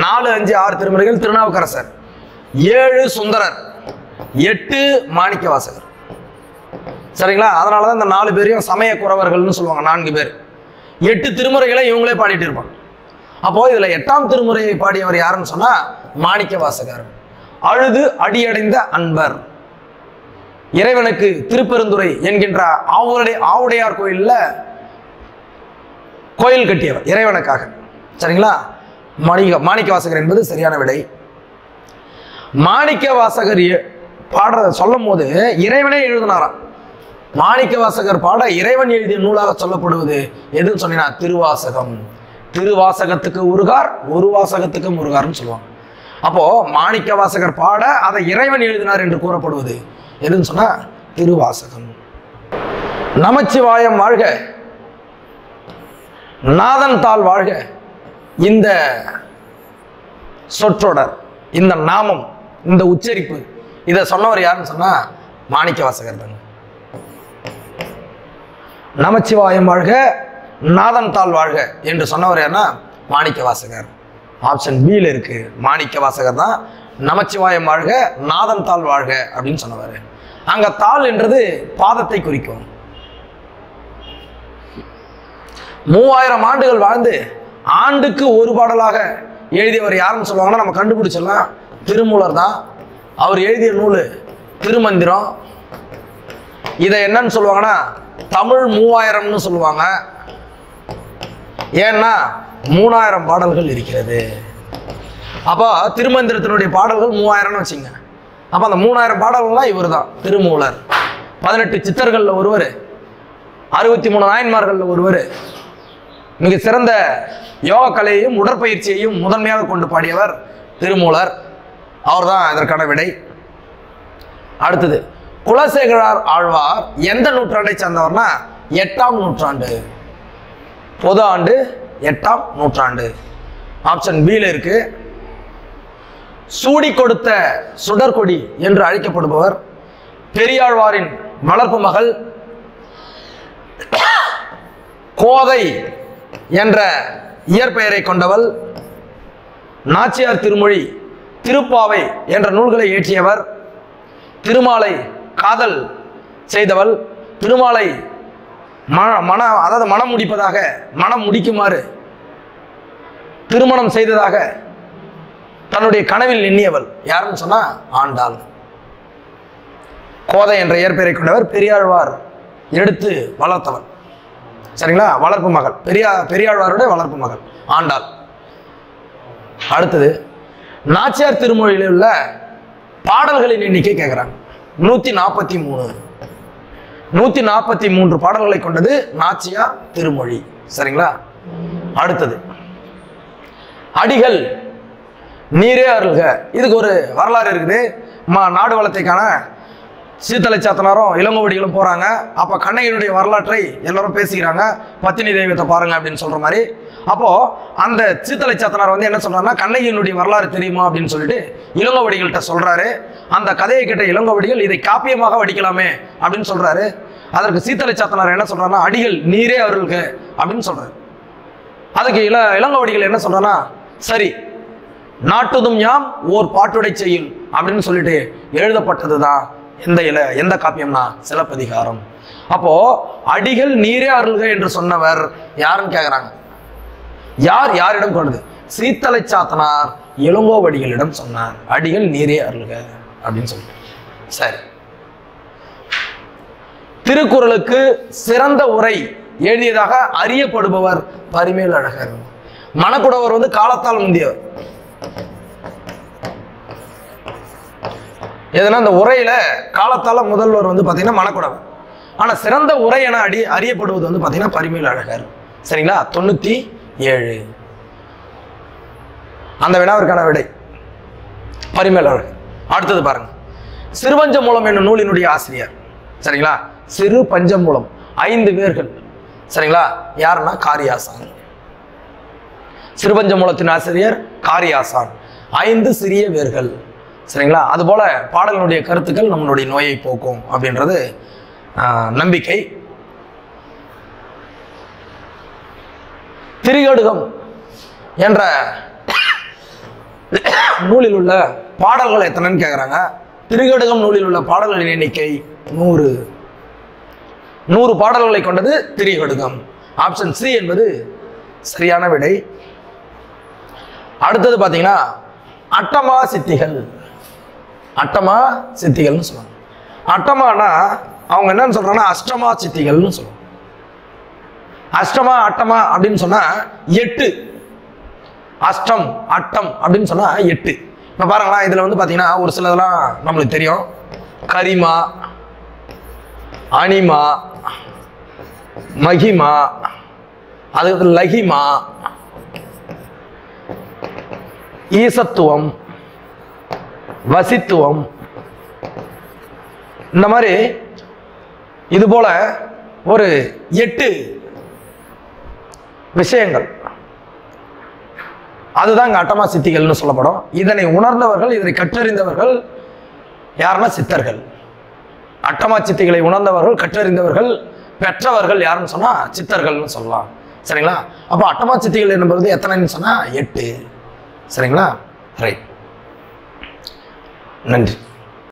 4, 5, 6 திருமுறைகள் திருநாவுக்கரசர். 7 சுந்தரர். 8 மாணிக்கவாசகர். சரிங்களா? அதனாலதான் இந்த 4 பேரையும் சமய குறவர்கள்னு சொல்லுவாங்க. 4 பேர். 8 திருமுறைகளை இவங்களே பாடிட்டு இருப்பாங்க. அப்போ இதுல 8ஆம் திருமுறையை பாடியவர் யாருன்னு சொன்னா மாணிக்கவாசகர். அழுது அடியடைந்த அன்பர். இறைவனுக்கு திருப்பெருந்துறை என்கின்ற ஆவுடையார் கோயில்ல கோயில் கட்டியவர் இறைவனுக்காக. சரிங்களா? மாணிக்கவாசகர் என்பது சரியான விடை. மாணிக்கவாசகர் பாடுறத சொல்லும் போது இறைவனே எழுதினாராம். மாணிக்கவாசகர் பாட இறைவன் எழுதிய நூலாக சொல்லப்படுவது எதுன்னு சொன்னீங்கன்னா திருவாசகம். திருவாசகத்துக்கு உருகார், ஒரு வாசகத்துக்கு முருகார்னு சொல்லுவாங்க. அப்போ மாணிக்கவாசகர் பாட அதை இறைவன் எழுதினார் என்று கூறப்படுவது எதுன்னு சொன்னா திருவாசகம். நமச்சிவாயம் வாழ்க, நாதன் தாள் வாழ்க. இந்த சொற்றொடர், இந்த நாமம், இந்த உச்சரிப்பு, இதை சொன்னவர் யாருன்னு சொன்னா மாணிக்கவாசகர் தாங்க. நமச்சிவாயம் வாழ்க, நாதன் தாள் வாழ்க என்று சொன்னவர் யாருன்னா மாணிக்க வாசகர். ஆப்ஷன் பியில் இருக்கு. மாணிக்க வாசகர் தான் நமச்சிவாயம் வாழ்க நாதன் தாள் வாழ்க அப்படின்னு சொன்னவர். அங்க தாள் என்றது பாதத்தை குறிக்கும். 3000 ஆண்டுகள் வாழ்ந்து ஆண்டுக்கு ஒரு பாடலாக எழுதியவர் யாருன்னு சொல்லுவாங்கன்னா நம்ம கண்டுபிடிச்சிடலாம், திருமூலர் தான். அவர் எழுதிய நூல் திருமந்திரம். இதை என்னன்னு சொல்லுவாங்கன்னா தமிழ் 3000ன்னு சொல்லுவாங்க. ஏன்னா 3000 பாடல்கள் இருக்கிறது. அப்போ திருமந்திரத்தினுடைய பாடல்கள் 3000ன்னு வச்சுங்க. அப்போ அந்த 3000 பாடல்கள்லாம் இவர் தான் திருமூலர். 18 சித்தர்களில் ஒருவர், 63 நாயன்மார்களில் ஒருவர். மிக சிறந்த யோக கலையையும் உடற்பயிற்சியையும் முதன்மையாக கொண்டு பாடியவர் திருமூலர். அவர் தான் இதற்கான விடை. அடுத்தது குலசேகரார் ஆழ்வார் எந்த நூற்றாண்டை சேர்ந்தவர்னா 8ஆம் நூற்றாண்டு. பொது ஆண்டு 8ஆம் நூற்றாண்டு. ஆப்ஷன் பியில் இருக்கு. சூடி கொடுத்த சுடர்கொடி என்று அழைக்கப்படுபவர் பெரியாழ்வாரின் வளர்ப்பு மகள் கோதை என்ற இயற்பெயரை கொண்டவள். நாச்சியார் திருமொழி, திருப்பாவை என்ற நூல்களை இயற்றியவர். திருமாலை காதல் செய்தவள். திருமாலை மனம் முடிப்பதாக, மனம் முடிக்குமாறு திருமணம் செய்ததாக தன்னுடைய கனவில் எண்ணியவள் யாருன்னு சொன்னா ஆண்டாள். கோதை என்ற இயற்பெயரை கொண்டவர், பெரியாழ்வார் எடுத்து வளர்த்தவர். சரிங்களா? வளர்ப்பு மகள், பெரியாழ்வாருடைய வளர்ப்பு மகள் ஆண்டாள். அடுத்தது நாச்சியார் திருமொழியில் உள்ள பாடல்களின் எண்ணிக்கை கேட்கிறாங்க. 143. 143 பாடல்களை கொண்டது நாச்சியார் திருமொழி. சரிங்களா? அடுத்தது அடிகள் நீரே அருள்க. இதுக்கு ஒரு வரலாறு இருக்குது. நாடு வளத்தைக்கான சீத்தலை சாத்தனாரும் இளங்கோவடிகளும் போறாங்க. அப்ப கண்ணகியினுடைய வரலாற்றை எல்லாரும் பேசிக்கிறாங்க. பத்தினி தெய்வத்தை பாருங்க அப்படின்னு சொல்ற மாதிரி. அப்போ அந்த சீத்தலை சாத்தனார் வந்து என்ன சொல்றாருன்னா, கண்ணகியினுடைய வரலாறு தெரியுமா அப்படின்னு சொல்லிட்டு இளங்கோவடிகள்கிட்ட சொல்றாரு. அந்த கதையை கேட்ட இளங்கோவடிகள் இதை காப்பியமாக வடிக்கலாமே அப்படின்னு சொல்றாரு. அதற்கு சீத்தலை சாத்தனார் என்ன சொல்றாருன்னா, அடிகள் நீரே அருள்க அப்படின்னு சொல்றாரு. அதுக்கு இளங்கோவடிகள் என்ன சொல்றாருன்னா, சரி நாட்டுதும் யாம் ஓர் பாட்டுடை செய்யுள் அப்படின்னு சொல்லிட்டு எழுதப்பட்டதுதான் எந்த காப்பியம்னா சிலப்பதிகாரம். அப்போ அடிகள் நீரே அருள்க என்று சொன்னவர் யாருன்னு கேக்குறாங்க. யாரிடம் கொண்டது? சீத்தலை சாத்தனார் இளங்கோவடிகளிடம் சொன்னார், அடிகள் நீரே அருள்க அப்படின்னு சொல்லிட்டு. சரி, திருக்குறளுக்கு சிறந்த உரை எழுதியதாக அறியப்படுபவர் பரிமேல் அழகர். மணக்குடவர் வந்து காலத்தால் முந்தியவர். எதுனா இந்த உரையில காலத்தால முதல்வர் வந்து பாத்தீங்கன்னா மணக்குடவர். ஆனா சிறந்த உரை என அறியப்படுவது வந்து பாத்தீங்கன்னா பரிமேல் அழகர். சரிங்களா? 97. அந்த வினாவிற்கான விடை பரிமேல் அழகர். அடுத்தது பாருங்க, சிறுபஞ்சமூலம் என்னும் நூலினுடைய ஆசிரியர். சரிங்களா? சிறு பஞ்சமூலம் 5 பேர்கள். சரிங்களா? யாருன்னா காரியாசான். சிறுபஞ்சமூலத்தின் ஆசிரியர் காரியாசான். 5 சிறிய வேர்கள். சரிங்களா? அதுபோல பாடலினுடைய கருத்துக்கள் நம்மளுடைய நோயை போக்கும் அப்படின்றது நம்பிக்கை. திரிகடுகம் என்ற நூலில் உள்ள பாடல்கள் எத்தனைன்னு கேட்குறாங்க. திரிகடுகம் நூலில் உள்ள பாடல்களின் எண்ணிக்கை 100. 100 பாடல்களை கொண்டது திரிகடுகம். ஆப்ஷன் சி என்பது சரியான விடை. அடுத்தது பார்த்தீங்கன்னா அட்டமா சித்திகள். அட்டமா சித்திகள்னு சொல்லுவாங்க. அட்டமானா அவங்க என்னன்னு சொல்றாங்கன்னா அஷ்டமா சித்திகள்னு சொல்லுவாங்க. அஷ்டமா அட்டமா அப்படின்னு சொன்னா 8. அஷ்டம் அட்டம் அப்படின்னு சொன்னா 8. இப்ப பாருங்களா, இதுல வந்து பாத்தீங்கன்னா ஒரு சிலதெல்லாம் நம்மளுக்கு தெரியும். கரிமா, அனிமா, மகிமா, அதுக்கு லகிமா, ஈசத்துவம், வசித்துவம், இந்த மாதிரி இது போல ஒரு 8 விஷயங்கள். அதுதான் இங்க அட்டமா சித்திகள்னு சொல்லப்படும். இதனை உணர்ந்தவர்கள், இதனை கற்றறிந்தவர்கள் யாருன்னா சித்தர்கள். அட்டமா சித்திகளை உணர்ந்தவர்கள், கற்றறிந்தவர்கள், பெற்றவர்கள் யாருன்னு சொன்னா சித்தர்கள்னு சொல்லலாம். சரிங்களா? அப்போ அட்டமா சித்திகள் என்பது எத்தனைன்னு சொன்னா 8. சரிங்களா? ரைட், நன்றி.